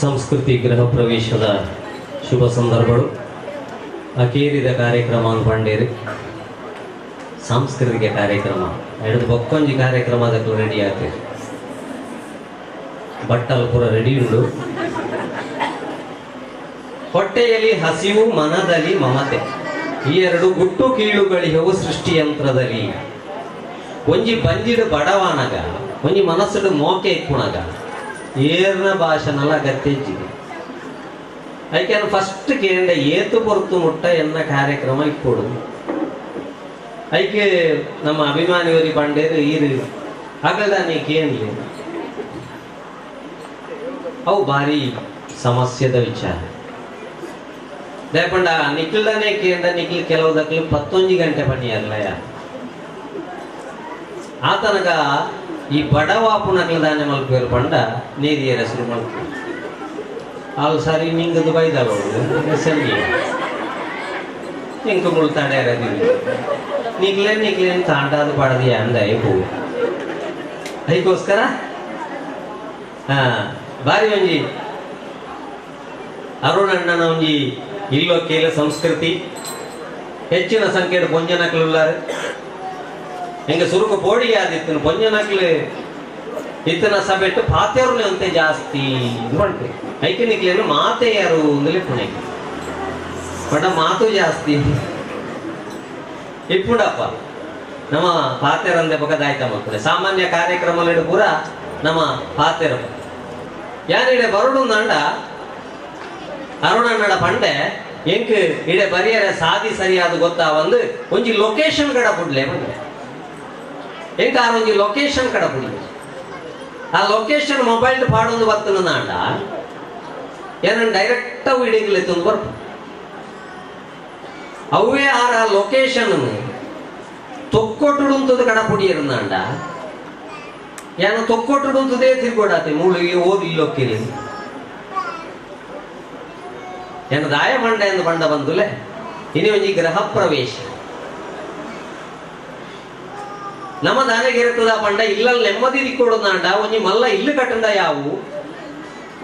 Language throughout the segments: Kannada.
ಸಂಸ್ಕೃತಿ ಗೃಹ ಪ್ರವೇಶದ ಶುಭ ಸಂದರ್ಭಗಳು ಅಕೇರಿದ ಕಾರ್ಯಕ್ರಮ ಅನ್ಕೊಂಡೇರಿ ಸಾಂಸ್ಕೃತಿಕ ಕಾರ್ಯಕ್ರಮ ಹಿಡಿದು ಬೊಕ್ಕೊಂಜಿ ಕಾರ್ಯಕ್ರಮದಕ್ಕೂ ರೆಡಿ ಆಗ್ತೀರಿ ಬಟ್ಟಲು ಪೂರ ರೆಡಿ ಉಂಡು ಹೊಟ್ಟೆಯಲ್ಲಿ ಹಸಿವು ಮನದಲ್ಲಿ ಮಮತೆ ಈ ಎರಡು ಗುಟ್ಟು ಕೀಳುಗಳಿಹವು ಸೃಷ್ಟಿಯಂತ್ರದಲ್ಲಿ ಒಂಜಿ ಬಂಜಿಡು ಬಡವಾನಗ ಒಂಜಿ ಮನಸ್ಸುಡು ಮೋಕೆ ಇಕ್ಕುಣಗ ಏರ್ನ ಭಾಷೆನೆಲ್ಲ ಗತ್ತೆಜ್ಜಿದೆ ಐಕೆ ಫಸ್ಟ್ ಕೇಂದ್ರ ಏತು ಪೊರ್ತು ಮುಟ್ಟ ಎನ್ನ ಕಾರ್ಯಕ್ರಮ ಇಕ್ಕೊಡು ಐಕೆ ನಮ್ಮ ಅಭಿಮಾನಿಯವರಿ ಬಂಡೇರು ಈರು ಆಗಲ್ದಾನೆ ಕೇಂದ್ಲಿ ಅವು ಭಾರಿ ಸಮಸ್ಯೆದ ವಿಚಾರ ದಯಪಂಡ ನಿಖಿಲ್ದಾನೆ ಕೇಂದ್ರ ನಿಖಿಲ್ ಕೆಲವುದಕ್ಕೆ 11 ಗಂಟೆ ಪಣಿ ಅಲ್ಲಯ್ಯ ಆತನಗ ಈ ಬಡವಾಪು ನಕಲದಾನೆ ಮಲ್ಪೇರು ಪಂಡ ನೀರಿಯರ ಹೆಸರು ಮಲ್ಪು ಅವು ಸರಿ ನಿಂಗದು ಬೈದಲ್ಲ ಸರಿ ಇಂಕ ಮುಳ್ತಾಡೆ ನಿಗ್ಲೇನ್ ತಾಂಡಾದು ಪಡದಿ ಅಂದ ಐಪು ಅದಕ್ಕೋಸ್ಕರ ಬಾರಿ ಒಂಜಿ ಅರುಣಣ್ಣನ ಒಂಜಿ ಇಲ್ಲೋ ಕೇಲ ಸಂಸ್ಕೃತಿ ಹೆಚ್ಚಿನ ಸಂಖ್ಯೆಡು ಪೊಂಜನಕಲುಲ್ಲಾರೆ ಹೆಂಗ ಸುರುಕು ಪೋಡಿಗೆ ಆದಿತ್ತು ಪೊಂಜನಕ್ಲು ಇತ್ತನ ಸಭೆಟ್ಟು ಪಾತೆಯವ್ರನ್ನೇ ಅಂತೆ ಜಾಸ್ತಿ ಬಂಟ್ರಿ ಐಕನಿಕ್ಲೇನು ಮಾತೆ ಯಾರು ಅಂದಲೇ ಪುಣೆ ಬಡ ಮಾತು ಜಾಸ್ತಿ ಇಪ್ಪುಡಪ್ಪ ನಮ್ಮ ಪಾತೆರಂದೆ ಬಗದಾಯ್ತ ಮಕ್ಕಳು ಸಾಮಾನ್ಯ ಕಾರ್ಯಕ್ರಮ ಪೂರ ನಮ್ಮ ಪಾತೆರ ಯಾನಿಡೆ ಬರುಡು ನಂಡ ಅರುಣನ್ನಡ ಪಂಡೆ ಎಂಕ್ ಇಡೆ ಬರಿಯರೆ ಸಾದಿ ಸರಿಯಾದ ಗೊತ್ತಾ ಒಂದು ಒಂಜಿ ಲೊಕೇಶನ್ ಕಡ ಪುಡ್ಲೆ ಬಂದೆ ಎಂಕ ಒಂಜಿ ಲೊಕೇಶನ್ ಕಡ ಪುಡಿ ಆ ಲೊಕೇಶನ್ ಮೊಬೈಲ್ ಪಾಡೊಂದು ಬರ್ತನ ನಾಂಡ ಏನನ್ನ ಡೈರೆಕ್ಟ್ ಅವು ಇಡಿಗ್ಲೆತ್ತೊಂದು ಬರ್ತು ಅವೇ ಆರ ಲೊಕೇಶನ್ ತೊಕ್ಕೊಟ್ಟುಡುಂತದ ಕಡ ಪುಡಿ ಇರಂದಾಂಡ ಏನು ತೊಕ್ಕೊಟ್ಟುಡುಂತದೇ ತಿರ್ಗೋಡಾತೆ ಮೂಳಿಗೆ ಓದಿ ಇಲ್ಲೊಕ್ಕಿರಿ ಏನು ದಾಯ ಮಂಡ ಎಂದು ಬಂಡ ಬಂದುಲೆ ಇನಿ ಒಂಜಿ ಗೃಹ ಪ್ರವೇಶ ನಮ್ಮ ದಾನೆಗೆ ಇರ್ತದ ಪಂಡ ಇಲ್ಲಲ್ಲಿ ನೆಮ್ಮದಿ ದಿಕ್ಕೊಡುದಾಂಡ ಒಂಜಿ ಮಲ್ಲ ಇಲ್ಲು ಕಟ್ಟಂಡ ಯಾವು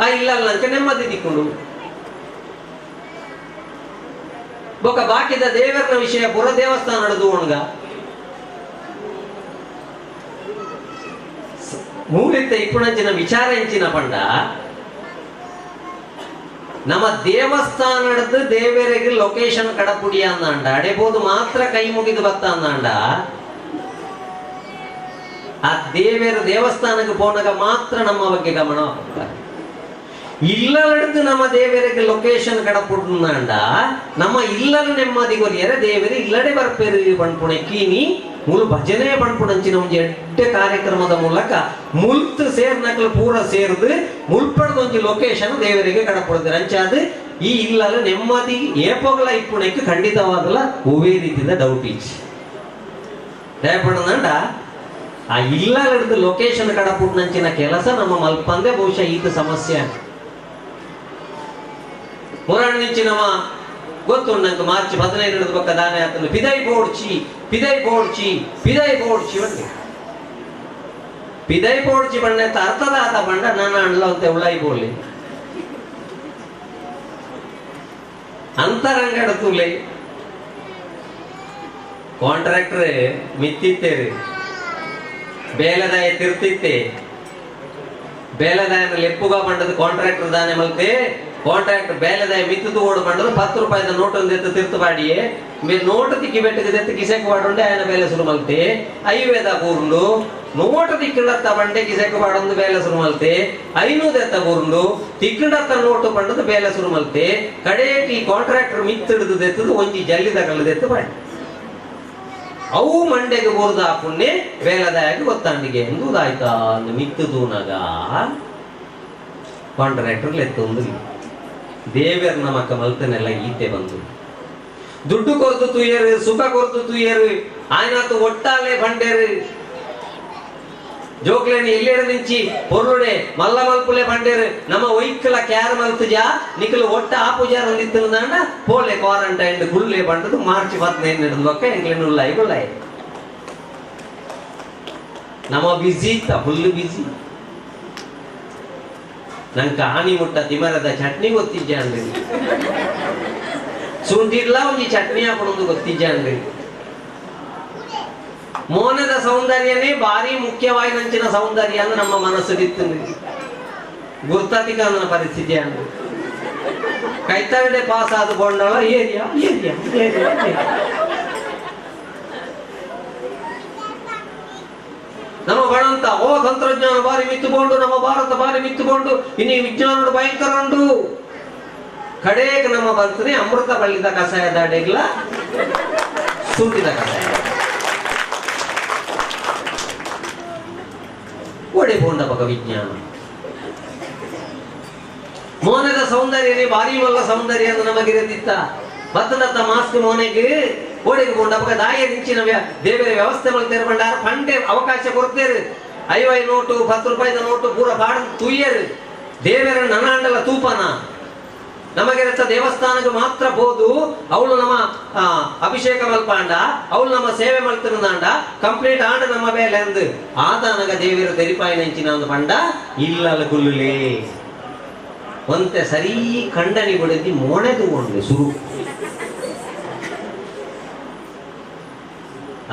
ಆ ಇಲ್ಲಲ್ಲ ನಂಗೆ ನೆಮ್ಮದಿ ದಿಕ್ಕೊಂಡು ಬೊಕ್ಕ ಬಾಕಿದ ದೇವರನ ವಿಷಯ ಪುರ ದೇವಸ್ಥಾನ ನಡೆದು ಒಣಗ ಮೂಲಿತ ಇಪ್ಪುಣಂಚಿನ ವಿಚಾರ ಎಂಚಿನ ಪಂಡ ನಮ್ಮ ದೇವಸ್ಥಾನ ನಡೆದು ದೇವರಿಗೆ ಲೊಕೇಶನ್ ಕಡಪುಡಿಯ ಅಂದಾಂಡ ಅಡೆಬೋದು ಮಾತ್ರ ಕೈ ಮುಗಿದು ಬತ್ತ ಅಂದಾಂಡ ಆ ದೇವರ ದೇವಸ್ಥಾನಕ್ಕೆ ಪೋನಾಗ ಮಾತ್ರ ನಮ್ಮ ಬಗ್ಗೆ ಗಮನ ಹೋಗ್ತಾರೆ ಇಲ್ಲಡಿದು ನಮ್ಮ ದೇವರಿಗೆ ಲೊಕೇಶನ್ ಕಡಪುಡ್ನಾಂಡ ನಮ್ಮ ಇಲ್ಲದ ನೆಮ್ಮದಿ ಗೊರಿಯರೆ ದೇವರು ಇಲ್ಲಡೆ ಬರ್ಪೇರು ಪಣ್ಪುಣೆ ಕೀನಿ ಮುಲ್ ಭಜನೆ ಪಣ್ಪುಣಂಚಿನ ಒಂದು ಎಡ್ಡೆ ಕಾರ್ಯಕ್ರಮದ ಮೂಲಕ ಮುಲ್ತ್ ಸೇರ್ನಕ್ಲು ಪೂರ ಸೇರ್ದು ಮುಲ್ಪಡ್ದೊಂಜಿ ಲೊಕೇಶನ್ ದೇವರಿಗೆ ಕಡಪುಡ್ತಾರೆ ಅಂಚಾದ ಈ ಇಲ್ಲದ ನೆಮ್ಮದಿ ಏಪೋಗಲ ಇಪ್ಪುಣಕ್ಕೆ ಖಂಡಿತವಾದಲ್ಲ ಒವೇ ರೀತಿಯ ಡೌಟ್ ಈಚ್ ದಯಪಡದಂಡ ಆ ಇಲ್ಲಡಿದು ಲೊಕೇಶನ್ ಕಡಪುಡ್ನಂಚಿನ ಕೆಲಸ ನಮ್ಮ ಮಲ್ಪಂದೆ ಬಹುಶಃ ಈತ ಸಮಸ್ಯೆ ಪುರಾಣ నుంచి ನಮ್ಮ ಗೊತ್ತುಂಡು ನಂಗೆ ಮಾರ್ಚ್ 15 ಬಕ್ಕ ದಾನೆ ಆತನು ಪಿದೈ ಬೋಡ್ಚಿ ಬಂದೆ ಪಿದೈ ಬೋಡ್ಚಿ ಬಂಡೆ ಅಂತ ಅರ್ಥದ ಆತ ಬಂಡ ನಾನು ಅಣ್ಣ ಅಂತ ಉಳ್ಳಾಯಿ ಬೋಡ್ಲಿ ಅಂತರಂಗಡ ತೂಲೆ ಕಾಂಟ್ರಾಕ್ಟರ್ ಮಿತ್ತಿತ್ತೇರಿ ಬೇಲದಾಯ ತಿರ್ತಿತ್ತೆ ಬೇಲದಾಯನ ಲೆಪ್ಪುಗ ಬಂಡದ ಕಾಂಟ್ರಾಕ್ಟರ್ ದಾನೆ ಮಲ್ತೆ ಕಾಂಟ್ರಾಕ್ಟ್ ಬೇಲದಾಯ ಮಿತ್ತು ಓಡು ಬಂಡದು 10 ರೂಪಾಯಿದ ನೋಟ್ ಒಂದು ಎತ್ತು ತಿರ್ತು ಬಾಡಿಯೇ ನೋಟ್ ತಿಕ್ಕಿ ಬೆಟ್ಟಕ್ಕೆ ಎತ್ತು ಕಿಸೆಕ್ ಬಾಡುಂಡೆ ఆయన ಬೇಲೆ ಶುರು ಮಲ್ತೆ ಐವೇದ ಕೂರ್ಂಡು ನೋಟ್ ತಿಕ್ಕಿಡತ್ತ ಬಂಡೆ ಕಿಸೆಕ್ ಬಾಡೊಂದು ಬೇಲೆ ಶುರು ಮಲ್ತೆ 500 ಎತ್ತ ಕೂರ್ಂಡು ತಿಕ್ಕಿಡತ್ತ ನೋಟು ಬಂಡದು ಬೇಲೆ ಶುರು ಮಲ್ತೆ ಕಡೆಗೆ ಈ ಕಾಂಟ್ರಾಕ್ಟರ್ ಮಿತ್ತಿಡಿದು ಎತ್ತದು ಒಂಜಿ ಜಲ್ಲಿದ ಕಲ್ಲದೆತ್ತು ಬಾಡಿ ಅವು ಮಂಡೆಗೆ ಬೋರ್ದ ಪುಣ್ಯ ಬೇಲದಾಯಕ್ಕೆ ಗೊತ್ತಾಂಡಿಗೆ ಎಂದುದಾಯ್ತಾ ಮಿತ್ತು ತೂನಗ ಕಾಂಟ್ರಾಕ್ಟರ್ ಎತ್ತೊಂದು ದೇವರ ನಮಕ ಮಲ್ತನೆಲ್ಲ ಈತೆ ಬಂದು ದುಡ್ಡು ಕೊರ್ದು ತುಯ್ಯರು ಸುಖ ಕೊರ್ದು ತುಯ್ಯರು ಆಯ್ನಾತು ಒಟ್ಟಾಲೆ ಬಂಡೇರು ಜೋಕ್ಲೇನಿ ಎಲ್ಲೆಡೆ ನಿಂಚಿ ಪೊರ್ಲುಡೆ ಮಲ್ಲ ಮಲ್ಪುಲೆ ಬಂಡೇರು ನಮ್ಮ ಒಯ್ಕಲ ಕ್ಯಾರ ಮಲ್ತುಜಾ ನಿಕಲು ಒಟ್ಟ ಆ ಪೂಜಾರ ಒಂದಿತ್ತಂದಾಂಡ ಪೋಲೆ ಕ್ವಾರಂಟೈನ್ ಗುಳ್ಳೆ ಬಂಡದು ಮಾರ್ಚ್ 15 ನಡೆದೊಕ್ಕ ಎಂಗ್ಲೆನ್ ಉಳ್ಳಾಯಿ ಗುಳ್ಳಾಯಿ ನಮ್ಮ ಬಿಸಿ ಫುಲ್ ಬಿಸಿ ನಂಗೆ ಆನಿ ಮುಟ್ಟ ತಿಮರದ ಚಟ್ನಿ ಗೊತ್ತಿದ್ದೆ ಅಂದ್ರಿ, ಶುಂಠಿರ್ಲ ಒಂಜಿ ಚಟ್ನಿ ಹಾಕೊಂಡು ಗೊತ್ತಿದ್ದೆ ಅಂದ್ರಿ. ಮೋನದ ಸೌಂದರ್ಯನೇ ಭಾರಿ ಮುಖ್ಯವಾಗಿ ನಂಚಿನ ಸೌಂದರ್ಯ ಅಂದ್ರೆ ನಮ್ಮ ಮನಸ್ಸು ಇತ್ತು ಗುರ್ತಾತಿಕ ನನ್ನ ಪರಿಸ್ಥಿತಿ ಅಂದ್ರೆ ಕೈತಗಡೆ ಪಾಸ್ ಆದ ಕೊಂಡಳ ಏರಿಯಾ ಏರಿಯಾ ಏರಿಯಾ ನಮ್ಮ ಬಣಂತ ಓ ತಂತ್ರಜ್ಞಾನ ಬಾರಿ ಮಿತ್ತುಕೊಂಡು ನಮ್ಮ ಭಾರತ ಬಾರಿ ಮಿತ್ತುಕೊಂಡು ಇನ್ನು ವಿಜ್ಞಾನದ ಭಯಂಕರ ಉಂಟು. ಕಡೆಗೆ ನಮ್ಮ ಬರ್ತನೆ ಅಮೃತ ಬಳ್ಳಿದ ಕಷಾಯದ ಅಡೆಗ್ಲ ಸುಂಟಿದ ಕಷಾಯ ಒಡೆಗೊಂಡ ಬಗ ವಿಜ್ಞಾನ. ಮೋನದ ಸೌಂದರ್ಯನೇ ಭಾರಿ ಒಳ್ಳ ಸೌಂದರ್ಯ ಅಂತ ನಮಗಿರದಿತ್ತ ಬತ್ತನತ್ತ ಮಾಸ್ಕ್ ಮೋನೆಗೆ ಓಡಿಕೊಂಡು ಬಗ ದಾಯ ನಿಂಚಿನ ದೇವರ ವ್ಯವಸ್ಥೆ ಮಾಡ್ತೇವೆ ಬಂಡಾರ ಪಂಡೆ ಅವಕಾಶ ಕೊಡ್ತೇರು. 5 ನೋಟು 10 ರೂಪಾಯಿದ ನೋಟು ಪೂರ ಪಾಡ ತುಯ್ಯರು ದೇವರ ನನಾಂಡಲ ತೂಪನ ನಮಗಿರತ್ತ ದೇವಸ್ಥಾನಕ್ಕೆ ಮಾತ್ರ ಬೋದು. ಅವಳು ನಮ್ಮ ಅಭಿಷೇಕ ಮಲ್ಪಾಂಡ ಅವಳು ನಮ್ಮ ಸೇವೆ ಮಲ್ತಿರುಂದಾಂಡ ಕಂಪ್ಲೀಟ್ ಆಂಡ ನಮ್ಮ ಬೇಲೆ ಅಂದು ಆತನಗ ದೇವಿರ ತೆರಿಪಾಯಿ ನೆಂಚಿನ ಒಂದು ಪಂಡ ಇಲ್ಲಲ್ಲ ಕುಲ್ಲುಲೇ ಒಂತೆ ಸರಿ ಕಂಡನಿ ಕೊಡದಿ ಮೋಣೆ ತಗೊಂಡ್ರೆ ಶುರು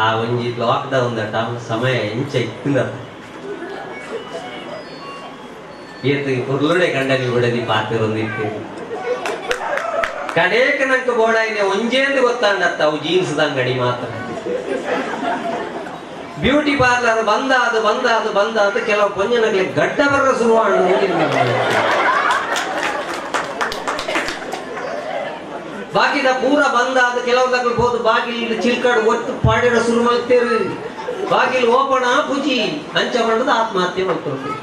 ಆ ಒಂಜಿ ಲಾಕ್ಡೌನ್ ದಟ ಸಮಯ ಎಂಚ ಇತ್ತಿನ ಏತು ಕುರ್ಲುಡೆ ಕಂಡನಿ ಕೊಡದಿ ಪಾತಿರೊಂದಿತ್ತು ಕಡೇಕ ನಂಗೆ ಬೋಡಾಯಿನೆ ಒಂಜೇಂದು ಗೊತ್ತಾಂಡತ್ತ ಅವು ಜೀನ್ಸ್ದ ಅಂಗಡಿ ಮಾತ್ರ. ಬ್ಯೂಟಿ ಪಾರ್ಲರ್ ಬಂದಾದ ಕೆಲವು ಕೊಂಜನಗಳಿಗೆ ಗಡ್ಡ ಬರ ಶುರುವಾಣ ಬಾಕಿದ ಪೂರ ಬಂದಾದ ಕೆಲವು ಬೋದು ಬಾಗಿಲು ಚಿಲ್ಕಾಡು ಒತ್ತು ಪಾಡಿಡ ಶುರು ಮಾಡ್ತೇರು. ಬಾಗಿಲು ಓಪಣ ಪೂಜಿ ಅಂಚ ಬಂಡದ ಆತ್ಮಹತ್ಯೆ ಮಾಡ್ಕೊಂಡು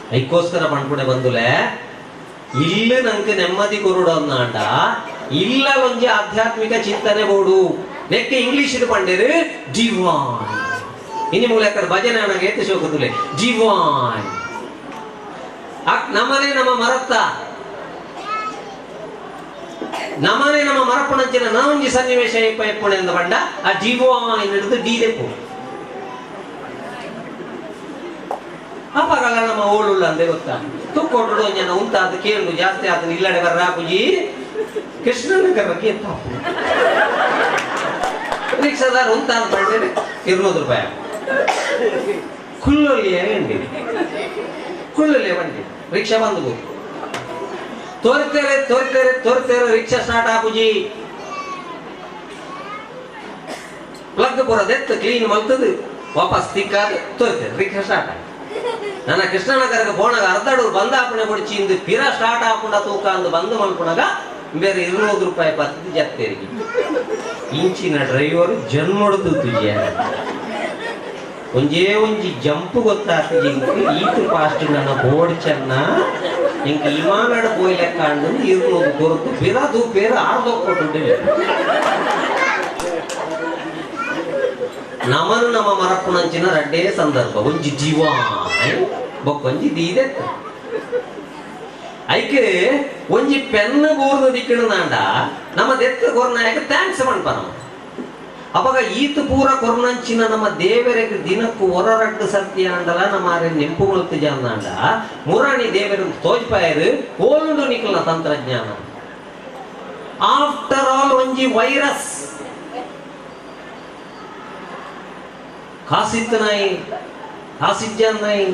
ಅದಕ್ಕೋಸ್ಕರ ಪಂಡ್ಪುಡೆ ಬಂದುಲೆ ಇಲ್ಲ ನಂಗೆ ನೆಮ್ಮದಿ ಕೊರುಡೊಂದಾಂಡ ಇಲ್ಲ ಒಂಜಿ ಆಧ್ಯಾತ್ಮಿಕ ಚಿಂತನೆ ಬೋಡು ನೆಕ್ಕೆ ಇಂಗ್ಲಿಷ್ ಪಂಡೇರು ಡಿವೈನ್ ಇನಿ ಮೂಲ ಭಜನೆ ನನಗೆ ಏತ ಶೋಕುದುಲೆ ಡಿವೈನ್ ನಮ್ಮನೆ ನಮ್ಮ ಮರತ್ತ ನಮ್ಮನೆ ನಮ್ಮ ಮರಪುಣಂಚಿನ ನಾಂಜಿ ಸನ್ನಿವೇಶ ಎಪ್ಪಣೆ ಅಂದ ಬಂಡ ಆ ಡಿವೈನ್ ಹಿಡಿದು ಡೀದೆಪ್ಪು ಅಪ್ಪಗಲ್ಲ ನಮ್ಮ ಓಳುಳ್ಳ ಅಂದೆ ಗೊತ್ತಾ ತುಕ್ಕೊಟ್ಟು ಜನ ಉಂಟಾದ ಕೇಳು ಜಾಸ್ತಿ ಆತನ ಇಲ್ಲಡೆ ಬರ್ರ ಪೂಜಿ ಕೃಷ್ಣನ ಕರ್ರಕ್ಕೆ ಎತ್ತ ರಿಕ್ಷಾದಾರ ಉಂಟಾದ ಬಂದ್ರೆ 200 ರೂಪಾಯಿ ಕುಲ್ಲೊಲಿಯೇ ಅಂಡಿ ಕುಲ್ಲೊಲಿಯೇ ಬಂಡಿ ರಿಕ್ಷಾ ಬಂದು ತೋರ್ತೇರೆ ರಿಕ್ಷಾ ಸ್ಟಾರ್ಟ್ ಆಪುಜಿ ಪ್ಲಗ್ ಬರೋದೆತ್ತು ಕ್ಲೀನ್ ಮಲ್ತದು ವಾಪಸ್ ತಿಕ್ಕಾದ ತೋರ್ತೇರೆ ರಿಕ್ಷಾ ಸ್ಟಾರ್ಟ್ ಆಗಿ ನನ್ನ ಕೃಷ್ಣನಗರಕ್ಕೆ ಬೋಣಗ ಅರ್ಧಡು ಬಂದ ಆಪಣೆ ಬಿಡಿಚಿ ಇಂದು ಪಿರ ಸ್ಟಾರ್ಟ್ ಆಪುಂಡ ತೂಕ ಅಂದು ಬಂದು ಮಲ್ಪುಣಗ ಬೇರೆ 200 ರೂಪಾಯಿ ಪತ್ತಿ ಜತ್ತೇರಿಗೆ ಇಂಚಿನ ಡ್ರೈವರ್ ಜನ್ಮೊಡ್ದು ತುಜ ಒಂಜಿ ಜಂಪ್ ಗೊತ್ತಾಗ್ತದೆ ಈತು ಫಾಸ್ಟ್ ನನ್ನ ಬೋರ್ಡ್ ಚೆನ್ನ ಇಂಕ ಇಮಾನಡ ಪೋಯ್ ಲೆಕ್ಕ ಅಂಡು 200 ಕೊರತು ಪಿರದು ಪೇರು 6 ಕೊಟ್ಟು ನಮನು ನಮ್ಮ ಮರಪ್ಪುಣಂಚಿನ ರಡ್ಡೇ ಸಂದರ್ಭ ಒಂಜಿ ಜೀವ ಬೊಕ್ಕೊಂಜಿ ದೀದೆತ್ತ ಐಕೆ ಒಂಜಿ ಪೆನ್ನ ಬೋರ್ದು ದಿಕ್ಕಿಣದಾಂಡ ನಮ್ಮ ದೆತ್ತ ಕೊರ್ನಾಯಕ ಥ್ಯಾಂಕ್ಸ್ ಮಣ್ಪನ ಅವಾಗ ಈತ ಪೂರ ಕೊರ್ನಂಚಿನ ನಮ್ಮ ದೇವರಿಗೆ ದಿನಕ್ಕೂ 1-2 ಸರ್ತಿ ಅಂಡಲ ನಮ್ಮ ನೆಂಪು ಮಲ್ತು ಜಾಂದಾಂಡ ಮುರಾಣಿ ದೇವರು ತೋಜ್ಪಾಯರು ಓಲ್ಡು ನಿಕಲ್ನ ತಂತ್ರಜ್ಞಾನ ಆಫ್ಟರ್ ಆಲ್ ಒಂಜಿ ವೈರಸ್ ಕಾಸಿತ್ತನಾಯಿ ಕಾಸಿಜ್ಜನ್ನಾಯಿ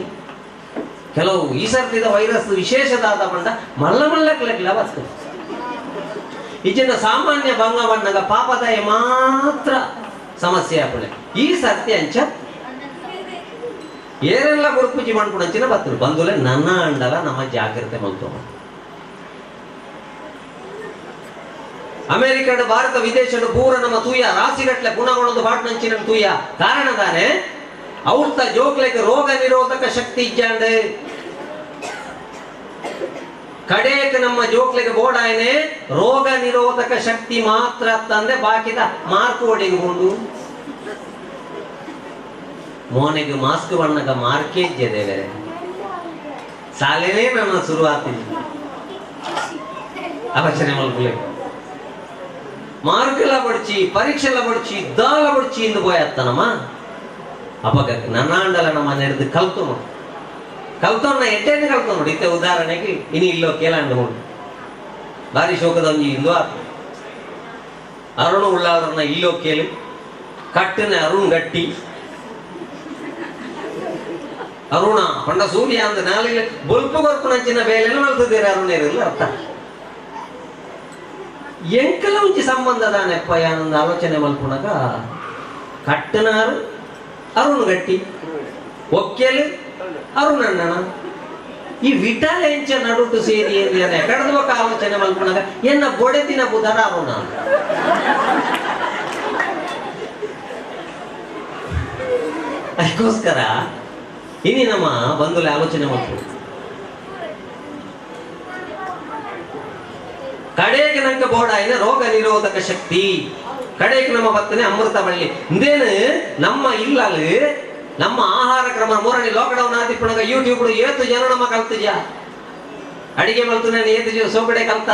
ಕೆಲವು ಈ ಸರ್ತಿದ ವೈರಸ್ ವಿಶೇಷದಾದ ಬಂಡ ಮಲ್ಲ ಬರ್ತದೆ ಈಚಿನ ಸಾಮಾನ್ಯ ಭಂಗ ಬಣ್ಣಗ ಪಾಪದಾಯ ಮಾತ್ರ ಸಮಸ್ಯೆ ಆಪಣೆ ಈ ಸರ್ತಿ ಅಂಚ ಏರೆಲ್ಲ ಗುರುಪೂಜಿ ಮಾಡ್ಕೊಂಡಂಚಿನ ಬರ್ತದೆ ಬಂದುಲೆ ನನ್ನ ಅಂಡಲ ನಮ್ಮ ಜಾಗ್ರತೆ ಮಲ್ತು ಅಮೆರಿಕದ ಭಾರತ ವಿದೇಶದ ಪೂರ ನಮ್ಮ ತೂಯ ರಾಶಿಗಟ್ಲೆ ಗುಣಗಳೊಂದು ಬಾಟ್ನಂಚಿನ ತೂಯ ಕಾರಣದಾನೆ ಅವ್ರ ಜೋಕ್ಲೆಗೆ ರೋಗ ನಿರೋಧಕ ಶಕ್ತಿ ಇಜ್ಜಾಂಡೆ ಕಡೇಕ ನಮ್ಮ ಜೋಕ್ಲೆಗೆ ಬೋಡಾಯನೆ ರೋಗ ನಿರೋಧಕ ಶಕ್ತಿ ಮಾತ್ರ ತಂದೆ ಬಾಕಿದ ಮಾರ್ಕ್ ಒಡೆಗೊಂಡು ಮೋನೆಗೆ ಮಾಸ್ಕ್ ಬಣ್ಣಗ ಮಾರ್ಕೆ ಇದ್ದೇವೆ ಸಾಲೇನೆ ನನ್ನ ಶುರುವಾತಿಲ್ಲ ಅವಚನೆ ಮಲ್ಪುಲೆ ಮಾರ್ಕೆಲ್ಲ ಬಡ್ಚಿ ಪರೀಕ್ಷೆಲ್ಲ ಬಡ್ಚಿ ದಾಲ ಬಡ್ಚಿ ಇಂದು ಪೋಯತ್ತನಮ್ಮ ಅಪಗ ನನ್ನಾಂಡಲ ನಮ್ಮ ನೆರೆದು ಕಲ್ತು ಕಲ್ತೋಣ ಎಟ್ಟೆನ್ನು ಕಲ್ತೋ ನೋಡಿ. ಇತ್ತೆ ಉದಾಹರಣೆಗೆ ಇನ್ನು ಇಲ್ಲೋ ಕೇಳಂಡು ನೋಡಿ ಬಾರಿ ಶೋಕದ ಒಂಜಿ ಇಂದು ಅರುಣ್ ಉಳ್ಳಾದ್ರನ್ನ ಇಲ್ಲೋ ಕೇಳಿ ಕಟ್ಟನೆ ಅರುಣ್ ಗಟ್ಟಿ ಅರುಣ ಪಂಡ ಸೂರ್ಯ ಅಂದ ನಾಲಿಗೆ ಬೊಲ್ಪು ಕೊರ್ಪುನಂಚಿನ ಬೇಲೆನ ಮಲ್ತಿದ್ದೀರ ಅರುಣೇರಿಲ್ಲ ಅರ್ಥ ಎಂಕಲ ಒಂಚಿ ಸಂಬಂಧದಾನೆಪ್ಪ ಯಾನೊಂದು ಆಲೋಚನೆ ಮಲ್ಪುನಗ ಕಟ್ಟನಾರು ಅರುಣ್ ಗಟ್ಟಿ ಒಕ್ಕೆಲು ಅರುಣಣ್ಣನ ಈ ವಿಠಲ ಎಂಚ ನಡುಟು ಸೇರಿ ಕಡದ ಬಕ್ಕ ಆಲೋಚನೆ ಮಲ್ಪುನಗ ಎನ್ನ ಬೊಡೆದಿನ ಬುಧರ ಅರುಣ ಅದಕ್ಕೋಸ್ಕರ ಇನಿ ನಮ್ಮ ಬಂಧುಲೆ ಆಲೋಚನೆ ಮಾಡ್ತೀವಿ. ಕಡೆಗೆ ನಂಗೆ ಬೋಡಾಯಿನ ರೋಗ ನಿರೋಧಕ ಶಕ್ತಿ ಕಡೆಗೆ ನಮ್ಮ ಬತ್ತನೆ ಅಮೃತ ಬಳ್ಳಿ ಇಂದೇನು ನಮ್ಮ ಇಲ್ಲಲ್ಲಿ ನಮ್ಮ ಆಹಾರ ಕ್ರಮ ಮೂರನೇ ಲಾಕ್ಡೌನ್ ಆದಿಪ್ಪಣಗ ಯೂಟ್ಯೂಬ್ ಏತು ಜನ ನಮ್ಮ ಕಲ್ತಿಜ ಅಡಿಗೆ ಮಲ್ತು ನಾನು ಏತು ಸೋಗಡೆ ಕಲ್ತ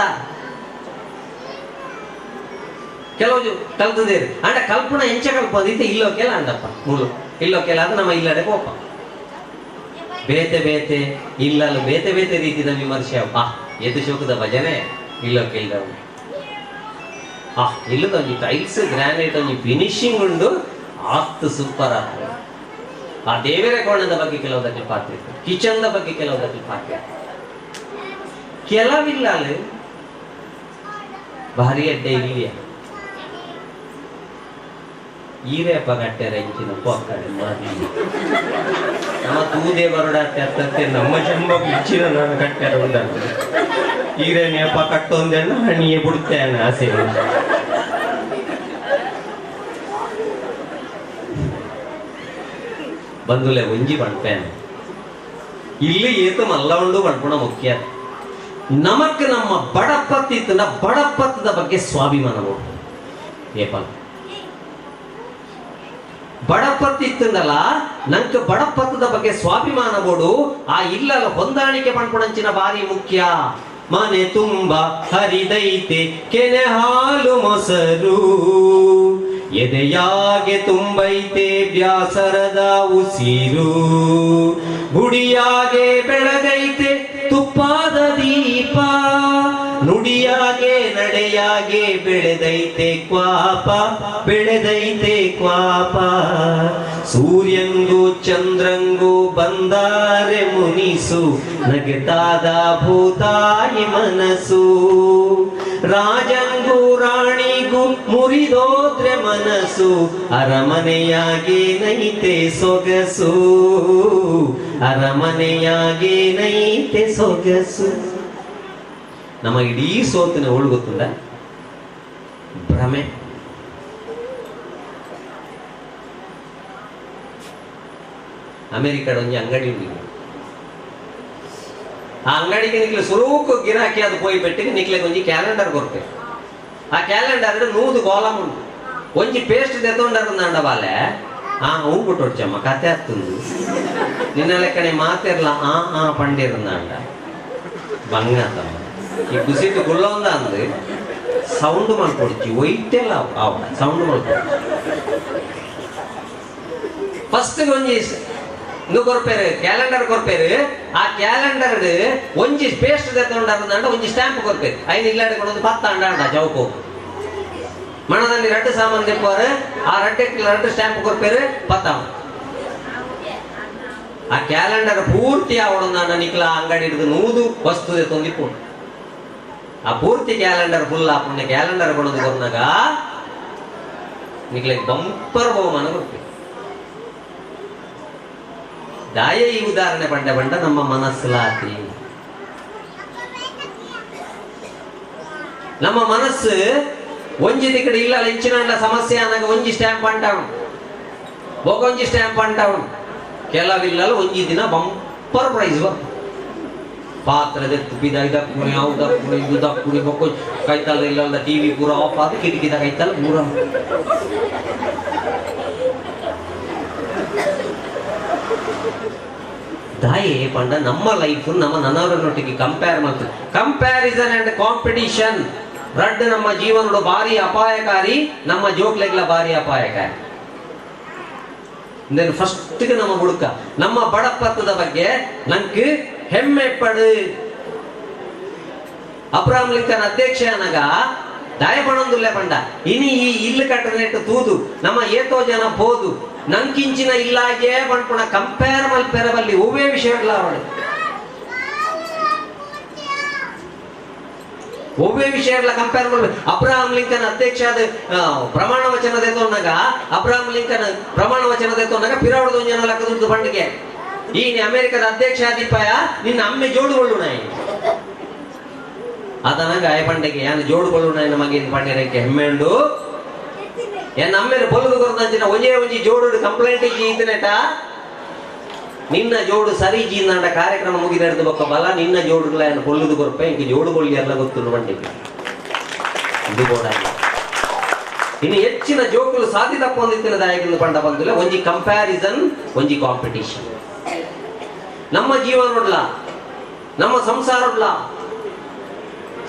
ಕೆಲವು ಕಲ್ತದೇರಿ ಅಂಡ ಕಲ್ಪನ ಎಂಚ ಕಲ್ಪದಿತ್ತೆ ಇಲ್ಲೋಕೆಲ್ಲ ಅಂಡಪ್ಪ ಮೂಲು ಇಲ್ಲೋಕೆಲ್ಲ ಅದು ನಮ್ಮ ಇಲ್ಲಡೆ ಕೋಪ ಬೇತೆ ಬೇತೆ ಇಲ್ಲಲು ಬೇತೆ ಬೇತೆ ರೀತಿಯ ವಿಮರ್ಶೆ ಅಪ್ಪ ಎದು ಶೋಕದ ಭಜನೆ ಇಲ್ಲೋಕೆ ಇಲ್ಲದವು ಇಲ್ಲದ ಒಂಜಿ ಟೈಲ್ಸ್ ಗ್ರಾನೈಟ್ ಒಂಜಿ ಫಿನಿಶಿಂಗ್ ಉಂಡು ಆತ್ತು ಸೂಪರ್ ಆಗ್ತದೆ. ಆ ದೇವರ ಕೋಣದ ಬಗ್ಗೆ ಕೆಲವುದಕ್ಕೆ ಪಾತ್ರ ಕಿಚನ್ ಬಗ್ಗೆ ಕೆಲವುದಕ್ಕೆ ಪಾತ್ರ ಕೆಲವಿಲ್ಲ ಭಾರಿ ಅಡ್ಡೆ ಇಲ್ಲಿಯ ಈರೇಪ ಕಟ್ಟೆ ರೆಂಚಿನ ಪೊಕ್ಕಡೆ ಮಾದಿ ನಮ್ಮ ತೂದೆ ಬರಡಾತೆ ಅತ್ತತ್ತೆ ನಮ್ಮ ಜಂಬ ಇಚ್ಚಿನ ನಾನು ಕಟ್ಟೆ ಉಂಟಾಗ್ತದೆ ಈರೇ ನೇಪ ಕಟ್ಟೊಂದೇನ ಹಣಿಯೇ ಬಿಡುತ್ತೇನೆ ಆಸೆ ಬಂದುಲೆ ಒಂಜಿ ಪಣ್ಪೇನೆ ಇಲ್ಲಿ ಏತು ಮಲ್ಲ ಉಂಡು ಪಣ್ಪುಣ ಮುಖ್ಯ ನಮಕ್ ನಮ್ಮ ಬಡಪತ್ತಿನ ಬಡಪತ್ತದ ಬಗ್ಗೆ ಸ್ವಾಭಿಮಾನ ನೋಡು ಏಪಲ್ ಬಡಪತ್ತಿತ್ತಂದಲ್ಲ ನಂಗೆ ಬಡಪತ್ತದ ಬಗ್ಗೆ ಸ್ವಾಭಿಮಾನ ಬೋಡು ಆ ಇಲ್ಲಲ್ಲ ಹೊಂದಾಣಿಕೆ ಪಣ್ಪುಣಂಚಿನ ಬಾರಿ ಮುಖ್ಯ. ಮನೆ ತುಂಬ ಹರಿದೈತೆ ಕೆನೆ ಹಾಲು ಮೊಸರು ಎದೆಯಾಗೆ ತುಂಬೈತೆ ಬ್ಯಾಸರದ ಉಸಿರು ಗುಡಿಯಾಗೆ ಬೆಳಗೈತೆ ತುಪ್ಪಾದ ದೀಪ ನುಡಿಯಾಗೆ ನಡೆಯಾಗೆ ಬೆಳೆದೈತೆ ಕ್ವಾಪ ಬೆಳೆದೈತೆ ಕ್ವಾಪ ಸೂರ್ಯಂಗೂ ಚಂದ್ರಂಗೂ ಬಂದಾರೆ ಮುನಿಸು ನಗತಾದ ಭೂತಾಯಿ ಮನಸ್ಸು ರಾಜಂಗೂ ರಾಣಿಗೂ ಮುರಿದೋದ್ರೆ ಮನಸ್ಸು ಅರಮನೆಯಾಗೆ ನೈತೆ ಸೊಗಸು ಅರಮನೆಯಾಗೆ ನೈತೆ ಸೊಗಸು. ನಮ್ಮ ಇಡೀ ಸೋತಿನ ಓಳು ಗೊತ್ತುಂಡ ಭ್ರಮೆ. ಅಮೆರಿಕದ ಒಂಜಿ ಅಂಗಡಿ ಉಂಟು ಆ ಅಂಗಡಿಗೆ ನಿಕ್ಲೆ ಸ್ವರೂಪ ಗಿರಾಕಿ ಅದು ಪೋಯಿ ಪೆಟ್ಟಿಗೆ ನಿಕ್ಲೆ ಒಂಜಿ ಕ್ಯಾಲೆಂಡರ್ ಕೊರ್ಪೆ ಆ ಕ್ಯಾಲೆಂಡರ್ 100 ಕಾಲಮ್ ಉಂಟು ಒಂಜಿ ಪೇಸ್ಟ್ ತೆತ್ತೊಂಡರ್ದಂಡ ಬಾಲೆ ಊಂಗುಟ್ಟೊಡ್ಚಮ್ಮ ಕತೆ ಹತ್ತುಂದು ನಿನ್ನ ಲೆಕ್ಕನೆ ಮಾತಿರ್ಲ ಪಂಡಿರಂದಾಂಡ ಬಂಗಾತಮ್ಮ ಈ ಕುಸಿಟ್ಟು ಗುಳ್ಳೊಂದ ಅಂದ್ರೆ ಸೌಂಡ್ ಮಾಡ್ಕೊಡ್ಚಿ ಒಯ್ಟೆಲ್ಲ ಸೌಂಡ್ ಮಾಡ್ಕೊಡ್ಚಿ ಫಸ್ಟ್ ಒಂಜಿ ಇಂದು ಕೊರ್ಪೇರು ಕ್ಯಾಲೆಂಡರ್ ಕೊರ್ಪೇರು ಆ ಕ್ಯಾಲೆಂಡರ್ ಒಂಜಿ ಪೇಸ್ಟ್ ತೆತ್ತೊಂಡರ್ದಂಡ ಒಂಜಿ ಸ್ಟ್ಯಾಂಪ್ ಕೊರ್ಪೇರು ಐದು ಇಲ್ಲಾಡೆ ಕೊಡೋದು 10 ಅಂಡ ಚೌಕು ಮಣದಲ್ಲಿ 2 ಸಾಮಾನು ತೆಪ್ಪೋರು ಆ 2 ಸ್ಟ್ಯಾಂಪ್ ಕೊರ್ಪೇರು 10 ಆ ಕ್ಯಾಲೆಂಡರ್ ಪೂರ್ತಿ ಅವಡೊಂದ ನಿಕ್ಲ ಅಂಗಡಿ ಹಿಡಿದು 100 ವಸ್ತು ತೊಂದಿಪ್ಪು ಆ ಪೂರ್ತಿ ಕ್ಯಾಲೆಂಡರ್ ಫುಲ್ ಆಪುಣ್ಯ ಕ್ಯಾಲೆಂಡರ್ ಕೊಡೋದು ಕೊರ್ನಾಗ ನಿಕ್ಲೆ ಬಂಪರ್ ಬಹುಮಾನ ಕೊಡ್ತೀವಿ. ದಾಯ ಈ ಉದಾಹರಣೆ ಬಂಡ ನಮ್ಮ ಮನಸ್ಸಲಾತಿ ನಮ್ಮ ಮನಸ್ಸು ಒಂಜಿ ತಿಕ್ಕಡಿ ಇಲ್ಲ ಹೆಂಚಿನ ಸಮಸ್ಯೆ ಅನ್ನಾಗ ಒಂಜಿ ಸ್ಟ್ಯಾಂಪ್ ಅಂಟಾವು ಒಂಜಿ ಸ್ಟ್ಯಾಂಪ್ ಅಂಟಾವು ಕೆಲವಿಲ್ಲ ಒಂಜಿ ದಿನ ಬಂಪರ್ ಪ್ರೈಸ್ ಬರ್ತದೆ. ಪಾತ್ರದ ತುಪ್ಪಿದ ಇದಕ್ಕುಣಿ ಯಾವುದಕ್ಕುಣಿ ಇದುದಕ್ಕುಣಿ ಬೊಕ್ಕ ಕೈತಲ್ಲ ಇಲ್ಲ ಟಿವಿ ಪೂರ ಆಫ್ ಆದ ಕಿಟಕಿದ ಕೈತಲ್ಲ ಪೂರ ದಾಯೆ ಪಂಡ ನಮ್ಮ ಲೈಫ್ ನಮ್ಮ ನನ್ನವರನ್ನೊಟ್ಟಿಗೆ ಕಂಪೇರ್ ಮಾಡ್ತೀವಿ. ಕಂಪ್ಯಾರಿಸನ್ ಅಂಡ್ ಕಾಂಪಿಟಿಷನ್ ರಡ್ ನಮ್ಮ ಜೀವನಗಳು ಭಾರಿ ಅಪಾಯಕಾರಿ, ನಮ್ಮ ಜೋಕ್ಲೆಗ್ಲ ಭಾರಿ ಅಪಾಯಕಾರಿ. ಫಸ್ಟ್ಗೆ ನಮ್ಮ ಬುಡುಕ ನಮ್ಮ ಬಡಪತ್ತದ ಬಗ್ಗೆ ನಂಗೆ ಹೆಮ್ಮೆ ಪಡು. ಅಬ್ರಹಾಂ ಲಿಂಕನ್ ಅಧ್ಯಕ್ಷ ಅನಗ ದಾಯ ಪಣೊಂದುಲ್ಲೆ ಪಂಡ ಇನಿ ಈ ಇಲ್ಲು ಕಟ್ಟನೆಟ್ಟು ತೂದು ನಮ್ಮ ಏತೋ ಜನ ಬೋದು ನಂಕಿಂಚಿನ ಇಲ್ಲಾಗೆ ಪಂಪುಣ ಕಂಪೇರ್ ಮಲ್ಪೆರಬಲ್ಲಿ ಹೂವೇ ವಿಷಯಗಳ ಅವಳು ಒವ್ವೇ ವಿಷಯಗಳ ಕಂಪೇರ್ ಮಾಡ್ಬೇಕು. ಅಬ್ರಹಾಂ ಲಿಂಕನ್ ಅಧ್ಯಕ್ಷ ಆದ ಪ್ರಮಾಣ ವಚನದ ತೊಂದಾಗ ಅಬ್ರಹಾಂ ಲಿಂಕನ್ ಪ್ರಮಾಣ ವಚನದ ತೊಂದಾಗ ಪಿರಾವಳದ ಜನ ಲೆಕ್ಕದ ಬಂಡಿಗೆ ಈ ಅಮೆರಿಕದ ಅಧ್ಯಕ್ಷ ಆದಿಪಾಯ ನಿನ್ನ ಅಮ್ಮೆ ಜೋಡುಗಳು ನಾಯಿ ಅದನಾಗ ಆಯ ಪಂಡೆಗೆ ಯಾನು ಜೋಡುಗಳು ನಾಯಿ ನಮಗೆ ಪಂಡಿರಕ್ಕೆ ಹೆಮ್ಮೆ ಉಂಡು ಎನ್ನ ಅಮ್ಮೇಲೆ ಬೊಲುದು ಕೊರದಂಚಿನ ಒಂಜೇ ಒಂಜಿ ಜೋಡು ಕಂಪ್ಲೇಂಟ್ ಇದ್ದೀನೇಟ ನಿನ್ನ ಜೋಡು ಸರಿ ಜೀಂದಾಂಡ ಕಾರ್ಯಕ್ರಮ ಮುಗಿದ ಬೊಕ್ಕ ಬಲ ನಿನ್ನ ಜೋಡುಗಳ ಕೊಲ್ಲುದು ಕೊರಪ ಇಂಕ ಜೋಡುಗಳು ಎಲ್ಲ ಗೊತ್ತು ಬಂಡಿಗೆ ಇದು ಕೂಡ ಇನ್ನು ಹೆಚ್ಚಿನ ಜೋಕುಲು ಸಾಧ್ಯತ ಹೊಂದಿತ್ತಿನದಾಗಿಂದು ಪಂಡ ಬಂದಿಲ್ಲ. ಒಂಜಿ ಕಂಪ್ಯಾರಿಸನ್ ಒಂಜಿ ಕಾಂಪಿಟೇಷನ್. ನಮ್ಮ ಜೀವನ ನಮ್ಮ ಸಂಸಾರ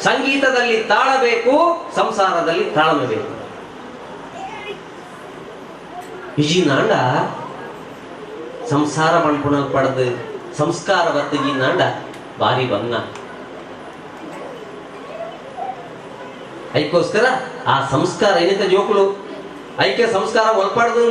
ಸಂಗೀತದಲ್ಲಿ ತಾಳಬೇಕು, ಸಂಸಾರದಲ್ಲಿ ತಾಳ್ಮೆ ಬೇಕು. ಇಜಿನಾಂಡ ಸಂಸಾರ ಪಣ್ಪುಣ ಪಡೆದು ಸಂಸ್ಕಾರ ಬತ್ತಜಿನಾಂಡ ಬಾರಿ ಬಂಗ ಐಕೋಸ್ಕರ ಆ ಸಂಸ್ಕಾರ ಏನಿತ ಜೋಕುಲು ಐಕ್ಯ ಸಂಸ್ಕಾರ ಒಲ್ಪಾಡ್ದು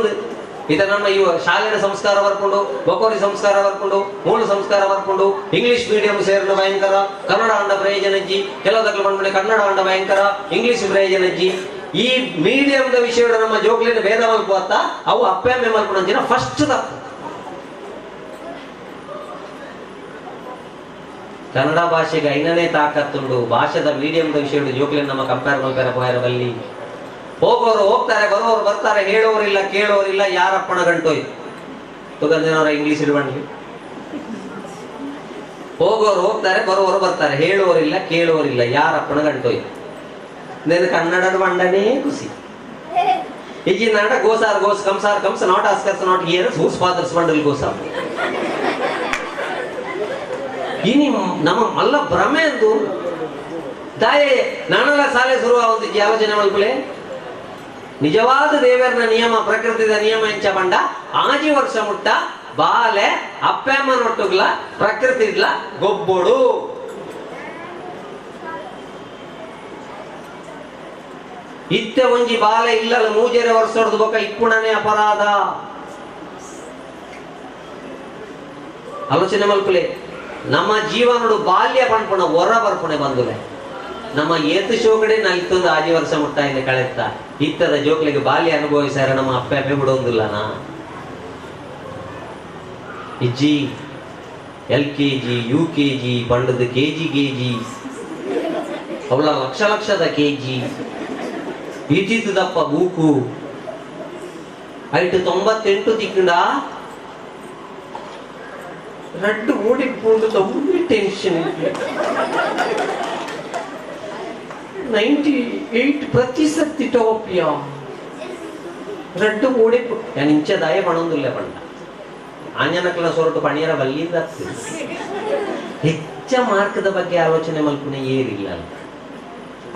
ಇದ ನಮ್ಮ ಇವ ಶಾಲೆಯ ಸಂಸ್ಕಾರ ಬರ್ಕೊಂಡು ಬಕೋರಿ ಸಂಸ್ಕಾರ ಬರ್ಕೊಂಡು ಮೂಲ ಸಂಸ್ಕಾರ ಬರ್ಕೊಂಡು ಇಂಗ್ಲಿಷ್ ಮೀಡಿಯಂ ಸೇರಿದ ಭಯಂಕರ ಕನ್ನಡ ಅಂಡ ಪ್ರಯೋಜನಜ್ಜಿ ಕೆಲವದಕ್ಕೆ ಬಂದ್ಬಿಟ್ಟೆ ಕನ್ನಡ ಅಂಡ ಭಯಂಕರ ಇಂಗ್ಲಿಷ್ ಪ್ರಯೋಜನಜ್ಜಿ ಈ ಮೀಡಿಯಂದ ವಿಷಯ ನಮ್ಮ ಜೋಕ್ಲಿನ ಭೇದ ಮಲ್ಪುತ್ತ ಅವು ಅಪ್ಪೆ ಮಲ್ಪುಣ ಫಸ್ಟ್ ತಪ್ಪು. ಕನ್ನಡ ಭಾಷೆಗೆ ಐನನೇ ತಾಕತ್ತುಂಡು ಭಾಷೆದ ಮೀಡಿಯಂದ ವಿಷಯ ಜೋಕ್ಲಿನ ನಮ್ಮ ಕಂಪೇರ್ ಮಲ್ಪೇರ ಬಲ್ಲಿ ಹೋಗೋರು ಹೋಗ್ತಾರೆ, ಬರೋರು ಬರ್ತಾರೆ, ಹೇಳೋರಿಲ್ಲ ಕೇಳೋರಿಲ್ಲ, ಯಾರಪ್ಪಣ ಗಂಟೋಯ್ತು ತುಗಂದಿನವರ ಇಂಗ್ಲಿಷ್ ಇಡುವಣ್ಲಿ. ಹೋಗೋರು ಹೋಗ್ತಾರೆ, ಬರೋರು ಬರ್ತಾರೆ, ಹೇಳೋರಿಲ್ಲ ಕೇಳೋರಿಲ್ಲ, ಯಾರಪ್ಪಣ ಗಂಟೋಯ್ತು. నేను కన్నడದ వండనే ಖುಷಿ ಈಜಿ ನಾಟ ಗೋಸಾರ್ ಗೋಸ್ ಕಂಸಾರ್ ಕಂಸ not Oscars not years whose fathers bundle ಗೋಸಾರ್ ಇನಿ ನಮ್ಮ ಮಲ್ಲ ಭ್ರಮೆ ಎಂದು ದಾಯೆ ನಾನೆಲ್ಲ ಸಾಲೆ ಶುರುವ ಒಂದು ಆಲೋಚನೆ ಮಲ್ಪಲೆ ನಿಜವಾದ ದೇವರನ ನಿಯಮ ಪ್ರಕೃತಿದ ನಿಯಮ ಎಂಚ ಬಂಡ ಆಜಿ ವರ್ಷ ಮುಟ್ಟ ಬಾಲೆ ಅಪ್ಪಮ್ಮನೊಟ್ಟುಗ್ಲ ಪ್ರಕೃತಿಗ್ಲ ಗೊಬ್ಬೊಡು ಇತ್ತೆ ಒಂಜಿ ಬಾಲೆ ಇಲ್ಲಲ್ಲ ಮೂಜೆರೆ ವರ್ಷದ ಬೊಕ್ಕ ಇಪ್ಪುಣನೆ ಅಪರಾಧ ಆಲೋಚನೆ ಮಲ್ಪಲೆ ನಮ್ಮ ಜೀವನಡು ಬಾಲ್ಯ ಪಣ್ಪುಣ ಹೊರ ಬರ್ಪುಣೆ ಬಂದುಲೆ ನಮ್ಮ ಏತು ಶೋಕಡೆ ನಲ್ತೊಂದು ಆಜಿ ವರ್ಷ ಮುಟ್ಟ ಇಂದ ಕಳೆತ್ತ ಇತ್ತದ ಜೋಕ್ಲಿಗೆ ಬಾಲ್ಯ ಅನುಭವಿಸಾರ ನಮ್ಮ ಅಪ್ಪೆ ಬಿಡೋದಿಲ್ಲನಾ ಇಜ್ಜಿ LKG UKG ಪಂಡದ KG ಅವಳ ಲಕ್ಷ ಲಕ್ಷದ KG ಈಟಿದ್ದಪ್ಪ ಬೂಕು ಐಟು 98 ತಿಕ್ಕಂಡ ರಡ್ಡು ಓಡಿಕೊಂಡು ತಮ್ಮ ಟೆನ್ಷನ್ 98% ಟೋಪಿಯ ರಡ್ಡು ಓಡಿ ನಾನು ಇಂಚದಾಯ ಪಣೊಂದಿಲ್ಲ ಪಂಡ ಆಂಜನಕಲ ಸೊರಟು ಪಣಿಯರ ಬಲ್ಲಿಂದ ಹೆಚ್ಚ ಮಾರ್ಕದ ಬಗ್ಗೆ ಆಲೋಚನೆ ಮಲ್ಪನೆ ಏರಿಲ್ಲ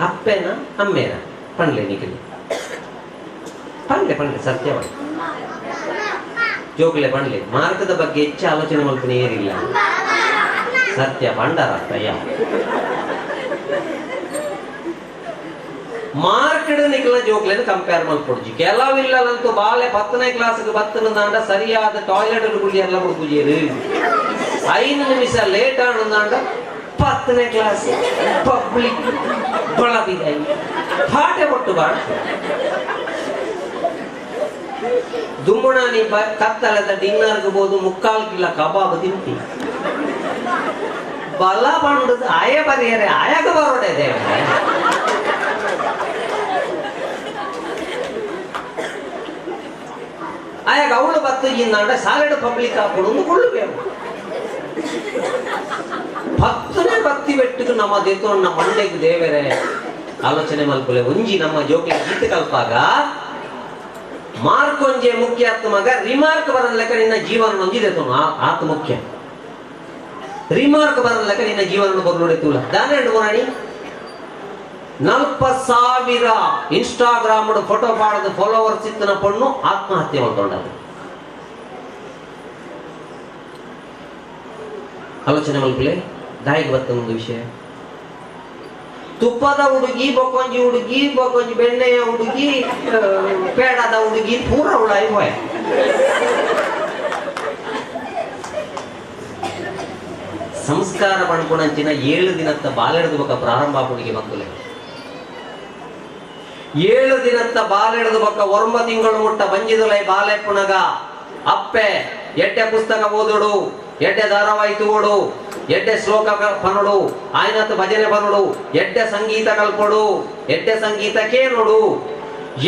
ಅಪ್ಪೇನ ಅಮ್ಮೇನ ಪಂಡ್ಲೆ ನಿಖಿಲ್ ಪಂಡ್ಲೆ ಸತ್ಯ ಜೋಕ್ಲೆ ಪಂಡ್ಲೆ ಮಾರ್ಕದ ಬಗ್ಗೆ ಹೆಚ್ಚು ಆಲೋಚನೆ ಮಲ್ಪನೆ ಏರಿಲ್ಲ ಸತ್ಯ ಪಂಡರತ್ತಯ್ಯ ಮಾರ್ಕೆಡ್ ನಿಖಿಲ ಜೋಕ್ಲೆನ ಕಂಪೇರ್ ಮಲ್ಪೊಡ್ಜಿ ಕೆಲವಿಲ್ಲಂತೂ ಬಾಲೆ 10ನೇ ಕ್ಲಾಸ್ಗೆ ಬತ್ತನದಾಂಡ ಸರಿಯಾದ ಟಾಯ್ಲೆಟ್ ಗುಳಿ ಎಲ್ಲ ಹುಡುಕುಜೇರು 5 ನಿಮಿಷ ಲೇಟ್ ಆನದಾಂಡ 10ನೇ ಕ್ಲಾಸ್ ಪಬ್ಲಿಕ್ ಬಳಬಿದೆ ಪಾಠೆ ಕೊಟ್ಟು ಬಾಳ ದುಮ್ಮುಣಾನಿ ಕತ್ತಳದ ಡಿನ್ನರ್ಗೆ ಬೋದು 3/4 ಕಿಲೋ ಕಬಾಬ್ ತಿಂತಿ ಬಲ ಬಂಡದ ಆಯ ಬರೆಯರೆ ಆಯಾಗ ಬರೋಡೆ ದೇವ ಆಯಾಗ ಅವಳು ಬತ್ತಿಂದಾಂಡ ಸಾಲೆಡ್ ಪಬ್ಲಿಕ್ ಹಾಕೊಂಡು ಕೊಳ್ಳಬೇಕು 10ನೇ ಭಕ್ತಿ ಬೆಟ್ಟಿಗೆ ನಮ್ಮ ದೇತು ನಮ್ಮ ಮಂಡೆಗೆ ದೇವರೇ ಆಲೋಚನೆ ಮಲ್ಪಲೆ ಒಂಜಿ ನಮ್ಮ ಜೋಕ್ಲಿ ಗೀತೆ ಕಲ್ಪಾಗ ಮಾರ್ಕ್ ಒಂಜೆ ಮುಖ್ಯ ಆತ್ ಮಗ ರಿಮಾರ್ಕ್ ಬರನ್ ಲೆಕ್ಕ ನಿನ್ನ ಜೀವನ ಒಂಜಿದೇತು ಆತ್ ಮುಖ್ಯ ರಿಮಾರ್ಕ್ ಬರನ್ ಲೆಕ್ಕ ನಿನ್ನ ಜೀವನ ಬರ್ಲೋಡೆತುಲ ದಾನೆ ಎಂಡು 40,000 ಇನ್ಸ್ಟಾಗ್ರಾಮ್ ಫೋಟೋ ಪಾಡದ ಫಾಲೋವರ್ಸ್ ಇತ್ತನ ಪಣ್ಣು ಆತ್ಮಹತ್ಯೆ ಮಾಡ್ಕೊಂಡದು ಆಲೋಚನೆ ಮಲ್ಪಲೆ ದಾಯಿಗೆ ಬತ್ತ ಒಂದು ವಿಷಯ. ತುಪ್ಪದ ಹುಡುಗಿ ಬೊಕೊಂಜಿ ಬೆಣ್ಣೆಯ ಹುಡುಗಿ ಪೇಡದ ಹುಡುಗಿ ಪೂರ ಉಳಾಯಿ ಹೋಯ. ಸಂಸ್ಕಾರ ಪಣ್ಪುಣಂಚಿನ 7 ದಿನತ್ತ ಬಾಲೆಡ್ದು ಬೊಕ್ಕ ಪ್ರಾರಂಭ ಪುಣಿಗೆ ಬಂದುಲೆ. 7 ದಿನತ್ತ ಬಾಲೆಡ್ದು ಬೊಕ್ಕ 9 ತಿಂಗಳು ಮುಟ್ಟ ಬಂಜಿದುಲೈ ಬಾಲೆ ಪುಣಗ ಅಪ್ಪೆ ಎಡ್ಡೆ ಪುಸ್ತಕ ಓದುಡು, ಎಡ್ಡೆ ಧಾರಾವಾಹಿ ತಗೋಡು, ಎಡ್ಡೆ ಶ್ಲೋಕ ಪನೋಡು, ಆಯ್ನತ್ತು ಭಜನೆ ಪನೋಡು, ಎಡ್ಡೆ ಸಂಗೀತ ಕಲ್ಪಡು, ಎಡ್ಡೆ ಸಂಗೀತ ಕೇಳೋಡು.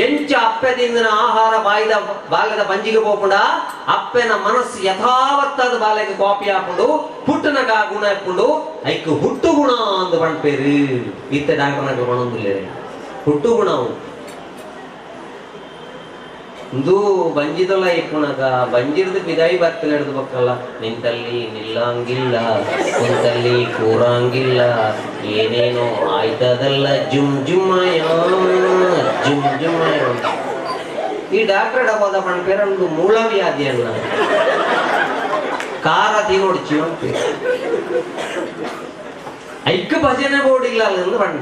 ಎಂಚ ಅಪ್ಪೆದಿಂದ ಆಹಾರ ಬಾಲ್ಯದ ಬಂಜಿಗೆ ಹೋಗ್ಕೊಂಡ ಅಪ್ಪೆನ ಮನಸ್ಸು ಯಥಾವತ್ತಾದ ಬಾಲ್ಯಕ್ಕೆ ಕಾಪಿ ಹಾಕೊಂಡು ಹುಟ್ಟನಗ ಗುಣ ಹಾಕೊಂಡು ಐಕ್ ಹುಟ್ಟು ಗುಣ ಅಂದು ಪಂಪೇರು ಇತ್ತೆ ಡಾಕ್ಟರ್ನಾಗ ಬಣೊಂದಿಲ್ಲ ಹುಟ್ಟು ಗುಣ ಇಂದು ಬಂಜಿದಲ್ಲ ಇಪ್ಪುಣಗ ಬಂಜಿರ್ದು ಬಿದಾಯಿ ಬರ್ತಲೆ ಹಿಡಿದು ಬಕ್ಕಲ್ಲ. ನಿಂತಲ್ಲಿ ನಿಲ್ಲಂಗಿಲ್ಲ, ಕುಂತಲ್ಲಿ ಕೂರಂಗಿಲ್ಲ, ಏನೇನೋ ಆಯ್ತದಲ್ಲ ಜುಮ್ ಜುಮ್ಮಯ ಜುಮ್ ಜುಮ್ಮಯ. ಈ ಡಾಕ್ಟರ್ ಡಬ್ಬದ ಪಣ್ಪೇರೊಂದು ಮೂಲ ವ್ಯಾಧಿಯನ್ನ ಕಾರ ತಿನ್ನೋಡ್ಚಿ ಐಕ್ಕ ಭಜನೆ ಬೋರ್ಡ್ ಇಲ್ಲ ಎಂದು ಬಣ್ಣ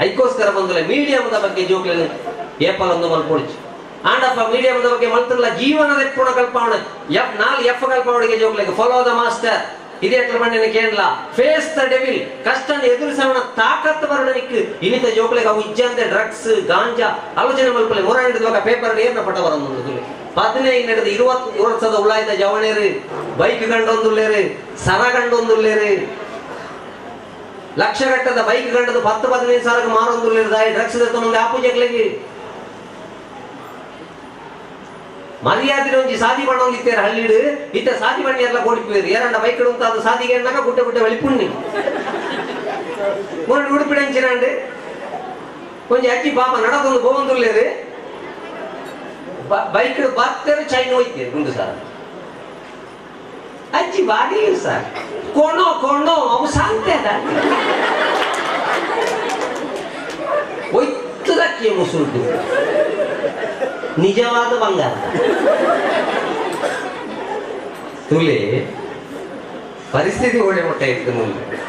ಐಕೋಸ್ಕರ ಬಂದಲೆ ಮೀಡಿಯಂದ ಬಗ್ಗೆ ಜೋಕ್ಲೆ ಏಪಲ್ ಒಂದು ಮಲ್ಪೊಡಿಚು ಆಂಡಪ್ಪ ಮೀಡಿಯಂದ ಬಗ್ಗೆ ಮಲ್ತಿಲ್ಲ ಜೀವನದ ಪುಣ ಕಲ್ಪವಣ ಎಫ್ ಕಲ್ಪವಣಿಗೆ ಜೋಕ್ಲೆಗೆ ಫಾಲೋ ದ ಮಾಸ್ಟರ್ ಇದೇ ಕ್ರಮಣ್ಯನ ಕೇಳಲ್ಲ ಫೇಸ್ ದ ಡೆವಿಲ್ ಕಷ್ಟನ ಎದುರಿಸವಣ ತಾಕತ್ತು ಬರಣಿಕ್ ಇನ್ನಿತ ಜೋಕ್ಲೆಗೆ ಅವು ಇಜ್ಜಂತೆ ಡ್ರಗ್ಸ್ ಗಾಂಜಾ ಆಲೋಚನೆ ಮಲ್ಪಲೆ ಮೂರನೇದು ಪೇಪರ್ ಏರ್ನ ಪಟ ಬರೋದು 15 20 ವರ್ಷದ ಉಳ್ಳಾಯ್ದ ಜವಣೇರು ಬೈಕ್ ಗಂಡೊಂದುಲ್ಲೇರು ಸರ ಗಂಡೊಂದುಲ್ಲೇರು ಲಕ್ಷ ಗಟ್ಟದ ಬೈಕ್ ಗಂಡದು 10-15 ಸಾವಿರಕ್ಕೆ ಮಾರೊಂದುಲ್ಲೇರು ದಾಯಿ ಡ್ರಗ್ಸ್ ಮುಂದೆ ಆಪೂಜೆಗಳಿಗೆ ಮರ್ಯಾದೆ ಒಂಜಿ ಸಾದಿ ಬಣ್ಣೋಗಿತ್ತೇರು ಹಳ್ಳಿಡು ಇತ್ತ ಸಾದಿ ಬಣ್ಣಿ ಎಲ್ಲ ಕೊಡಿಪೇರು ಎರಡ ಬೈಕ್ ಅಂತ ಅದು ಸಾದಿಗೆ ಎಣ್ಣಾಗ ಗುಡ್ಡೆ ಗುಡ್ಡೆ ಒಳಿಪುಣ್ಣಿ ಉಡುಪಿಡಂಚಿರಂಡು ಕೊಂಚ ಅಜ್ಜಿ ಪಾಪ ನಡಕೊಂದು ಬೋಂದುಲ್ಲೇರು ಬೈಕ್ ಬರ್ತೇರು ಚೈನ್ ಹೋಯ್ತೇರು ಗುಂಡು ಸರ್ ಅಜ್ಜಿ ಬಾಡಿ ಸರ್ ಕೊಂಡೋ ಅವು ಸಾಂತೇದ ಒಯ್ತದಕ್ಕೆ ಮುಸುಲ್ದು ನಿಜವಾದ ಬಂಗಾರ ತುಲೆ ಪರಿಸ್ಥಿತಿ ಒಳ್ಳೆ ಮೊಟ್ಟ ಇತ್ತು ಮುಂದೆ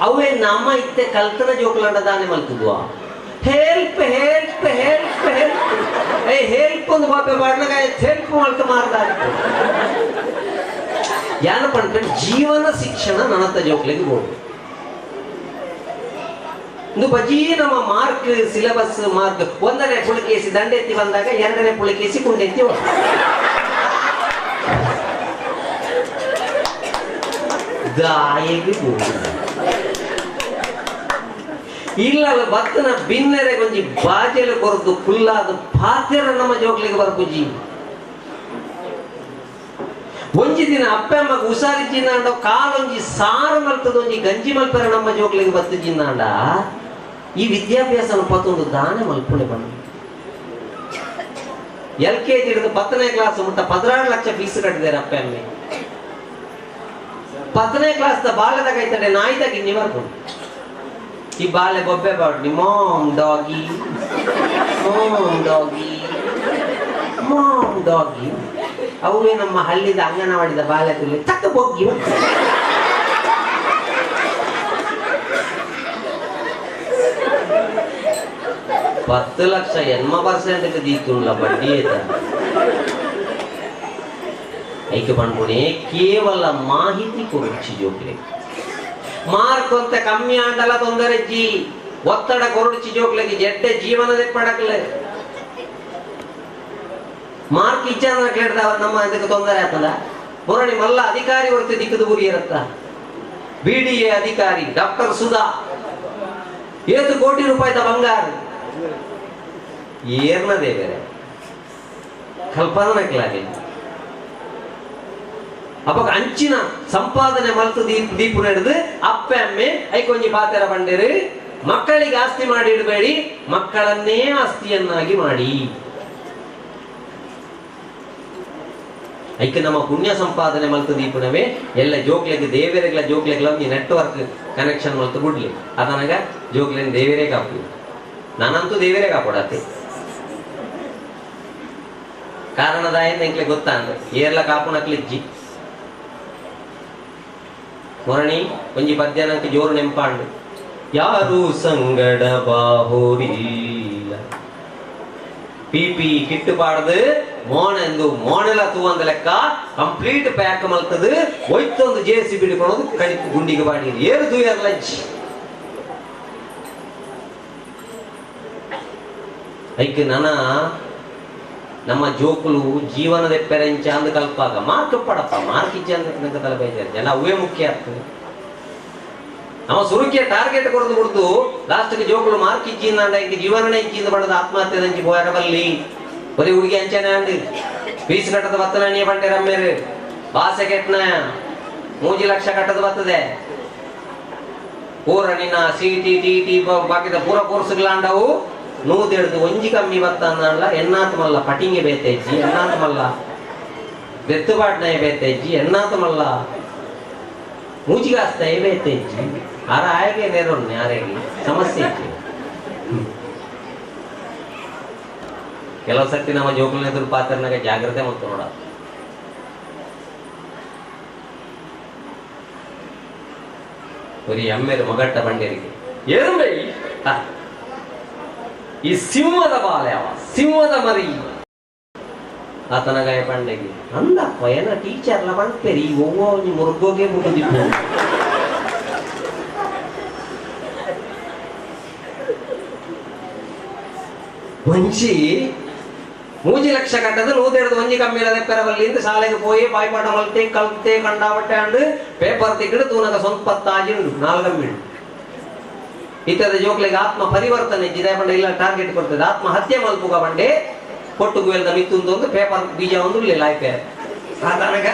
ಅವೇ ನಮ್ಮ ಇತ್ತೆ ಕಲ್ತನ ಜೋಕುಲಾಂಡ ದಾನೆ ಮಲ್ತಿದ್ವಾ help help help help help ಒಂದು ಬಾಪೆ ಬಾಡ್ನಾಗ ಹೆಲ್ಪ್ ಮಾಡ್ಕ ಮಾರ್ದ ಯಾನ ಪಂಡ್ಕೊಂಡು ಜೀವನ ಶಿಕ್ಷಣ ನನ್ನತ್ತ ಜೋಕ್ಲಿಗೆ ಹೋಗು ಇಂದು ಬಜಿ ನಮ್ಮ ಮಾರ್ಕ್ ಸಿಲೆಬಸ್ ಮಾರ್ಕ್ 1ನೇ ಪುಳಿಕೇಸಿ ದಂಡೆತ್ತಿ ಬಂದಾಗ 2ನೇ ಪುಳಿಕೇಸಿ ಕುಂಡೆತ್ತಿ ದಾಯಿಗೆ ಇಲ್ಲ ಭತ್ತನ ಬಿನ್ನೆರೆ ಕೊಂಚಿ ಬಾಜೆಲು ಕೊರದು ಕುಲ್ಲಾದ ಪಾತ್ರೆ ನಮ್ಮ ಜೋಕ್ಲಿಗೆ ಬರ್ಪುಜಿ ಒಂಜಿ ದಿನ ಅಪ್ಪೆಮ್ಮ ಹುಷಾರಿಜಿಂದಾಂಡ ಕಾಲೊಂಜಿ ಸಾರು ಮಲ್ತದ ಒಂಜಿ ಗಂಜಿ ಮಲ್ಪರ ನಮ್ಮ ಜೋಕ್ಲಿಗೆ ಬತ್ತಿಜಿಂದಾಂಡ ಈ ವಿದ್ಯಾಭ್ಯಾಸ ಪತ್ತೊಂದು ದಾನೆ ಮಲ್ಪುಣೆ ಬಂದು LKG ಹಿಡಿದು 10ನೇ ಕ್ಲಾಸ್ ಮುಟ್ಟ 16 ಲಕ್ಷ ಫೀಸ್ ಕಟ್ಟಿದ್ದಾರೆ ಅಪ್ಪೆಮ್ಮೆ 10ನೇ ಕ್ಲಾಸ್ ಬಾಲ್ಯದ ಕೈತಡೆ ನಾಯಿದಾಗ ಇನ್ನಿ ಬರ್ಕೊಂಡು ಈ ಬಾಲ್ಯ ಬೊಬ್ಬೆ ಬಾಡ್ಲಿ ಮಾಮ್ ಡಾಗಿ ಮಾಮ್ ಡಾಗಿ ಅವೇ ನಮ್ಮ ಹಳ್ಳಿದ ಅಂಗನವಾಡಿದ ಬಾಲ್ಯದಲ್ಲಿ ತಕ್ಕ ಬೊಗ್ಗಿ 10 ಲಕ್ಷ 80% ದೀತುಂಡ್ಲ ಬಡ್ಡಿ ಐಕೆ ಪಂಡ್ಪುಣೆ ಕೇವಲ ಮಾಹಿತಿ ಕೊರಚಿ ಜೋಕ್ಲೆ ಮಾರ್ಕ್ ಅಂತ ಕಮ್ಮಿ ಆಂಡಲ ತೊಂದರೆಜ್ಜಿ ಒತ್ತಡ ಕೊರಡಿಸಿ ಜೋಕ್ಲೆಗೆ ಜಡ್ಡೆ ಜೀವನದ ಪಡಕ್ಲೆ ಮಾರ್ಕ್ ಇಚ್ಛಾನ ಕೇಳ್ದ ನಮ್ಮ ಇದಕ್ಕೆ ತೊಂದರೆ ಆಗ್ತದ ಪುರಾಣಿ ಮಲ್ಲ ಅಧಿಕಾರಿ ಹೊರತು ದಿಕ್ಕದು ಗುರಿ ಇರತ್ತ BDA ಅಧಿಕಾರಿ ಡಾಕ್ಟರ್ ಸುಧಾ 7 ಕೋಟಿ ರೂಪಾಯಿದ ಬಂಗಾರ ಏರ್ನದೇ ಬೇರೆ ಕಲ್ಪನಕ್ಲಾಗಿಲ್ಲ ಅಪ್ಪ ಅಂಚಿನ ಸಂಪಾದನೆ ಮಲ್ತು ದೀಪು ನಡೆದು ಅಪ್ಪೆ ಅಮ್ಮೆ ಐಕೊಂಜಿ ಪಾತೆರ ಬಂಡೇರು ಮಕ್ಕಳಿಗೆ ಆಸ್ತಿ ಮಾಡಿ ಇಡಬೇಡಿ ಮಕ್ಕಳನ್ನೇ ಆಸ್ತಿಯನ್ನಾಗಿ ಮಾಡಿ ಐಕೆ ನಮ್ಮ ಪುಣ್ಯ ಸಂಪಾದನೆ ಮಲ್ತು ದೀಪುನವೇ ಎಲ್ಲ ಜೋಕ್ಲೆಗೆ ದೇವರೆಗಳ ಜೋಕ್ಲೆಗಳ ನೆಟ್ವರ್ಕ್ ಕನೆಕ್ಷನ್ ಮಲ್ತು ಬಿಡ್ಲಿ ಅದನಾಗ ಜೋಕ್ಲೆನ್ ದೇವರೇ ಕಾಪು ನಾನಂತೂ ದೇವರೇ ಕಾಪಾಡತ್ತೆ ಕಾರಣದಾಯ ಎಂಕ್ಲೆ ಗೊತ್ತಾಂಡ ಏರ್ಲ ಕಾಪುನಕ್ಲಿಜ್ಜಿ ಮೊರಣಿ ಒಂಜಿ ಪದ್ಯನಕ್ಕೆ ಜೋರು ನೆಂಪಾಂಡು ಯಾರು ಸಂಗಡ ಬಾಹುರಿಲ್ಲ ಪಿಪಿ ಕಿಟ್ಟು ಪಾಡ್ದು ಮೋಣ ಎಂದು ಮೋಣೆಲ ತೂವಂದ ಲೆಕ್ಕ ಕಂಪ್ಲೀಟ್ ಪ್ಯಾಕ್ ಮಲ್ತದು ಒಯ್ತೊಂದು ಜೇಸಿ ಬಿಡಿಕೊಳ್ಳೋದು ಕಡಿತು ಗುಂಡಿಗೆ ಬಾಡಿ ಏರು ತೂಯರ್ಲಜ್ಜಿ ಐಕೆ ನಮ್ಮ ಜೋಕುಲು ಜೀವನದ ಪೆರೆಂಚ ಅಂದ ಕಲ್ಪಾಗ ಮಾರ್ಕ್ ಪಡಪ್ಪ ಮಾರ್ಕ್ ಇಜ್ಜ ಅಂತ ತಲೆ ಬೈತಾರೆ ಜನ ಅವೇ ಮುಖ್ಯ ಆಗ್ತದೆ ನಮ್ಮ ಸುರುಕಿಯ ಟಾರ್ಗೆಟ್ ಕೊಡದು ಬಿಡ್ತು ಲಾಸ್ಟ್ಗೆ ಜೋಕುಲು ಮಾರ್ಕ್ ಇಜ್ಜಿಂದ ಜೀವನ ಇಜ್ಜಿಂದ ಪಡೆದ ಆತ್ಮಹತ್ಯೆ ದಂಚಿ ಹೋಯರಬಲ್ಲಿ ಬರೀ ಹುಡುಗಿ ಅಂಚನೆ ಅಂಡಿ ಫೀಸ್ ಕಟ್ಟದ ಬತ್ತನ ನೀ ಬಂಡೆ ರಮ್ಮೇರು ಭಾಷೆ ಕೆಟ್ನ 3 ಲಕ್ಷ ಕಟ್ಟದ ಬರ್ತದೆ ಪೂರ ನಿನ್ನ ಸಿಟಿ ಟಿ ಬಾಕಿದ ಪೂರ ಕೋರ್ಸ್ಗಳಾಂಡವು ನೂದೆಡ್ದು ಒಂಜಿ ಕಮ್ಮಿ ಬತ್ತಂದಲ್ಲ ಎನ್ನಾತ್ ಮಲ್ಲ ಪಟಿಂಗೆ ಬೇತೆಜ್ಜಿ ಎನ್ನಾತ್ ಮಲ್ಲ ಬೆತ್ತುಪಾಟ್ನಾಯ ಬೇತೆಜ್ಜಿ ಎನ್ನಾತ್ ಮಲ್ಲ ಮೂಜಿಗಾಸ್ತಾಯ ಬೇತೆಜ್ಜಿ ಆರ ಆಯಗೆ ನೇರೊಣ್ಣೆ ಆರೆಗೆ ಸಮಸ್ಯೆ ಇಜ್ಜಿ ಕೆಲವು ಸರ್ತಿ ನಮ್ಮ ಜೋಕುಲಿನ ಎದುರು ಪಾತ್ರನಾಗ ಜಾಗ್ರತೆ ಮತ್ತು ನೋಡ ಬರೀ ಎಮ್ಮೆರು ಮಗಟ್ಟ ಬಂಡೇರಿಗೆ ಏನು ಬೈ ಈ ಸಿಂಹದ ಬಾಲ ಯಾವ ಸಿಂಹದ ಮರಿ ಆತನ ಗಾಯ ಪಂಡೆಗೆ ಅಂದಪ್ಪ ಏನ ಟೀಚರ್ಲ ಬಂತೇರಿ ಒವ್ವ ಮುರುಗೋಗೆ ಮುಗಿದಿತ್ತು ಒಂಜಿ 3 ಲಕ್ಷ ಕಟ್ಟದು 150 ಒಂಜಿ ಕಮ್ಮಿ ಇಲ್ಲದೆ ಪೆರವಲ್ಲಿಂದ ಶಾಲೆಗೆ ಹೋಗಿ ಬಾಯ್ಪಾಠ ಮಲ್ತೆ ಕಲ್ತೆ ಕಂಡಾವಟ್ಟೆ ಅಂಡು ಪೇಪರ್ ತಿಕ್ಕಿಡು ತೂನಗ ಸ್ವಲ್ಪ ತಾಜಿಂಡು 4 ಕಮ್ಮಿ ಇತದ ಜೋಕ್ಲೆಗೆ ಆತ್ಮ ಪರಿವರ್ತನೆ ಇದ್ದಿದೆ ಬಂಡೆ ಇಲ್ಲ ಟಾರ್ಗೆಟ್ ಕೊಡ್ತದೆ ಆತ್ಮಹತ್ಯೆ ಮಲ್ಪುಗ ಬಂಡೆ ಕೊಟ್ಟುಗು ಎಲ್ದ ಮಿತ್ತೊಂದು ಪೇಪರ್ ಬೀಜ ಒಂದು ಲಾಯ್ಪೆ ಸಾಧಾರಣ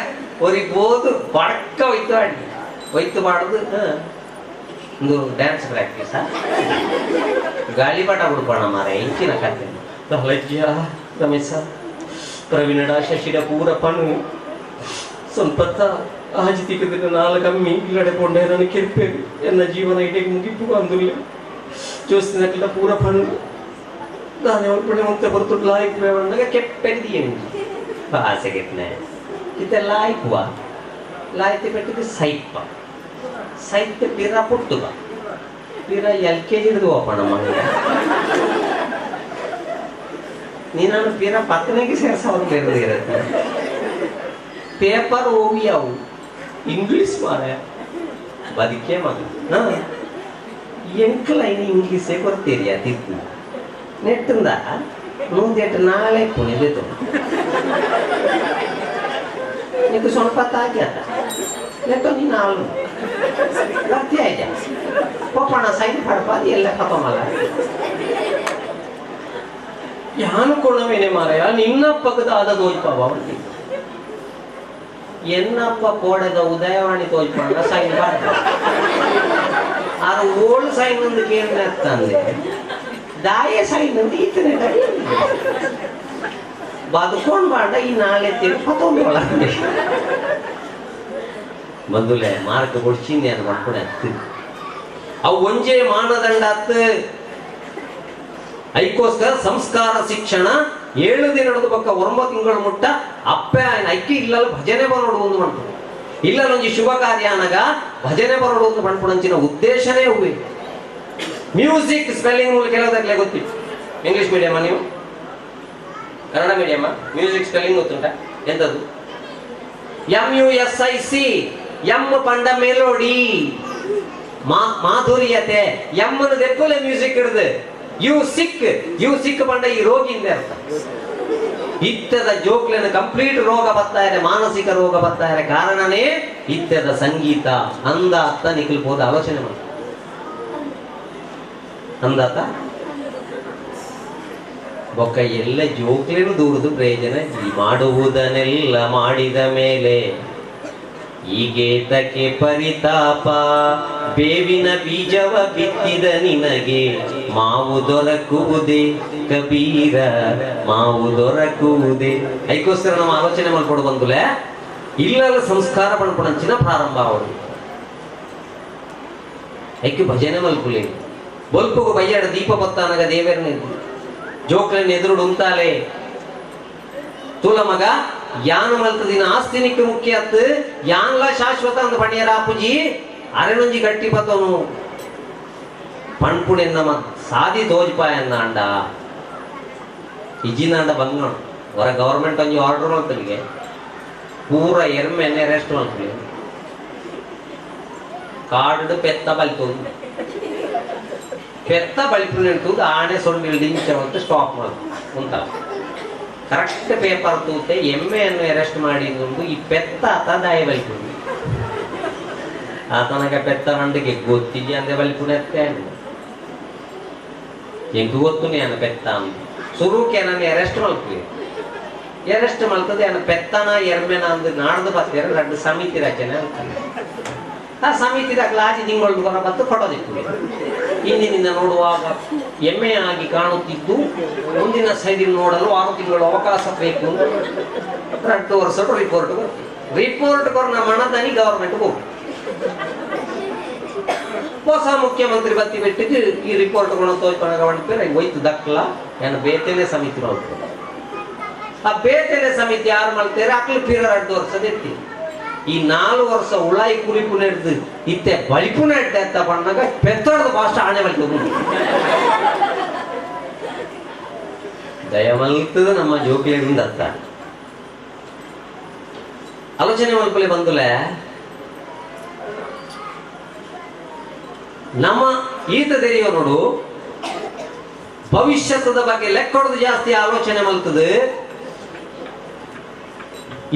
ಒರಿಬೋದು ಪಡಕ್ಕ ಒಯ್ತು ಮಾಡುದು ಒಂದು ಡ್ಯಾನ್ಸ್ ಪ್ರಾಕ್ಟೀಸ್ ಗಾಳಿಪಟ ಬಿಡ್ಬೋಣ ಮಾರ ಇಂಚಿನ ಕತೆ ಲಜ್ಜ ರಮೇಶ ಪ್ರವೀಣಡ ಶಶಿಡ ಪೂರ ಪಣ್ಣು ಸ್ವಲ್ಪ ಆಜಿ ತಿಕ್ಕದಿನ 4 ಕಮ್ಮಿ ಇಲ್ಲಡೆ ಪೊಂಡೆ ನನಗೆ ಕೆರ್ಪೇರು ಎನ್ನ ಜೀವನ ಇಟೆಗೆ ಮುಗಿಪು ಅಂದುಲ್ಲ ಜೋಸ್ತಿನಕ್ಕಿಲ್ಲ ಪೂರ ಪಣ್ಣು ದಾನೆ ಒಳ್ಪಣೆ ಮತ್ತೆ ಬರ್ತು ಲಾಯ್ಕ್ ಬೇವಣ್ಣಗ ಕೆಪ್ಪೆರಿದಿಯೇ ಆಸೆ ಕೆಟ್ಟನೆ ಇತ್ತೆ ಲಾಯ್ಕುವ ಲಾಯ್ತೆ ಪೆಟ್ಟಿಗೆ ಸೈಪ್ ಪಿರ ಪುಟ್ಟುಗ ಪಿರ LKG ಹಿಡಿದು ಓಪಣ ಮಾಡಿ ನೀನು ಪಿರ ಪತ್ತನೆಗೆ ಸೇರ್ಸೋದು ಇರುತ್ತೆ ಪೇಪರ್ ಹೋಗಿ ಅವು ಇಂಗ್ಲಿಷ್ ಮಾರ ಬದುಕೇ ಮಗ ಎಂಕ್ಲೈನ್ ಇಂಗ್ಲಿಷೇ ಕೊಡ್ತೀರಿ ಅದಿತ್ತು ನೆಟ್ಟಿಂದ ಮುಂದೆಟ್ಟು ನಾಳೆ ಪುಣಿದಿತ್ತು నీకు సొంపతాకి అట లేకపోతే నీ నాలుగు రత్తి అయితే పోపಣ ಸೈಡ್ ಪಡಪಾದಿ ಎಲ್ಲ ಖತಮಲ್ಲ ಯಾನು ಕೊಣವೇನೆ ಮಾರಯ ನಿನ್ನಪ್ಪಗದ ಆದ ತೋಯ್ಪಾವ ಅವನಿಗೆ ಎನ್ನಪ್ಪ ಕೋಡದ ಉದಯವಾಣಿ ತೋಯ್ಪಣ್ಣ ಸೈನ್ ಪಾಡ ಆರು ಓಲ್ಡ್ ಸೈನ್ ಒಂದು ಕೇಳಿನತ್ತಂದೆ ದಾಯ ಸೈನ್ ಅಂತ ಈತನೆ ಬದುಕೊಂಡು ಬಾಂಡ ಈ ನಾಳೆ ತಿರುಪತ್ತೊಂದು ಒಳಗಡೆ ಬಂದುಲೆ ಮಾರ್ಕ್ ಕೊಡ್ಚಿಂದಿ ಅಂತ ಮಾಡ್ಕೊಂಡೆ ಹತ್ತು ಅವು ಒಂಜೇ ಮಾನದಂಡ ಹತ್ತು ಐಕೋಸ್ಕರ ಸಂಸ್ಕಾರ ಶಿಕ್ಷಣ 7 ದಿನದ ಪಕ್ಕ 9 ತಿಂಗಳು ಮುಟ್ಟ ಅಪ್ಪೆ ఆయన ಐಕ್ಕಿ ಇಲ್ಲಲ್ಲ ಭಜನೆ ಬರೋಡು ಒಂದು ಮಾಡ್ತಾರೆ ಇಲ್ಲಲ್ಲ ಒಂಜಿ ಶುಭ ಕಾರ್ಯ ಅನಗ ಭಜನೆ ಬರೋಡು ಒಂದು ಮಾಡ್ಕೊಂಡಂಚಿನ ಉದ್ದೇಶನೇ ಹೂವೆ ಮ್ಯೂಸಿಕ್ ಸ್ಪೆಲ್ಲಿಂಗ್ ಮೂಲಕ ಕೆಲವದಕ್ಕೆ ಗೊತ್ತಿತ್ತು ಇಂಗ್ಲಿಷ್ ಮೀಡಿಯಂ ನೀವು ಕನ್ನಡ ಮೀಡಿಯಂ ಮ್ಯೂಸಿಕ್ ಸ್ಪೆಲ್ಲಿಂಗ್ ಗೊತ್ತುಂಟ ಎಂತದ್ದು MUSIC ಎಂ ಪಂಡ ಮೆಲೋಡಿ ಮಾಧುರ್ಯತೆ ಎಮ್ಮನ್ನು ದೆಪ್ಪಲೆ ಮ್ಯೂಸಿಕ್ ಹಿಡಿದು ಯು ಸಿಕ್ ಪಂಡ ಈ ರೋಗಿಯಿಂದ ಅರ್ಥ ಇತ್ತದ ಜೋಕ್ಲಿನ ಕಂಪ್ಲೀಟ್ ರೋಗ ಬರ್ತಾ ಇದೆ ಮಾನಸಿಕ ರೋಗ ಬರ್ತಾ ಇದೆ ಕಾರಣನೇ ಇತ್ತದ ಸಂಗೀತ ಅಂದಾತ ನಿಖಿಲ್ಬೋದು ಆಲೋಚನೆ ಮಾಡಿ ಅಂದಾತ ಬೊಕ್ಕ ಎಲ್ಲ ಜೋಕ್ಲೇನು ದೂರದು ಪ್ರಯೋಜನ ಮಾಡುವುದನ್ನೆಲ್ಲ ಮಾಡಿದ ಮೇಲೆ ಈಗೇತಕ್ಕೆ ಪರಿತಾಪ ಬೇವಿನ ಬೀಜವ ಬಿತ್ತಿದ ನಿನಗೆ ಮಾವು ದೊರಕುವುದೇ ಕಬೀರ ಮಾವು ದೊರಕುವುದೇ ಅದಕ್ಕೋಸ್ಕರ ನಮ್ಮ ಆಲೋಚನೆ ಮಾಡ್ಕೊಂಡು ಬಂದುಲೆ ಇಲ್ಲದ ಸಂಸ್ಕಾರ ಪಡ್ಕೊಂಡಂಚಿನ ಪ್ರಾರಂಭ ಅವರು ಐಕ್ಯ ಭಜನೆ ಮಲ್ಪುಲೆ ಬಲ್ಪುಗು ಬಯ್ಯಾಡ ದೀಪ ಬತ್ತಾನಗ ದೇವರನ್ನ ಜೋಕ್ಲನ್ನ ಎದುರುಡು ಉಂತಾಲೆ ತೂಲ ಮಗ ಯಾನ ಮಲ್ತದಿನ ಆಸ್ತಿನಿಕ್ಕೆ ಮುಖ್ಯ ಅತ್ತು ಯಾನ್ಲ ಶಾಶ್ವತ ಅಂದ ಪಣಿಯರ ಆಪುಜಿ ಅರೆನೊಂಜಿ ಗಟ್ಟಿ ಬತ್ತವನು ಪಣ್ಪುಣಿ ನಮ್ಮ ಸಾದಿ ತೋಜ್ಪಾಯನ್ನ ಅಂಡ ಇಜಿನ ಅಂಡ ಬಂಗೋಣ ಹೊರ ಗವರ್ಮೆಂಟ್ ಒಂಜಿ ಆರ್ಡರ್ ಮಾಡ್ತಲಿಗೆ ಪೂರ ಎರ್ಮೆನೆ ಅರೆಸ್ಟ್ ಮಾಡ್ತಲಿ ಕಾಡು ಪೆತ್ತ ಬಲ್ತುದು ಪೆತ್ತ ಬಲ್ಪು ನಿಡ್ತುದು ಆಣೆ ಸೊಂಡಿಲ್ ದಿಂಚವಂತ ಸ್ಟಾಪ್ ಮಾಡುದು ಉಂಟ ಕರೆಕ್ಟ್ ಪೇಪರ್ ತೂತೆ ಎಮ್ಮೆಯನ್ನು ಅರೆಸ್ಟ್ ಮಾಡಿದ್ದು ಈ ಪೆತ್ತ ಆತ ದಾಯ ಬಲ್ಪುದು ಆತನಗ ಪೆತ್ತ ಮಂಡಿಗೆ ಗೊತ್ತಿಗೆ ಅಂದೆ ಬಲ್ಪುಣತ್ತೆ ಎಂಟು ಗೊತ್ತು ನಾನು ಪೆತ್ತ ಅಂತ ಸುರುಕೆ ನಾನು ಅರೆಸ್ಟ್ ಮಾಡ್ತೀವಿ ಅರೆಸ್ಟ್ ಮಾಡ್ತದೆ ನಾನು ಪೆತ್ತನ ಎರ್ಮೆನ ಅಂದು ನಾಡ್ದು ಬರ್ತೀರ ಎರಡು ಸಮಿತಿ ರಚನೆ ಅಂತ ಆ ಸಮಿತಿದಾಗ ಲಾಜಿ ತಿಂಗಳು ಹೊರ ಬತ್ತು ಕೊಡೋದಿತ್ತು ಹಿಂದಿನಿಂದ ನೋಡುವಾಗ ಎಮ್ಮೆ ಆಗಿ ಕಾಣುತ್ತಿದ್ದು ಮುಂದಿನ ಸೈಡಿನ ನೋಡಲು 6 ತಿಂಗಳು ಅವಕಾಶ ಬೇಕು 2 ವರ್ಷ ರಿಪೋರ್ಟ್ ಕೊರ ನಮ್ಮ ಮಣದನಿ ಗವರ್ಮೆಂಟ್ ಹೋಗಿ ಹೊಸ ಮುಖ್ಯಮಂತ್ರಿ ಬತ್ತಿ ಬಿಟ್ಟಿದ್ದು ಈ ರಿಪೋರ್ಟ್ ತೋರ್ಪಣೆ ಹೋಯ್ತು ದಕ್ಕಲ ಏನು ಬೇತೇನೆ ಸಮಿತಿ ಮಾಡ್ತಾರೆ ಆ ಬೇತೇನೆ ಸಮಿತಿ ಯಾರು ಮಾಡ್ತಾರೆ ಅಕ್ಲಿ ಪೀರ 2 ವರ್ಷದ ಎತ್ತಿ ಈ 4 ವರ್ಷ ಉಳಾಯಿ ಕುರಿಪು ನಡೆದು ಇತ್ತೆ ಬಳಿಪು ನೆಡ್ಡೆ ಅಂತ ಬಂದಾಗ ಪೆತ್ತೋಡದ ಭಾಷೆ ಆಣೆ ಬಳಿತು ದಯಮಲ್ತದ ನಮ್ಮ ಜೋಕ್ಲಿಯಿಂದ ಅರ್ಥ ಆಲೋಚನೆ ಮಲ್ಪಲೆ ಬಂದುಲೆ ನಮ್ಮ ಈತ ತೆರೆಯೋ ನೋಡು ಭವಿಷ್ಯದ ಬಗ್ಗೆ ಲೆಕ್ಕೊಡದು ಜಾಸ್ತಿ ಆಲೋಚನೆ ಮಲ್ತದೆ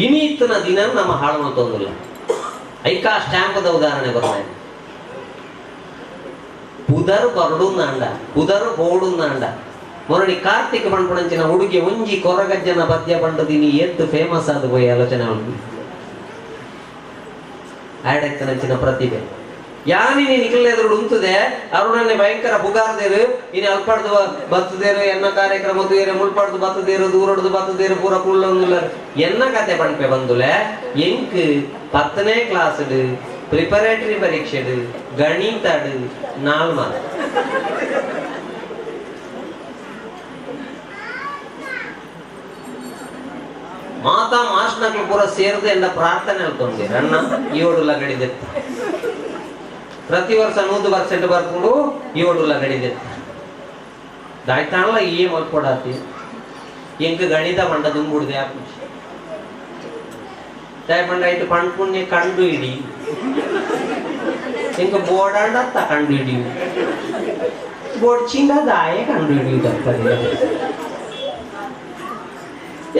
ಇನೀತನ ದಿನ ನಮ್ಮ ಹಾಳು ತೊಂದಿಲ್ಲ ಐಕಾ ಸ್ಟ್ಯಾಂಪದ ಉದಾಹರಣೆ ಬರ್ತಾನೆ ಪುದರ್ ಬರಡುಂದ ಪುದರ್ ಬೋಡುಂದ ಮೊರಡಿ ಕಾರ್ತಿಕ್ ಪಂಪಣಂಚಿನ ಹುಡುಗಿ ಒಂಜಿ ಕೊರಗಜ್ಜನ ಪದ್ಯ ಪಂಡದಿನಿ ಎತ್ತು ಫೇಮಸ್ ಆದ ಹೋಗಿ ಆಲೋಚನೆ ಆಡಕ್ತನಂಚಿನ ಪ್ರತಿಭೆ ಯಾನಿನಿ ನಿಖಿಲೆದುರು ಉಂತದೆ ಅರುಣನ್ನೇ ಭಯಂಕರ ಪುಗಾರ್ದೇರು ಇನ್ನು ಅಲ್ಪಡ್ದು ಬತ್ತದೇರು ಎನ್ನ ಕಾರ್ಯಕ್ರಮ ಮುಳ್ಪಡ್ದು ಬತ್ತದೇರು ದೂರಡ್ದು ಬತ್ತದೇರು ಪೂರ ಕುಳ್ಳೊಂದುಲ್ಲ ಎನ್ನ ಕತೆ ಪಂಪೆ ಬಂದುಲೆ ಎಂಕ್ 10ನೇ ಕ್ಲಾಸ್ ಪ್ರಿಪರೇಟರಿ ಪರೀಕ್ಷೆ ಗಣಿತ 4 ಮಾರ್ಕ್ ಮಾತಾ ಮಾಸ್ಟರ್ಗಳು ಪೂರ ಸೇರಿದೆ ಎಂದ ಪ್ರಾರ್ಥನೆ ಹೇಳ್ಕೊಂಡೆ ಅಣ್ಣ 7 ಲಗಡಿದೆ ಪ್ರತಿ ವರ್ಷ 100% ಬರ್ಕೊಂಡು 7 ಲಗಡಿದೆ ದಾಯ್ತಾಣಲ್ಲ ಏ ಮಲ್ಕೊಡಾತಿ ಎಂಕ ಗಣಿತ ಪಂಡ ದುಂಬುಡ್ದೆ ಪಂಡ ಆಯ್ತು ಪಂಡ್ಪುಣ್ಯ ಕಂಡು ಹಿಡಿ ಎಂಕ ಬೋಡಾಂಡತ್ತ ಕಂಡು ಹಿಡಿ ಬೋಡ್ಚಿಂದ ದಾಯ ಕಂಡು ಹಿಡಿಯುವುದಂತ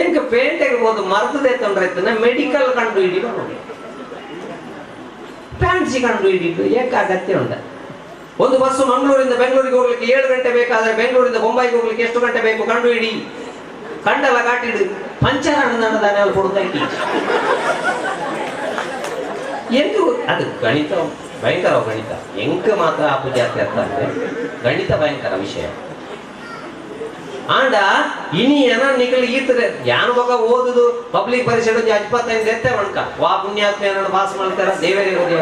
ಎಂಕ ಪೇಂಟೆಗೆ ಹೋದು ಮರ್ತದೆ ತೊಂದ್ರೆ ಮೆಡಿಕಲ್ ಕಂಡು ಹಿಡಿ ಫ್ಯಾನ್ಸಿ ಕಂಡು ಹಿಡಿದು ಏಕ ಅಗತ್ಯ ಉಂಟ ಒಂದು ಬಸ್ಸು ಮಂಗಳೂರಿಂದ ಬೆಂಗಳೂರಿಗೆ ಹೋಗ್ಲಿಕ್ಕೆ 7 ಗಂಟೆ ಬೇಕಾದ್ರೆ ಬೆಂಗಳೂರಿಂದ ಬೊಂಬೈಗೆ ಹೋಗ್ಲಿಕ್ಕೆ ಎಷ್ಟು ಗಂಟೆ ಬೇಕು ಕಂಡು ಹಿಡಿ ಕಂಡಲ್ಲ ಕಾಟಿಡು ಪಂಚರ್ ಹಣ್ಣದಾನೆ ಅಲ್ಲಿ ಕೊಡುದಕ್ಕೆ ಎಂದು ಅದು ಗಣಿತ ಭಯಂಕರ ಗಣಿತ ಎಂಕ ಮಾತ್ರ ಆಪು ಜಾಸ್ತಿ ಅರ್ಥ ಅಂದ್ರೆ ಗಣಿತ ಭಯಂಕರ ವಿಷಯ ಆಂಡ ಇನಿ ಏನ ನಿಖಲ್ ಈತದೆ ಯಾನ ಬಗ ಓದುದು ಪಬ್ಲಿಕ್ ಪರೀಕ್ಷೆ 25 ಎತ್ತೆ ಮಣ್ಕ ವಾ ಪುಣ್ಯಾತ್ಮ ಏನ ಪಾಸ್ ಮಾಡ್ತಾರ ದೇವರೇ ಓದಿ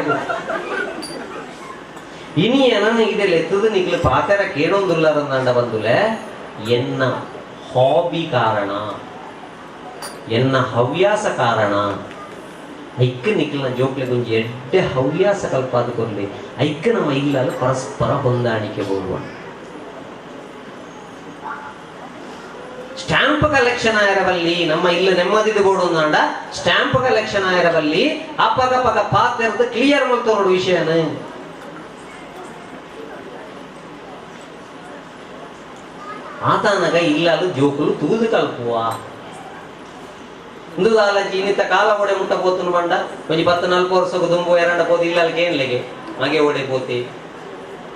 ಇನಿ ಏನ ಇದೆಲ್ಲ ಎತ್ತದು ನಿಖಲ್ ಪಾತರ ಕೇಳೊಂದುಲ್ಲಾರಂದ ಬಂದುಲೆ ಎನ್ನ ಹಾಬಿ ಕಾರಣ ಎನ್ನ ಹವ್ಯಾಸ ಕಾರಣ ಐಕ್ಕ ನಿಖಲ್ನ ಜೋಕ್ಲೆ ಗುಂಜಿ ಎಡ್ಡೆ ಹವ್ಯಾಸ ಕಲ್ಪಾದ ಕೊರ್ಲಿ ಐಕ್ಕ ನಮ್ಮ ಇಲ್ಲಲು ಪರಸ್ಪರ ಹೊಂದಾಣಿಕೆ ಹೋಗುವ ಸ್ಟ್ಯಾಂಪ್ ಕಲೆಕ್ಷನ್ ಆಗಿರಬಲ್ಲಿ ನಮ್ಮ ಇಲ್ಲ ನೆಮ್ಮದಿದು ಬೋರ್ಡು ಅಂದ ಸ್ಟ್ಯಾಂಪ್ ಕಲೆಕ್ಷನ್ ಆಗಿರಬಲ್ಲಿ ಅಪಗ ಪಗ ಪಾತ್ರ ಕ್ಲಿಯರ್ ಮಾಡ್ತಾವ ನೋಡು ವಿಷಯನ ಆತನಗ ಇಲ್ಲಲು ಜೋಕುಲು ತೂದು ಕಲ್ಪುವ ಇಂದುದಾಲ ಜೀನಿತ ಕಾಲ ಓಡೆ ಮುಟ್ಟ ಪೋತುನು ಬಂಡ ಒಂಜಿ 14 ವರ್ಷಕ್ಕೆ ದುಂಬು ಎರಡ ಪೋತಿ ಇಲ್ಲಲ್ಗೆ ಏನ್ಲೆಗೆ ಮಗೆ ಓಡೆ ಪೋತಿ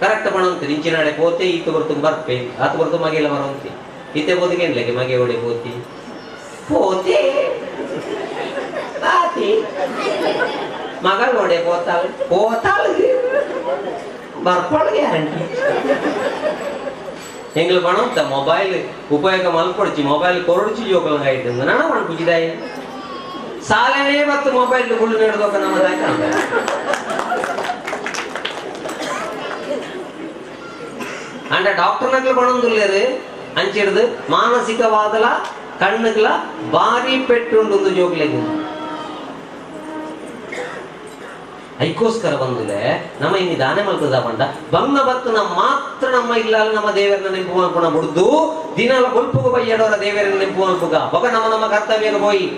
ಕರೆಕ್ಟ್ ಪಣಂತೆ ಇಂಚಿನಾಡೆ ಪೋತೆ ಈತ ಬರ್ತು ಬರ್ಪೆ ಆತ ಬರ್ತು ಮಗೆಲ್ಲ ಬರಂತೆ ಇತ್ತೆ ಪೋತಿಗೆ ಏನ್ಲೆಗೆ ಮಗೆ ಓಡೆ ಪೋತಿ ಪೋತಿ ಆತಿ ಮಗ ಓಡೆ ಪೋತಾಳು ಪೋತಾಳು ಬರ್ಪೊಳಗೆ ಆಂಟಿ ಎಂಗ್ಲು ಪಣಂತ ಮೊಬೈಲ್ ಉಪಯೋಗ ಮಲ್ಪೊಡ್ಚಿ ಮೊಬೈಲ್ ಕೊರಡ್ಚಿ ಜೋಕಲಂಗ ಆಯ್ತು ನಾನು ಮಾಡ್ಬಿಟ್ಟಿದಾಯಿ ಸಾಲನೇ ಮತ್ತು ಮೊಬೈಲ್ ಹುಳ್ಳು ನಡೆದೋಕ ನಮ್ಮದಾಯ್ತ ಅಂಡ ಡಾಕ್ಟರ್ನಗ್ಲು ಪಣಂದುಲ್ಲೇರು ಅಂಚಿಡ್ದು ಮಾನಸಿಕವಾದಲ ಕಣ್ಣುಗಳ ಭಾರಿ ಪೆಟ್ಟುಂಡು ಜೋಗ್ಲೆಗೆ ಐಕೋಸ್ಕರ ಬಂದಿದೆ ನಮ್ಮ ಇನ್ನು ದಾನೆ ಮಲ್ತದ ಬಂಡ ಬಂಗ ಬತ್ತನ ಮಾತ್ರ ನಮ್ಮ ಇಲ್ಲ ನಮ್ಮ ದೇವರನ್ನ ನೆನಪು ಮಾಡ್ಕೊಂಡ ಬಿಡುದು ದಿನಲ ಗೊಲ್ಪುಗ ಬಯ್ಯಡೋರ ದೇವರನ್ನ ನೆನಪು ಮಾಡ್ಪುಗ ಬೊಗ ನಮ್ಮ ಕರ್ತವ್ಯಗ ಹೋಯಿ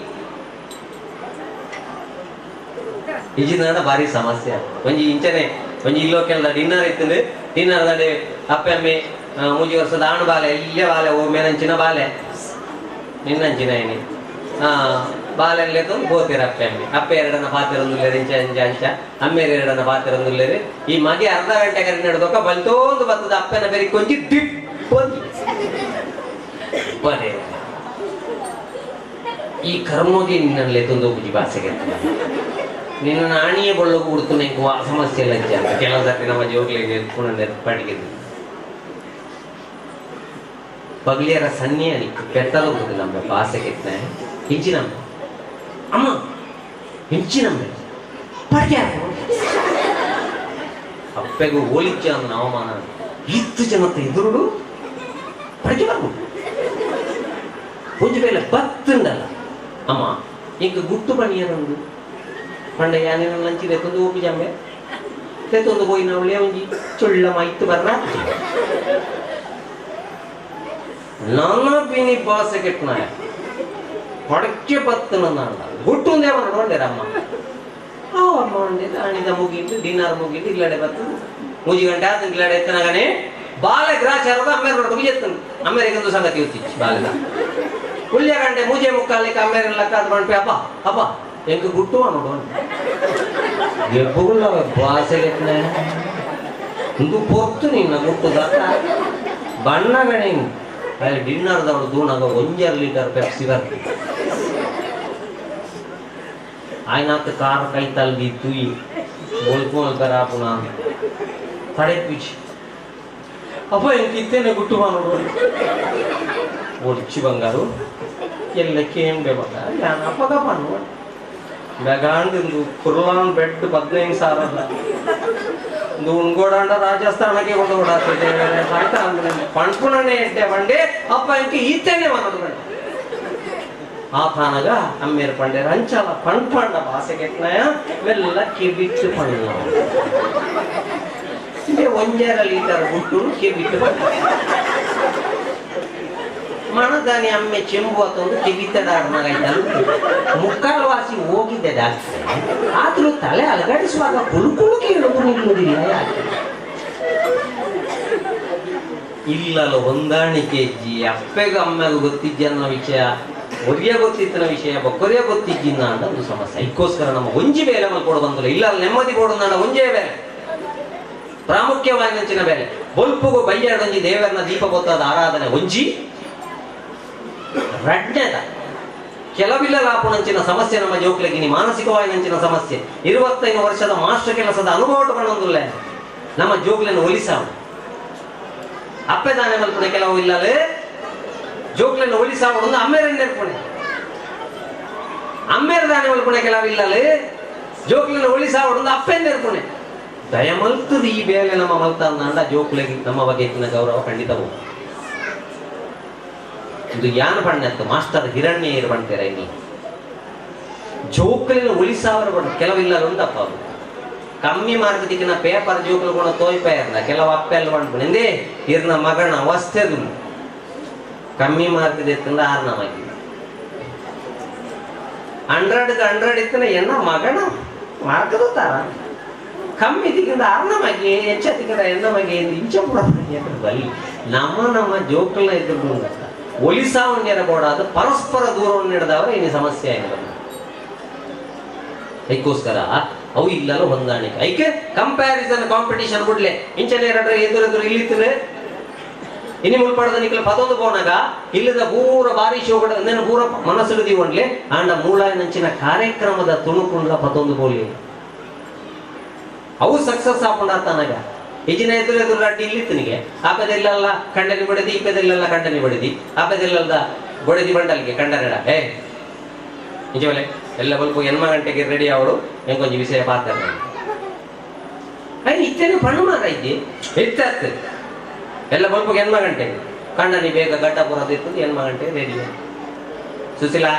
ಇಜಿನ ಭಾರಿ ಸಮಸ್ಯೆ ಒಂಜಿ ಇಂಚನೆ ಒಂಜಿ ಇಲ್ಲೋ ಕೆಲ್ದ ಡಿನ್ನರ್ ಇತ್ತದೆ ಡಿನ್ನರ್ ದಾಡೆ ಅಪ್ಪೆ ಅಮ್ಮೆ ಮೂಜಿ ವರ್ಷದ ಆಣು ಬಾಲೆ ಇಲ್ಲೇ ಬಾಲೆ ಓ ಮೇನಂಚಿನ ಬಾಲೆ ನಿನ್ನಂಚಿನ ಏನಿ ಬಾಲೆಲ್ಲ ಗೋತಿರ ಅಪ್ಪೆ ಎರಡನ್ನ ಪಾತಿರೊಂದುಲ್ಲೇರಿ ಅಂಚ ಅಮ್ಮೇರಿ ಎರಡನ್ನ ಪಾತಿರೊಂದುಲ್ಲೇರಿ ಈ ಮಗೆ ಅರ್ಧ ಗಂಟೆ ಕರೆ ನಡೆದೋಕ ಬಲ್ತೋಂದು ಬತ್ತದ ಅಪ್ಪನ ಬೆರಿ ಕೊಂಚಿ ಡಿಪ್ ಬರೇ ಈ ಕರ್ಮೋಗಿ ನಿನ್ನಲ್ಲಿ ತಂದು ಬುಜಿ ಭಾಷೆಗೆ ನಿನ್ನ ನಾಣಿಯ ಬಳ್ಳೋಗು ಹುಡುಕು ನಂಗೆ ಸಮಸ್ಯೆ ಇಲ್ಲ ಅಂತ ಕೆಲವು ಸರ್ತಿ ನಮ್ಮ ಜೋಗ್ಲಿಗೆ ಎತ್ಕೊಂಡು ಪಡಿಗೆದು ಪಗ್ಲಿಯರ ಸನ್ನಿಯ ಪೆಟ್ಟಲು ಹೋಗುದಿಲ್ಲ ನಮ್ಮ ಭಾಷೆಗೆ ಹಿಂಚಿನಮ್ಮ ಅಮ್ಮ ಹಿಂಚಿನಮ್ಮ ಪಡ್ಕೆ ಅಪ್ಪೆಗೂ ಹೋಲಿච්ච ಅಂದ ಅವಮಾನ ಇತ್ತು ಜನತೆ ಎದುರುಡು ಪಡ್ಕೆ ಬರ್ಬೋದು ಪೂಜೆ ಬತ್ತುಂಡಲ್ಲ ಅಮ್ಮ ಈಗ ಗುಟ್ಟು ಬಣಿಯನೊಂದು ಪಂಡ ಯಾನೇನ ಲಂಚಿ ತೆತ್ತೊಂದು ಹೋಗಿ ಜಂಬೆ ತೆತ್ತೊಂದು ಹೋಗಿ ನಾವಳೆ ಒಂಜಿ ಚೊಳ್ಳ ಮಾಯ್ತು ಬರ್ರ ನನ್ನ ಬಿನಿ ಭಾಷೆ ಕೆಟ್ಟನಾಯ ಹೊಡಕ್ಕೆ ಬತ್ತನ ಗುಟ್ಟುಂದೇ ಮಾಡೋಂಡೇರ ಅಮ್ಮ ಅಮ್ಮ ಒಂದಿದ್ದು ಅಣಿದ ಮುಗಿದ್ದು ಡಿನ್ನರ್ ಮುಗಿದ್ದು ಇಲ್ಲಡೆ ಬತ್ತು ಮೂಜಿ ಗಂಟೆ ಆದ ಇಲ್ಲಡೆ ಎತ್ತನಗನೆ ಬಾಲೆ ಗ್ರಾಚಾರದ ಅಮ್ಮೇರ ನೋಡ್ಕೊಂಡು ಎತ್ತನು ಅಮ್ಮೇರಿಗೊಂದು ಸಂಗತಿ ಗೊತ್ತಿಚ್ಚು ಬಾಲೆದ ಉಳ್ಯ ಗಂಟೆ ಮೂಜೆ ಮುಕ್ಕಾಲಿಕ್ಕೆ ಅಮ್ಮೇರೆಲ್ಲ ಕಾದು ಮಾಡ್ಪೆ ಅಪ್ಪ ಅಪ್ಪ ಎಂಕ ಗುಟ್ಟು ನೋಡು ಎಬ್ಬುಗಳ ಭಾಷೆ ಕೆಟ್ಟನಾಯ ಇದು ಪೊತ್ತು ನಿನ್ನ ಗುಟ್ಟುದ ಬಣ್ಣಗಣೆ ಅಲ್ಲಿ ಡಿನ್ನರ್ದವಳು ದೂನಾಗ 1 ಲೀಟರ್ ಪೆಪ್ಸಿ ಬರ್ತಿ ಆಯ್ನಾತ್ ಕಾರ ಕೈ ತಲ್ದಿ ತುಯಿ ಬೋಲ್ಕೋಲ್ ಕರಾಪುನ ತಡೆ ಪೀಚಿ ಅಪ್ಪ ಎಂಕಿತ್ತೇನೆ ಗುಟ್ಟು ನೋಡು ಒಡ್ಚಿ ಬಂಗಾರು ಎಲ್ಲ ಕೇಂಬೆ ಮಗ ಯಾನ ಅಪ್ಪಗಪ್ಪ ನೋಡು ಬೆಗಾಂಡು ಕುರ್ಲಾನ್ ಬೆಡ್ 15,000 ಒಂದು ಉಣ್ಗೋಡಾಂಡ ರಾಜಸ್ಥಾನಕ್ಕೆ ಕೊಂಡೋಗ್ಬಿಡಾಗ್ತದೆ ಆಯ್ತಾ ಅಂದ್ರೆ ಪಣ್ಪುಣನೆ ಎಡ್ಡೆ ಬಂಡೆ ಅಪ್ಪ ಎಂಕಿ ಈತೇನೆ ಮಾಡೋದು ಬೇಡ ಆ ತಾನಗ ಅಮ್ಮೇರು ಪಂಡೆ ರಂಚಲ ಪಣ್ಪಂಡ ಭಾಷೆಗೆ ಇವೆಲ್ಲ ಕಿಬಿಟ್ಟು ಪಣ್ಣ 1 ಲೀಟರ್ ಗುಟ್ಟು ಕಿಬಿಟ್ಟು ಮಣದಾನಿ ಅಮ್ಮೆ ಚೆಂಬು ಅಂತಂದು ಕಿಬಿತ್ತಡಾಡ್ನಾಗೈತಲ್ಲ ಮುಕ್ಕಾಲು ವಾಸಿ ಹೋಗಿದ್ದೆ ಡಾಕ್ಟ್ರೆ ಆದ್ರೂ ತಲೆ ಅಲಗಾಡಿಸುವಾಗ ಕುಳುಕುಳುಕಿ ಇಡುವುದು ನಿಲ್ಲುವುದಿಲ್ಲ ಯಾಕೆ ಇಲ್ಲಲ್ಲ ಹೊಂದಾಣಿಕೆ ಇಜ್ಜಿ ಅಪ್ಪೆಗೂ ಅಮ್ಮೆಗೂ ಗೊತ್ತಿಜ್ಜಿ ಅನ್ನೋ ವಿಷಯ ಒರಿಯ ಗೊತ್ತಿತ್ತಿನ ವಿಷಯ ಬೊಕ್ಕರಿಯ ಗೊತ್ತಿಜ್ಜಿನ್ನ ಅಂದ ಒಂದು ಸಮಸ್ಯೆ ಇದಕ್ಕೋಸ್ಕರ ನಮ್ಮ ಒಂಜಿ ಬೇಲೆ ಮಲ್ಕೊಡು ಬಂದಿಲ್ಲ ಇಲ್ಲ ನೆಮ್ಮದಿ ಕೊಡುಂದ ಒಂಜೇ ಬೇಲೆ ಪ್ರಾಮುಖ್ಯವಾಗಿ ನೆಂಚಿನ ಬೇಲೆ ಬೊಲ್ಪುಗು ಬಯ್ಯಾಡೊಂಜಿ ದೇವರನ್ನ ದೀಪ ಗೊತ್ತಾದ ಆರಾಧನೆ ಒಂಜಿ ರಡ್ನೆದ ಕೆಲವಿಲ್ಲ ಲಾಪುಣಂಚಿನ ಸಮಸ್ಯೆ ನಮ್ಮ ಜೋಕ್ಲೆಗಿನಿ ಮಾನಸಿಕವಾಗಿ ನಂಚಿನ ಸಮಸ್ಯೆ 25 ವರ್ಷದ ಮಾಸ್ಟರ್ ಕೆಲಸದ ಅನುಭವ ನಮ್ಮ ಜೋಕ್ಲೆಯನ್ನು ಒಲಿಸಾವ ಅಪ್ಪೆ ದಾನೆ ಮಲ್ಪುಣೆ ಕೆಲವು ಇಲ್ಲಲೇ ಜೋಕ್ಲೆಯನ್ನು ಒಲಿಸಾವ ಒಂದು ಅಮ್ಮೇರ ನೆರ್ಪುಣೆ ಅಮ್ಮೇರ ದಾನೆ ಮಲ್ಪುಣೆ ಕೆಲವು ಇಲ್ಲಲೇ ಜೋಕ್ಲೆಯನ್ನು ಒಲಿಸಾವ ಒಂದು ಅಪ್ಪೆ ನೆರ್ಪುಣೆ ದಯ ಮಲ್ತದ ಈ ಬೇಲೆ ನಮ್ಮ ಮಲ್ತ ಅಂದ ಜೋಕ್ಲೆಗೆ ನಮ್ಮ ಬಗ್ಗೆ ಹೆಚ್ಚಿನ ಗೌರವ ಖಂಡಿತವು ಇದು ಯಾನ್ ಬಣ್ಣತ್ತು ಮಾಸ್ಟರ್ ಹಿರಣ್ಯ ಏರು ಬಣ್ತೀರ ಇನ್ನು ಜೋಕಲಿನ ಉಳಿಸಾವರು ಬಣ್ಣ ಕೆಲವಿಲ್ಲ ಉಂಟಪ್ಪ ಅದು ಕಮ್ಮಿ ಮಾರ್ಗದಿಕ್ಕಿನ ಪೇಪರ್ ಜೋಕಲ್ ಕೂಡ ತೋಯ್ಪಾಯಿರ್ದ ಕೆಲವು ಅಪ್ಪೆಲ್ಲ ಬಂದ್ಬಿಂದೇ ಇರ್ನ ಮಗನ ಅವಸ್ಥೆದು ಕಮ್ಮಿ ಮಾರ್ಗದ ಎತ್ತಂದ ಆರ್ನವಾಗಿ 100 ಇತ್ತನ ಎನ್ನ ಮಗನ ಮಾರ್ಗದ ತರ ಕಮ್ಮಿ ದಿಕ್ಕಿಂದ ಆರ್ನವಾಗಿ ಹೆಚ್ಚತ್ತಿಕ್ಕಿಂದ ಎನ್ನ ಮಗೆ ಇಂಚ ಬಲ್ಲಿ ನಮ್ಮ ಜೋಕಲ್ನ ಇದ್ರು ಒಲಿಸಾವನ್ನು ಎರಬೋಡಾದ ಪರಸ್ಪರ ದೂರವನ್ನು ನಡೆದವರ ಇನ್ನು ಸಮಸ್ಯೆ ಆಗಿಲ್ಲ ಅದಕ್ಕೋಸ್ಕರ ಅವು ಇಲ್ಲಲ್ಲ ಹೊಂದಾಣಿಕೆ ಐಕೆ ಕಂಪ್ಯಾರಿಸನ್ ಕಾಂಪಿಟೇಷನ್ ಬಿಡ್ಲೆ ಇಂಚನೆ ಎದುರೆದುರು ಇಲ್ಲಿತ್ತರೆ ಇನ್ನು ಮುಲ್ಪಡದ ನಿಕ್ಕಲ 11 ಪೋನಾಗ ಇಲ್ಲದ ಪೂರ ಬಾರಿ ಶೋಗಡ ನೆನ ಪೂರ ಮನಸ್ಸುಗದಿ ಒಂಡ್ಲೆ ಆಂಡ ಮೂಳಾಯನಂಚಿನ ಕಾರ್ಯಕ್ರಮದ ತುಣುಕುಂಡ್ಲ 11 ಬೋಲಿ ಅವು ಸಕ್ಸಸ್ ಆಪುಂಡಾತನಾಗ ಇಜಿನ ಎದುರೆದುರು ಅಡ್ಡಿ ಇಲ್ಲಿತ್ತನಿಗೆ ಆಪದೆಲ್ಲ ಕಂಡನಿ ಬಡಿದಿ ಇಪ್ಪದೆಲ್ಲ ಕಂಡನಿ ಬಡಿದಿ ಆಪದೆಲ್ಲ ಬಡಿದಿ ಬಂಡಲ್ಗೆ ಕಂಡನೆಡ ನಿಜವಲ್ಲೇ ಎಲ್ಲ ಬಲ್ಪು 8 ಗಂಟೆಗೆ ರೆಡಿ ಅವಳು ಹೆಂಗೊಂದು ವಿಷಯ ಪಾತ್ರ ಇತ್ತೇನೆ ಪಣ್ಣು ಮಾರ ಇದ್ದಿ ಎತ್ತಾಗ್ತದೆ ಎಲ್ಲ ಬಲ್ಪು 8 ಗಂಟೆಗೆ ಕಂಡನಿ ಬೇಗ ಗಡ್ಡ ಪುರದಿತ್ತು 8 ಗಂಟೆ ರೆಡಿ ಸುಶೀಲಾ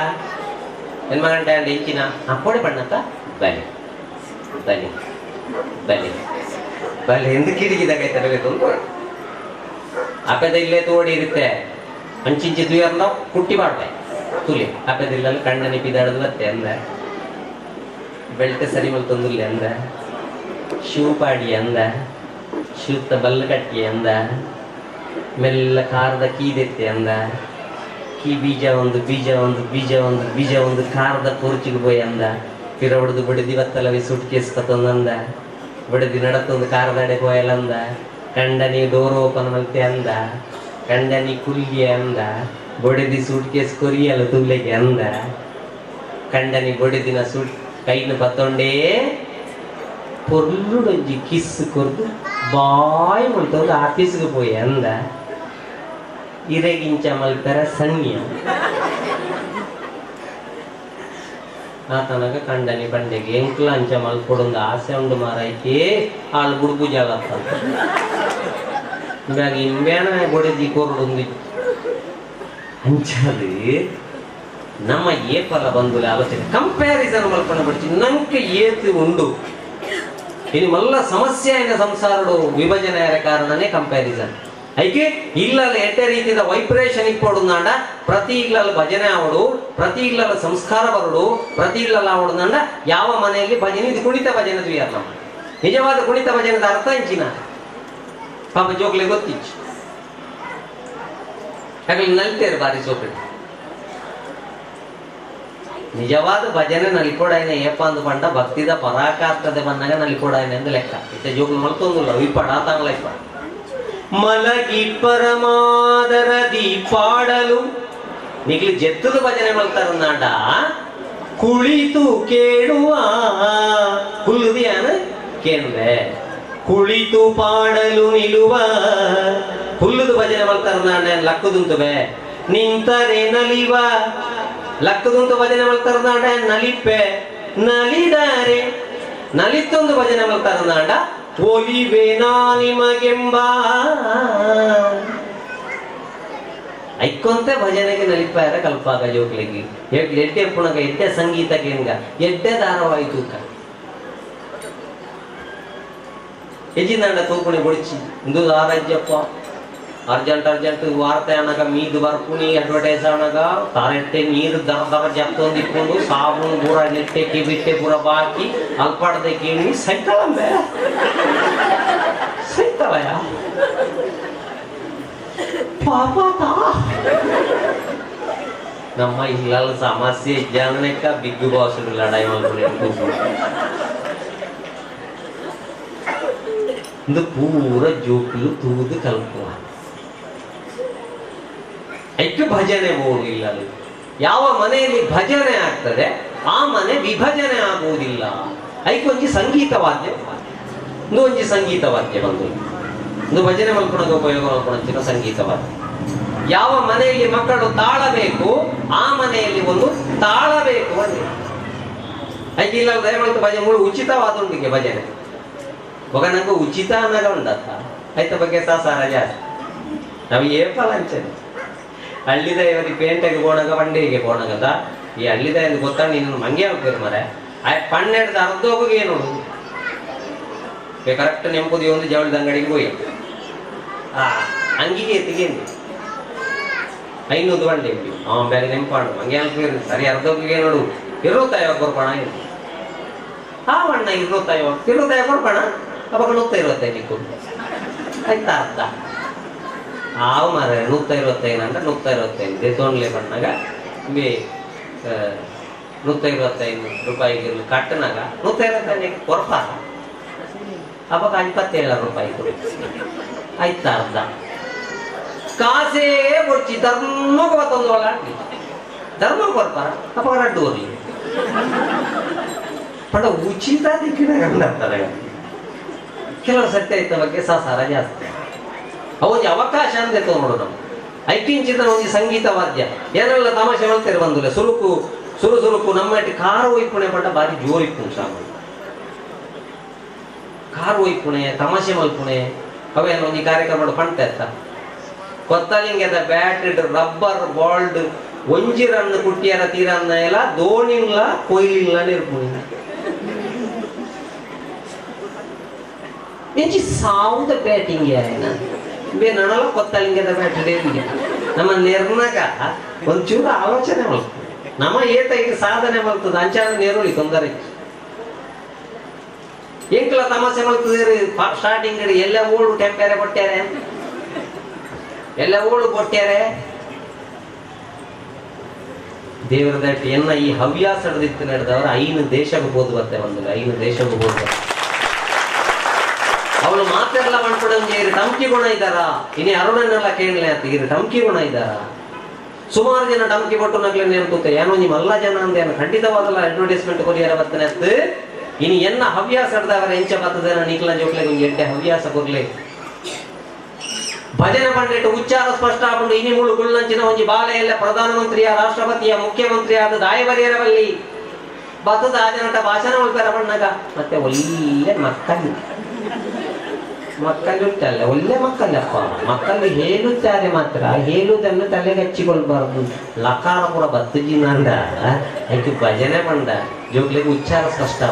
ಏನ್ ಮಗಂಟ ಇಂಚಿನ ಅಪ್ಪೋಡೆ ಬಣ್ಣತ್ತ ಬಲೆ ಬಲೆ ಬಲೆ ಬಲೆ ಎಂದು ಕಿಡಿಗಿದಾಗ ತರಬೇಕು ಅಪ್ಪದ ಇಲ್ಲೇ ತೋಡಿ ಇರುತ್ತೆ ಅಂಚಿಂಚಿ ತುಯರ್ನ ಕುಟ್ಟಿ ಮಾಡ್ಬೆ ತುಲಿ ಅಪ್ಪದಿಲ್ಲ ಕಣ್ಣ ನಿಪಿದಾಡದು ಬತ್ತೆ ಅಂದ ಬೆಳ್ತೆ ಸರಿ ಮಲ್ ತೊಂದಿಲ್ಲ ಅಂದ ಶಿವ್ ಪಾಡಿ ಅಂದ ಶಿವತ್ತ ಬಲ್ಲ ಕಟ್ಟಿ ಅಂದ ಮೆಲ್ಲ ಕಾರದ ಕೀದೆತ್ತೆ ಅಂದ ಕೀ ಬೀಜ ಒಂದು ಬೀಜ ಒಂದು ಬೀಜ ಒಂದು ಬೀಜ ಒಂದು ಕಾರದ ಪೂರ್ಚಿಗೆ ಹೋಯ್ ಅಂದ ಪಿರ ಹೊಡೆದು ಬಡಿದಿ ಬತ್ತಲವಿ ಸುಟ್ ಕೇಸ್ ಕತ್ತೊಂದಂದ ಬಡಿದಿ ನಡತ್ತೊಂದು ಕಾರದಡೆ ಹೋಯಲಂದ ಕಂಡನಿ ಡೋರ್ ಓಪನ್ ಮಲ್ತೆ ಅಂದ ಕಂಡನಿ ಕುಲ್ಗೆ ಅಂದ ಬೊಡೆದಿ ಸೂಟ್ ಕೇಸ್ ಕೊರಿಯಲ್ಲ ತುಲ್ಲೆಗೆ ಅಂದ ಕಂಡನಿ ಬೊಡೆದಿನ ಸೂಟ್ ಕೈನ ಬತ್ತೊಂಡೇ ಪೊರ್ಲುಡೊಂಜಿ ಕಿಸ್ ಕೊರ್ದು ಬಾಯ್ ಮಲ್ತೊಂದು ಆಫೀಸ್ಗೆ ಹೋಯ್ ಅಂದ ಇರೆಗಿಂಚ ಮಲ್ಪರ ಸನ್ಯ ಆತನಗ ಕಂಡನಿ ಬಂಡೆಗೆ ಎಂಕ್ಲ ಅಂಚ ಮಲ್ಕೊಡೊಂದು ಆಸೆ ಉಂಡು ಮಾರೈತಿ ಆಳು ಬುಡ್ಬು ಜಾಗತ್ತ ಇವಾಗ ಇಂಬೇಣ ಬೊಡೆದಿ ಕೊರಡೊಂದು ಅಂಚದು ನಮ್ಮ ಏಪಲ ಬಂದು ಆಲೋಚನೆ ಕಂಪ್ಯಾರಿಸನ್ ಮಲ್ಪಣ ಪಡಿಸಿ ನಂಗೆ ಏತು ಉಂಡು ಇನ್ನು ಮಲ್ಲ ಸಮಸ್ಯೆ అయిన ಸಂಸಾರಡು ವಿಭಜನೆ ಕಾರಣನೇ ಕಂಪ್ಯಾರಿಸನ್ ಐಕೆ ಇಲ್ಲಲ್ಲ ಎಟ್ಟೆ ರೀತಿಯ ವೈಬ್ರೇಷನ್ ಇಪ್ಪೊಡುಂದಾಂಡ ಪ್ರತಿ ಇಲ್ಲಲ್ಲ ಭಜನೆ ಆವಡು ಪ್ರತಿ ಇಲ್ಲಲ್ಲ ಸಂಸ್ಕಾರ ಬರಡು ಪ್ರತಿ ಇಲ್ಲಲ್ಲ ಆವಡುಂದಾಂಡ ಯಾವ ಮನೆಯಲ್ಲಿ ಭಜನೆ ಇದು ಕುಣಿತ ಭಜನೆ ದುಯ್ಯಾರ ನಮ್ಮ ನಿಜವಾದ ಕುಣಿತ ಭಜನದ ಅರ್ಥ ಇಂಚಿನ ಪಾಪ ಜೋಗ್ಲೆ ಗೊತ್ತಿಚ್ಚು ಹಾಗಾಗಿ ನಲ್ತೇರು ಬಾರಿ ಸೋಪೆ ನಿಜವಾದ ಭಜನೆ ನಲಿಕೊಡಾಯನೆ ಏಪ ಅಂದು ಪಂಡ ಭಕ್ತಿದ ಪರಾಕಾರ್ತದೆ ಬಂದಾಗ ನಲಿಕೊಡಾಯನೆ ಎಂದು ಲೆಕ್ಕ ಇತ್ತೆ ಜೋಗ್ಲು ಮಲ್ತೊಂದಿಲ್ಲ ಇಪ್ಪಡ ಆತಂಗ್ಲ ಇಪ್ಪ ಮಲಗಿ ಪರಮಾದರದಿ ಪಾಡಲು ನಿಗ್ಲಿ ಜೆತ್ತದ ಭಜನೆ ಮಲ್ತಾರನ್ನಾಡ ಕುಳಿತು ಕೇಳುವ ಕುಲ್ಲುದಿಯಾನ ಕೇಳುವೆ ಕುಳಿತು ಪಾಡಲು ನಿಲ್ಲುವ ಹುಲ್ಲುದು ಭಜನೆ ಮಲ್ತಾರನ್ನಾಡ ಲಕ್ಕದುಂತುವೆ ನಿಂತರೆ ನಲಿವ ಲಕ್ಕದುಂತು ಭಜನೆ ಮಲ್ತಾರನ್ನಾಡ ನಲಿಪ್ಪೆ ನಲಿದಾರೆ ನಲಿತ್ತೊಂದು ಭಜನೆ ಮಲ್ತಾರನ್ನಾಡ ಒಲಿವೆನಾ ನಿಮಗೆಂಬ ಐಕೊಂತೆ ಭಜನೆಗೆ ನಲಿಪಾರ ಕಲ್ಪಾಗ ಜೋಕ್ಲಿಗೆ ಎಡ್ಡೆ ಪುಣಗ ಎಡ್ಡೆ ಸಂಗೀತಕ್ಕೆ ಹೆಂಗ ಎಡ್ಡೆ ಧಾರಾವಾಹಿತು ಎಜಿನಾಡ ತೂಕುಣಿ ಬುಡಿಚಿ ಇಂದು ಆರಾಜ್ಯಪ್ಪ ಅರ್ಜೆಂಟ್ ವಾರ್ತೆ ಅನ್ನಗ ಮೀದು ಬರ್ಪುಣಿ ಅಡ್ವರ್ಟೈಸ್ ಅನ್ನಗ ತಾರೆಟ್ಟೆ ನೀರು ದರ ಜಪ್ತೊಂದಿಕ್ಕೊಂಡು ಸಾಬೂನು ಬೂರ ನೆಟ್ಟೆ ಕಿಬಿಟ್ಟೆ ಬೂರ ಬಾಕಿ ಅಲ್ಪಾಡದೆ ಕೇಳಿ ಸೈತಳಂಬೆ ಸೈತಳಯ ಪಾಪತ ನಮ್ಮ ಇಲ್ಲಲ್ಲ ಸಮಸ್ಯೆ ಜನಕ್ಕ ಬಿಗ್ ಬಾಸ್ ಲಡಾಯಿ ಮಾಡ್ಕೊಂಡು ಇದು ಪೂರ ಜೋಕ್ಲು ತೂದು ಕಲ್ಪುವ ಹೆಚ್ಚು ಭಜನೆ ಬೋರ್ಡ್ ಇಲ್ಲ. ಯಾವ ಮನೆಯಲ್ಲಿ ಭಜನೆ ಆಗ್ತದೆ ಆ ಮನೆ ವಿಭಜನೆ ಆಗುವುದಿಲ್ಲ. ಐಕೊಂಜಿ ಸಂಗೀತ ವಾದ್ಯ ಒಂಜಿ ಸಂಗೀತ ವಾದ್ಯ ಬಂದು ಒಂದು ಭಜನೆ ಮಲ್ಪಣಕ್ಕೆ ಉಪಯೋಗ ಮಾಡ್ಕೊಳ್ಳೋ ಸಂಗೀತ ವಾದ್ಯ. ಯಾವ ಮನೆಯಲ್ಲಿ ಮಕ್ಕಳು ತಾಳಬೇಕು ಆ ಮನೆಯಲ್ಲಿ ಒಂದು ತಾಳಬೇಕು ಅಂದ್ರೆ ಐಕೆ ಇಲ್ಲ ದಯಮಾಡಿ ಭಜನೆ ಮೂರು ಉಚಿತವಾದೊಂದಿಗೆ ಭಜನೆ ಮಗ ನಂಗೆ ಉಚಿತ ಅನ್ನಗ ಉಂಡತ್ತ ಆಯ್ತ ಬಗ್ಗೆ ಸಾರ ಜಾಸ್ತಿ ನಾವು ಏಪಲ ಅಂಚನೆ ಹಳ್ಳಿದ ಇವರಿಗೆ ಪೇಂಟೆಗೆ ಬೋಣಗ ಬಂಡೆಗೆ ಬೋಣಗದ ಈ ಹಳ್ಳಿದ ಎಂದು ಗೊತ್ತಾ ನೀನು ಮಂಗೆ ಆಗ್ಬೇಕು ಮರೆ ಆ ಪನ್ನೆರಡು ಅರ್ಧೋಗಿಗೆ ನೋಡು ಕರೆಕ್ಟ್ ನೆಂಪುದಿ ಒಂದು ಜವಳದ ಅಂಗಡಿಗೆ ಹೋಗಿ ಅಂಗಿಗೆ ತೆಗೇನು 500 ಬಂಡೆ ಬೇರೆ ನೆಂಪಾಡು ಮಂಗೆ ಆಗ್ಬೇಕು ಸರಿ ಅರ್ಧೋಗಿಗೆ ನೋಡು 25 ಕೊರ್ಪಣ ಆ ಬಣ್ಣ 25 ಕೊರ್ಪಣ ಅವಾಗ 125 ನಿಕ್ಕು ಆಯ್ತಾ ಅರ್ಥ ಆವು ಮಾರ 125 ಅಂದ್ರೆ 125 ದೇತೋನ್ಲೆ ಬಣ್ಣಗ ಬಿ 125 ರೂಪಾಯಿಗೆ ಕಟ್ಟನಾಗ 125 ಕೊರ್ಪ ಅವಾಗ 27 ರೂಪಾಯಿ ಕೊಡಿ ಆಯ್ತಾ ಅರ್ಧ ಕಾಸೇ ಕೊಡ್ಚಿ ಧರ್ಮಕ್ಕೆ ಮತ್ತೊಂದು ಒಳಾಡ್ಲಿ ಧರ್ಮ ಕೊಡ್ತಾರ ಅವಾಗ ರಡ್ಡು ಓದಿ ಪಡ ಉಚಿತ ದಿಕ್ಕಿನಾಗ ಅಂತಾರೆ ಕೆಲವು ಸತ್ಯ ಇತ್ತ ಬಗ್ಗೆ ಸಾರ ಜಾಸ್ತಿ ಅವೊಂದು ಅವಕಾಶ ಅಂತ ನೋಡು ನಾವು ಐಕಿಂಚಿದ ಒಂದು ಸಂಗೀತ ವಾದ್ಯ ಏನೆಲ್ಲ ತಮಾಷೆ ಹೇಳ್ತಾರೆ ಬಂದಿಲ್ಲ ಸುರುಕು ನಮ್ಮಟ್ಟಿ ಕಾರು ಒಯ್ಪುಣೆ ಪಟ್ಟ ಬಾರಿ ಜೋರಿಪ್ಪುಣೆ ಸಾಮಾನ್ಯ ಕಾರು ಒಯ್ಪುಣೆ ತಮಾಷೆ ಮಲ್ಪುಣೆ ಅವೇನು ಒಂದು ಕಾರ್ಯಕ್ರಮ ಪಂಟ ಎತ್ತ ಕೊತ್ತಲಿಂಗದ ಬ್ಯಾಟ್ ರಬ್ಬರ್ ಬಾಲ್ಡ್ ಒಂಜಿ ರನ್ ಕುಟ್ಟಿಯರ ತೀರನ್ನ ಎಲ್ಲ ದೋಣಿಲ್ಲ ಕೊಯ್ಲಿಲ್ಲ ನಿರ್ಪುಣಿ ಎಂಚಿ ಸಾವುದ ಬ್ಯಾಟಿಂಗ್ ಯಾರೇನ ಬೇನಲ್ಲ ಕೊತ್ತಲಿಂಗದ ಬ್ಯಾಟರಿ ನಮ್ಮ ನಿರ್ಣಾಗ ಒಂಚೂರು ಆಲೋಚನೆ ಮಾಡ್ತದೆ ನಮ್ಮ ಏತೈಗೆ ಸಾಧನೆ ಮಾಡ್ತದೆ ಅಂಚಾದ ನೇರುಳಿ ತೊಂದರೆ ಎಂಕ್ಲ ತಮಾಷೆ ಮಾಡ್ತದೆ ಸ್ಟಾರ್ಟಿಂಗ್ ಎಲ್ಲ ಓಳು ಟೆಂಪೇರೆ ಕೊಟ್ಟ್ಯಾರೆ ಎಲ್ಲ ಓಳು ಕೊಟ್ಟ್ಯಾರೆ ದೇವರ ದಟ್ಟಿ ಎನ್ನ ಈ ಹವ್ಯಾಸ ಹಿಡಿದಿತ್ತು ನಡೆದವರು 5 ದೇಶಕ್ಕೆ ಹೋದ್ ಬರ್ತೆ ಒಂದು 5 ದೇಶಕ್ಕೆ ಹೋದ ಅವಳು ಮಾತೆಲ್ಲ ಮಾಡ್ಕೊಡಂಗೆ ಇರು ಟಮ್ಕಿ ಗುಣ ಇದ್ದಾರ ಇನಿ ಅರುಣನೆಲ್ಲ ಕೇಳಲೆ ಅಂತ ಇರು ಟಮ್ಕಿ ಗುಣ ಇದ್ದಾರ ಸುಮಾರು ಜನ ಟಮ್ಕಿ ಕೊಟ್ಟು ನಗ್ಲೆ ನೆನ್ಕುತ್ತೆ ಏನೋ ನಿಮ್ಮ ಎಲ್ಲ ಜನ ಅಂದೇನು ಖಂಡಿತವಾಗಲ್ಲ ಅಡ್ವರ್ಟೈಸ್ಮೆಂಟ್ ಕೊರಿಯರ ಬರ್ತನೆ ಅಂತ ಇನಿ ಎನ್ನ ಹವ್ಯಾಸ ಹಿಡ್ದವರ ಎಂಚ ಬರ್ತದೆ ನಿಕ್ಲ ಜೋಕ್ಲೆ ನಿಮ್ಗೆ ಎಡ್ಡೆ ಹವ್ಯಾಸ ಕೊರ್ಲಿ ಭಜನೆ ಪಂಡಿಟ್ಟು ಉಚ್ಚಾರ ಸ್ಪಷ್ಟ ಆಕೊಂಡು ಇನಿ ಮುಳು ಕುಳ್ಳಂಚಿನ ಒಂಜಿ ಬಾಲೆ ಎಲ್ಲ ಪ್ರಧಾನಮಂತ್ರಿಯ ರಾಷ್ಟ್ರಪತಿಯ ಮುಖ್ಯಮಂತ್ರಿ ಆದ ದಾಯಬರಿಯರವಲ್ಲಿ ಬತ್ತದ ಆಜನಟ ಭಾಷಣ ಉಳ್ತಾರ ಬಣ್ಣಗ ಮತ್ತೆ ಒಳ್ಳೆ ಮಕ್ಕಳುಂಟಲ್ಲ ಒಳ್ಳೆ ಮಕ್ಕಳಪ್ಪ ಮಕ್ಕಳು ಹೇಳುತ್ತಾರೆ ಮಾತ್ರ ಹೇಳುವುದನ್ನು ತಲೆಗೆ ಹಚ್ಚಿಕೊಳ್ಬಾರ್ದು ಲಕಾರ ಪುರ ಬತ್ತಜಿನಂದ ಐಕೆ ಭಜನೆ ಪಂಡ ಜೋಗ್ಲಿಗೆ ಉಚ್ಚಾರ ಸ್ಪಷ್ಟ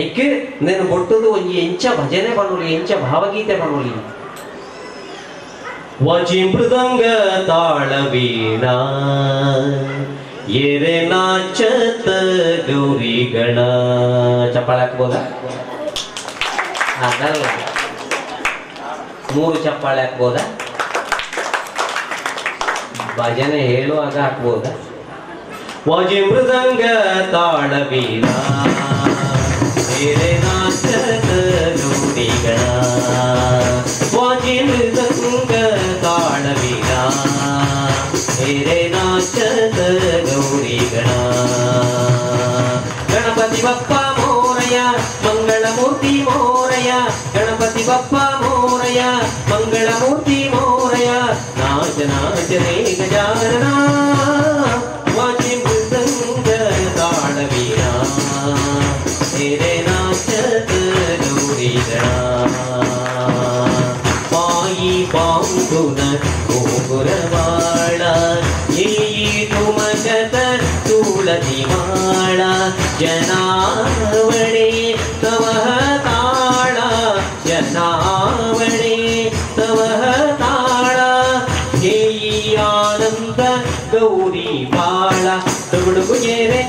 ಐಕೆ నేను ಬೊಟ್ಟದು ಒಂಜಿ ಎಂಚ ಭಜನೆ ಬಣ್ಣುಲಿ ಎಂಚ ಭಾವಗೀತೆ ಬಣ್ಣುಲಿ ವಾಚಿ ಮೃದಂಗ ತಾಳ ವೀಣಾ ಎರೆ ನಾಚತ ಗೌರಿ ಗಣ ಚಪ್ಪಾಳೆ ಹಾಕ್ಬೋದಾ ಅದಲ್ಲ 3 ಚಪ್ಪಾಳೆ ಹಾಕ್ಬೋದಾ ಭಜನೆ ಹೇಳುವಾಗ ಹಾಕ್ಬೋದಾ ವಾಚಿ ಮೃದಂಗ ತಾಳ ವೀಣಾ ಎರೆ ನಾಚತ ಗೌರಿ ಗಣ ವಾಚಿ ಮೃದಂಗ ತಾಳ ವೀಣಾ ಎರೆ ನಾಚತ ಗೌರಿ ಗಣ ಗಣಪತಿ ಬಪ್ಪ ಮೋರಯ ಮಂಗಳಮೂರ್ತಿ ಮೋರಯ ಗಣಪತಿ ಬಪ್ಪ ಮೋರಯ ಮಂಗಳಮೂರ್ತಿ ಮೋರಯ ನಾಚ ನಾಚ ರೇ ಗಜಾನನ ವಾಚಿ ಮೃದಂಗ ತಾಳ ವೀಣಾ ಎರೆ ನಾಚತ ಗೌರಿ ಗಣ ಪಾಯಿ ಪಾಂಗುನ ಗೋಪುರವಾಳ ಏಯಿತು ಮಗದ ತುಳಸಿ ಮಾಳ ಜನಾವಣೆ ತವಹ ತಾಳ ಜನಾವಣೆ ತವಹ ತಾಳ ಹೇಯಿ ಆನಂದ ಗೌರಿ ಬಾಳ ತುಗುಡುಗು ಏರೆ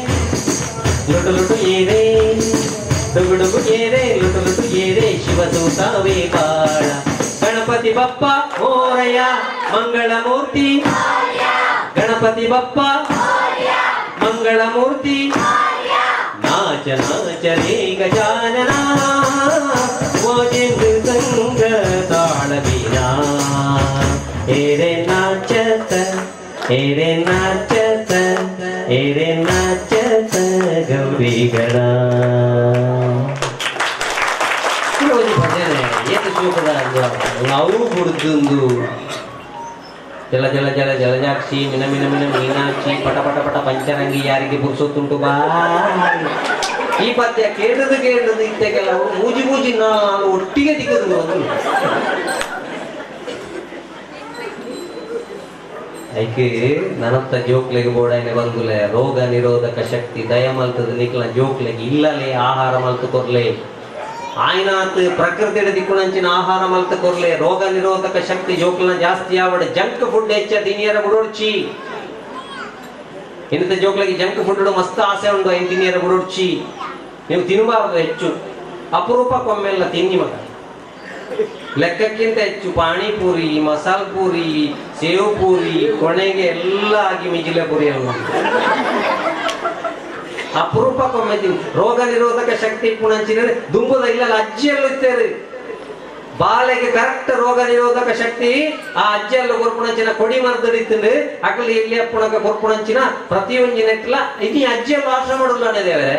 ಲುಟು ಲುಟು ಏರೆ ತುಗುಡುಗು ಏರೆ ಲುಟು ಲುಟು ಏರೆ ಶಿವಸೂತವೇ ಬಾಳ ಗಣಪತಿ ಬಪ್ಪ ಮೋರಯ ಮಂಗಳಮೂರ್ತಿ ಗಣಪತಿ ಬಪ್ಪ ಮಂಗಳಮೂರ್ತಿ ನಾಚ ನಾಚ ರೇ ಗಜಾನನ ವಾಚಿ ಮೃದಂಗ ತಾಳ ವೀಣಾ ಎರೆ ನಾಚತ ಎರೆ ನಾಚತ ಎರೆ ನಾಚತ ಗೌರಿ ಗಣ ಭಜನೆ ಏತು ಶೋಕದ ನಾವು ಹುಡುಗಂದು ಜಲ ಜಲ ಜಲ ಜಲಜಾಕ್ಷಿ ಮಿನ ಮಿನ ಮಿನ ಮೀನಾಕ್ಷಿ ಪಟ ಪಟ ಪಟ ಪಂಚರಂಗಿ ಯಾರಿಗೆ ಬುರ್ಸೊತ್ತುಂಟು ಬಾ ಈ ಪದ್ಯ ಕೇಳದು ಇತ್ತೆ ಕೆಲವು ಮೂಜಿ ಮೂಜಿ ನಾನು ಒಟ್ಟಿಗೆ ದಿಕ್ಕದು ಒಂದು ಐಕೆ ನನತ್ತ ಜೋಕ್ಲೆಗೆ ಬೋಡನೆ ಬಂದುಲೆ ರೋಗ ನಿರೋಧಕ ಶಕ್ತಿ ದಯ ಮಲ್ತದ ನಿಕ್ಲ ಜೋಕ್ಲೆಗೆ ಇಲ್ಲಲೇ ಆಹಾರ ಮಲ್ತು ಕೊರ್ಲೆ ಆಯ್ನಾತ್ ಪ್ರಕೃತಿ ದಿಕ್ಕುಣಂಚಿನ ಆಹಾರ ಮಲ್ತ ಕೊರ್ಲೆ ರೋಗ ನಿರೋಧಕ ಶಕ್ತಿ ಜೋಕ್ಲನ ಜಾಸ್ತಿ ಆವಡೆ ಜಂಕ್ ಫುಡ್ ಹೆಚ್ಚ ದಿನಿಯರ ಬುಡೋಡ್ಚಿ ಇಂಥ ಜೋಕ್ಲಗೆ ಜಂಕ್ ಫುಡ್ ಮಸ್ತ್ ಆಸೆ ಉಂಟು ಇಂಜಿನಿಯರ ಬುಡೋಡ್ಚಿ ನೀವು ತಿನ್ನಬಾರದು ಹೆಚ್ಚು ಅಪರೂಪಕ್ಕೊಮ್ಮೆಲ್ಲ ತಿನ್ನಿ ಮಗ ಲೆಕ್ಕಕ್ಕಿಂತ ಹೆಚ್ಚು ಪಾಣಿಪುರಿ ಮಸಾಲ ಪೂರಿ ಸೇವ್ ಪೂರಿ ಕೊನೆಗೆ ಎಲ್ಲ ಆಗಿ ಮಿಜಿಲೆ ಪೂರಿ ಅಲ್ಲ ಅಪರೂಪಕ್ಕೊಮ್ಮೆ ರೋಗ ನಿರೋಧಕ ಶಕ್ತಿ ಪುಣಂಚಿನ ದುಂಬುದ ಇಲ್ಲ ಅಜ್ಜಿಯಲ್ಲೂ ಇರ್ತೇವೆ ಬಾಲೆಗೆ ಕರೆಕ್ಟ್ ರೋಗ ನಿರೋಧಕ ಶಕ್ತಿ ಆ ಅಜ್ಜಿಯಲ್ಲೂ ಕೊರ್ಪುಣಂಚಿನ ಕೊಡಿ ಮರದಡಿತ್ತು ಅಕಲಿ ಇಲ್ಲಿ ಪುಣಕ ಕೊರ್ಪುಣಂಚಿನ ಪ್ರತಿಯೊಂದಿನ ಇಟ್ಟಲ್ಲ ಇದು ಅಜ್ಜಿಯಲ್ಲೂ ಆಶ್ರಮ ಮಾಡುಲ್ಲ ದೇವರೇ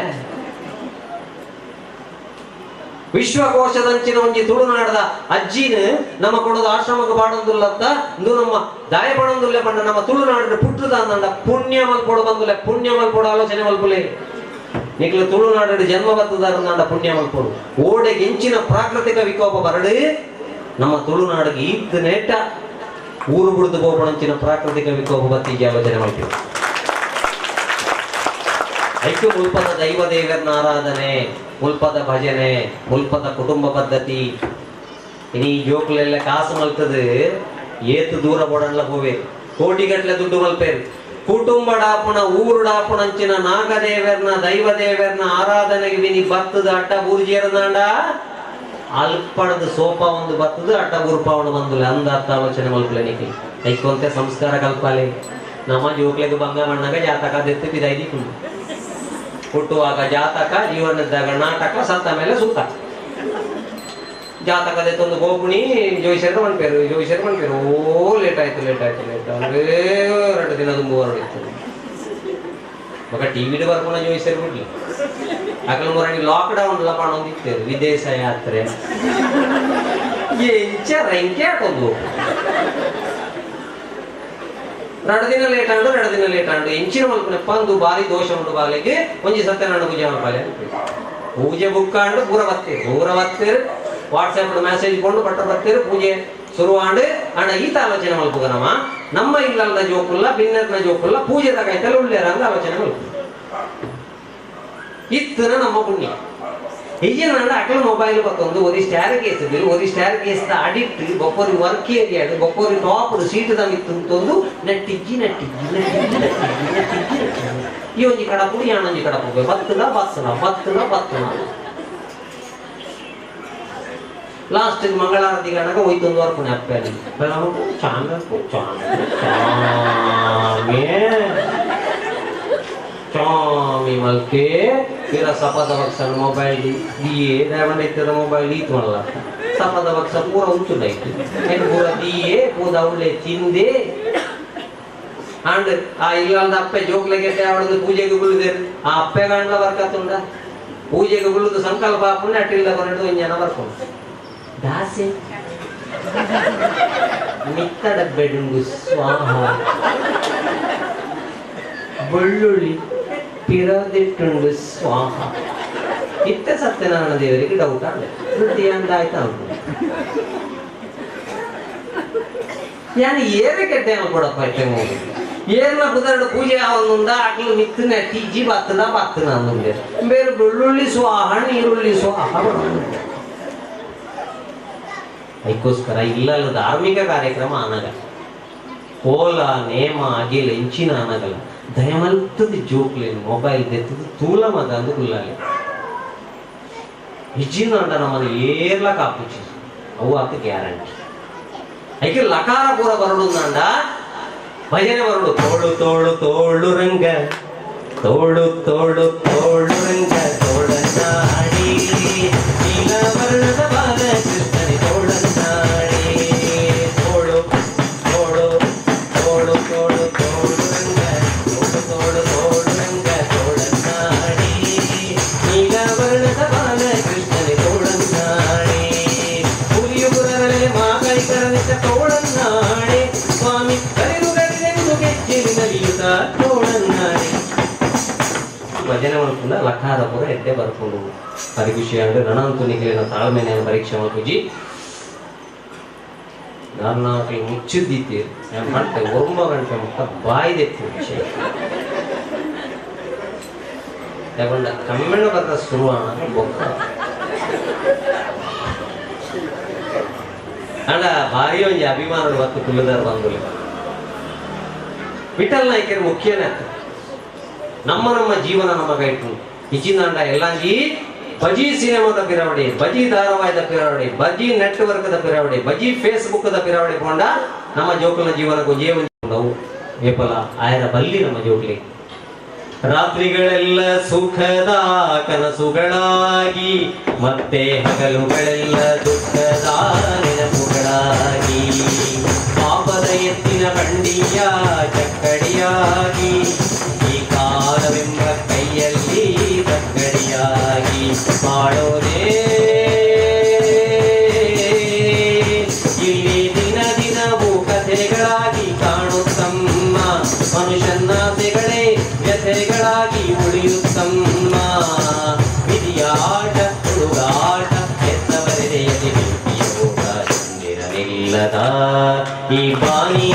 ವಿಶ್ವಕೋಶದಂಚಿನ ಒಂಜಿ ತುಳುನಾಡದ ಅಜ್ಜಿನ ನಮ್ಮ ಕೊಡೋದು ಆಶ್ರಮಕ್ಕೆ ಬಾಡೊಂದುಲ್ಲತ್ತ ಇಂದು ನಮ್ಮ ದಾಯ ಪಡೊಂದುಲ್ಲೆ ಪಂಡ ನಮ್ಮ ತುಳುನಾಡಿನ ಪುಟ್ಟದ ಅಂದಂಡ ಪುಣ್ಯ ಮಲ್ಪೊಡು ಬಂದುಲೆ ಪುಣ್ಯ ಮಲ್ಪೊಡು ಆಲೋಚನೆ ಮಲ್ಪುಲೆ ನಿಕ್ಲ ತುಳುನಾಡು ಜನ್ಮ ಬತ್ತದಾರಂದ ಪುಣ್ಯ ಮಲ್ಪೊಡು ಓಡೆಗೆ ಇಂಚಿನ ಪ್ರಾಕೃತಿಕ ವಿಕೋಪ ಬರಡು ನಮ್ಮ ತುಳುನಾಡಿಗೆ ಇದ್ದ ನೇಟ ಊರು ಬಿಡಿದು ಹೋಗೋಣಂಚಿನ ಪ್ರಾಕೃತಿಕ ವಿಕೋಪ ಬತ್ತಿಗೆ ಆಲೋಚನೆ ಮಾಡ್ತೀವಿ. ಐಕ್ಯ ಮುಲ್ಪದ ದೈವ ದೇವರನ್ನ ಆರಾಧನೆ, ಮುಲ್ಪದ ಭಜನೆ, ಮುಲ್ಪದ ಕುಟುಂಬ ಪದ್ಧತಿ. ಇನಿ ಜೋಕ್ಲೆಲ್ಲ ಕಾಸು ಮಲ್ತದು ಏತು ದೂರ ಬೋಡಲ್ಲ ಹೋವೆ, ಕೋಟಿಗಟ್ಲೆ ದುಡ್ಡು ಮಲ್ಪೇರು. ಕುಟುಂಬ ಡಾಪುಣ ಊರು ಡಾಪುಣ ಅಂಚಿನ ನಾಗದೇವರನ್ನ ದೈವ ದೇವರನ್ನ ಆರಾಧನೆಗೆ ವಿನಿ ಬತ್ತದ ಅಡ್ಡ ಬೂರ್ಜೇರನಾಂಡ ಅಲ್ಪಣದ ಸೋಪ ಒಂದು ಬತ್ತದ ಅಡ್ಡ ಗುರುಪಾವಣ ಬಂದುಲೆ ಅಂದ ಅರ್ಥ ಆಲೋಚನೆ ಮಲ್ಪಲೆನಿಕೆ ಐಕೊಂತೆ ಸಂಸ್ಕಾರ ಕಲ್ಪಾಲೆ. ನಮ್ಮ ಜೋಕ್ಲೆಗೆ ಬಂಗ ಮಣ್ಣಾಗ ಜಾತಕ ದೆತ್ತು ಬಿದೈದಿ ಕುಂಡು ಹುಟ್ಟುವಾಗ ಜಾತಕ, ಜೀವನದಾಗ ನಾಟಕ, ಸತ್ತ ಮೇಲೆ ಸೂತ. ಜಾತಕದ ತಂದು ಗೋಪುಣಿ ಜೋಯಿಸರು ಮಣ್ಪೇರು ಓ ಲೇಟ್ ಆಯ್ತು ಅಂದ್ರೆ 2 ದಿನ ತುಂಬ ಹೊರಡಿತ್ತು ಮಗ ಟಿವಿಡ್ ಬರ್ಕೊಂಡ ಜೋಯಿಸರು ಬಿಡ್ಲಿ ಅಕಲ ಮೊರಡಿ ಲಾಕ್ಡೌನ್ ಲಪಾಣ ಒಂದಿತ್ತೇರು ವಿದೇಶ ಯಾತ್ರೆ ಎಂಕೆ ಹಾಕೋದು 2 ದಿನ ಲೇಟ್ ಆಂಡು ಎಂಚಿನ ಮಲ್ಪನೆಪ್ಪ ಒಂದು ಬಾರಿ ದೋಷ ಉಂಟು ಬಾಲಿಗೆ ಒಂಜಿ ಸತ್ಯನಾರಾಯಣ ಪೂಜೆ ಮಾಡ್ಪಾಲೆ ಪೂಜೆ ಬುಕ್ ಆಂಡು ಪೂರ ಬತ್ತೇರು ವಾಟ್ಸ್ಆಪ್ ಮೆಸೇಜ್ ಕೊಂಡು ಪಟ್ಟ ಬರ್ತೀರು ಪೂಜೆ ಶುರುವಾಂಡು ಅಣ್ಣ ಈತ ಆಲೋಚನೆ ಮಲ್ಪುಗ ನಮ್ಮ ಇಲ್ಲದ ಜೋಕುಲ್ಲ ಭಿನ್ನರ್ನ ಜೋಕುಲ್ಲ ಪೂಜೆ ತಗೈತಲ್ಲ ಉಳ್ಳೇರ ಅಂತ ಆಲೋಚನೆ ಮಲ್ಪು ಇತ್ತನ ನಮ್ಮ ಪುಣ್ಯ ಈಜಿನ ಅಕಲ ಮೊಬೈಲ್ ಬತ್ತೊಂದು ಒರಿ ಸ್ಟಾರ್ ಕೇಸ್ ಅಡಿಕ್ಟ್ ಬೊಪ್ಪರಿ ವರ್ಕ್ ಏರಿಯಾ ಬೊಪ್ಪರಿ ಟಾಪ್ ಸೀಟ್ ಮಿತ್ತೊಂದು ನಟ್ಟಿಜ್ಜಿ ಈ ಒಂಜಿ ಕಡಪು ಯಾಣೊಂಜಿ ಕಡಪು ಬತ್ತನ ಲಾಸ್ಟ್ ಮಂಗಳಾರತಿ ಗಣಕ ಹೋಯ್ತೊಂದು ವರ್ಪುಣೆ ಅಪ್ಪಲ್ಲಿ ಚಾಮಿ ಮಲ್ಕೆ ಇರ ಸಪದ ಬಕ್ಷ ಮೊಬೈಲ್ ದಿಯೆ ದಾವಂಡ ಇತ್ತದ ಮೊಬೈಲ್ ಈತ್ ಮಾಡಲ್ಲ ಸಪದ ಬಕ್ಷ ಪೂರ ಉಂಚುಂಡಾಯ್ತು ಪೂರ ದಿಯೆ ಪೂದ ಉಳ್ಳೆ ತಿಂದೆ ಅಂಡ್ ಆ ಇಲ್ಲದ ಅಪ್ಪೆ ಜೋಕ್ಲೆಗೆ ಅವಳದು ಪೂಜೆಗೆ ಗುಳಿದೇರು ಆ ಅಪ್ಪೆ ಗಂಡ ಬರ್ಕತ್ತುಂಡ ಪೂಜೆಗೆ ಗುಳುದು ಸಂಕಲ್ಪ ಹಾಕೊಂಡು ಅಟ್ಟಿಲ್ದ ಕೊರಡು ಒಂಜನ ಬರ್ಕೊಂಡು ದಾಸೆ ಮಿತ್ತಡ ಬೆಡುಂಗು ಸ್ವಾಹ ಬೆಳ್ಳುಳ್ಳಿ ಪಿರದಿಟ್ಟುಂಡು ಸ್ವಾಹ ಇತ್ತ ಸತ್ಯನಾರಾಯಣ ದೇವರಿಗೆ ಡೌಟ್ ಆಗ ವೃದ್ಧಿಯಂದ ಆಯ್ತಾ ಉಂಟು ಯಾನು ಏರೆ ಕೆಟ್ಟೆ ಕೊಡಪ್ಪ ಏರ್ನ ಬುಧರಡು ಪೂಜೆ ಅವನುಂದ ಅಕ್ಲು ಮಿತ್ತನ ಟಿಜ್ಜಿ ಬತ್ತನ ಅಂದುಂಡೆ ಬೇರೆ ಬೆಳ್ಳುಳ್ಳಿ ಸ್ವಾಹ ಈರುಳ್ಳಿ ಸ್ವಾಹ ಅದಕ್ಕೋಸ್ಕರ ಇಲ್ಲಲ್ಲ ಧಾರ್ಮಿಕ ಕಾರ್ಯಕ್ರಮ ಅನಗ ಕೋಲ ನೇಮ ಅಗಿಲ ಎಂಚಿನ ಅನಗಲ್ಲ ದಯಮಲ್ತದ ಜೋಕ್ಲೇನು ಮೊಬೈಲ್ ದೆತ್ತದು ತೂಲ ಮದ ಅಂದು ಕುಲ್ಲಾಲೆ ಹಿಜಿನ ಅಂಡ ನಮ್ಮನ್ನು ಏರ್ಲ ಕಾಪುಚ್ಚಿ ಅವು ಆತ ಗ್ಯಾರಂಟಿ ಅದಕ್ಕೆ ಲಕಾರ ಪೂರ ಬರಡು ಅಂಡ ಭಜನೆ ಬರಡು ತೋಳು ರಂಗ ತೋಳು ರಂಗ ತೋಳನಾಡಿ ನೀಲ ವರ್ಣದ ಬಾಲ ಕೃಷ್ಣನಿ ತೋಳನಾಡಿ ತೋಳು ರಂಗ ತೋಳನಾಡಿ ನೀಲ ವರ್ಣದ ಬಾಲ ಕೃಷ್ಣನಿ ತೋಳನಾಡಿ ಹುಲಿಯುಗುರಲೆ ಮಾಗೈ ಕರನಿತ ತೋಳನಾಡಿ ಸ್ವಾಮಿ ಕರಿರುಗರಿದೆಂದು ಗೆಜ್ಜೆಲಿ ನಲಿಯುತ್ತ ತೋಳನಾಡಿ ಭಜನೆ ಮಾಡ್ಕೊಂಡ ಲಕಾರ ಪೂರ ಎಡ್ಡೆ ಬರ್ಕೊಂಡು ಅದು ಖುಷಿ ಆಗಿ ರಣಂತುನಿಗೆ ತಾಳ್ಮೆನೆ ಪರೀಕ್ಷೆ ಮಾಡ್ಪೂಜಿ ನಾನು ಮುಚ್ಚಿದ್ದೀತಿ ಮತ್ತೆ 9 ಗಂಟೆ ಮುಕ್ಕ ಬಾಯ್ದೆತ್ತು ವಿಷಯ ತಗೊಂಡ ಕಮ್ಮೆಣ್ಣ ಬರ್ತ ಶುರುವಾನ ಬೊಕ್ಕ ಅಂಡ ಭಾರಿ ಒಂಜಿ ಅಭಿಮಾನದ ಬತ್ತು ಕುಲ್ಲದಾರ ಬಂದು ವಿಠಲ್ ನಾಯ್ಕರ ಮುಖ್ಯನೇ ನಮ್ಮ ಜೀವನ ನಮ್ಮ ಕೈಟು ಇಚಿಂದ ಎಲ್ಲಾಂಗಿ ಬಜಿ ಸಿನಿಮಾದ ಪಿರಾವಡಿ ಬಜಿ ಧಾರಾವಾಹಿದ ಪಿರಾವಡಿ ಬಜಿ ನೆಟ್ವರ್ಕ್ದ ಪಿರಾವಡಿ ಬಜಿ ಫೇಸ್ಬುಕ್ ದ ಪಿರಾವಡಿ ಕೊಂಡ ನಮ್ಮ ಜೋಕುಲ ಜೀವನಕ್ಕೂ ಜೀವನವು ಏಪಲ ಆಯರ ಬಲ್ಲಿ ನಮ್ಮ ಜೋಕ್ಲಿ ರಾತ್ರಿಗಳೆಲ್ಲ ಸುಖದ ಕನಸುಗಳಾಗಿ ಮತ್ತೆ ಹಗಲುಗಳೆಲ್ಲ ದುಃಖದ ನೆನಪುಗಳಾಗಿ ಪಾಪದ ಎತ್ತಿನ ಬಂಡಿಯ ಚಕ್ಕಡಿಯಾಗಿ ಈ ಕಾಲವೆಂಬ ಕೈಯಲ್ಲಿ ತಕ್ಕಡಿಯಾಗಿ ಮಾಡೋದೇ ಇಲ್ಲಿ ದಿನವೂ ಕಥೆಗಳಾಗಿ ಕಾಣುತ್ತಮ್ಮ ಮನುಷ್ಯನಾಸೆಗಳೇ ವ್ಯಥೆಗಳಾಗಿ ಉಳಿಯುತ್ತಮ್ಮ ವಿಧಿಯಾಟ ಹುಡುಗಾಟ ಎತ್ತವರೆದೆಯಲ್ಲಿ ಓಟ ಚಂದಿರನಿಲ್ಲದ ಈ ಬಾನಿ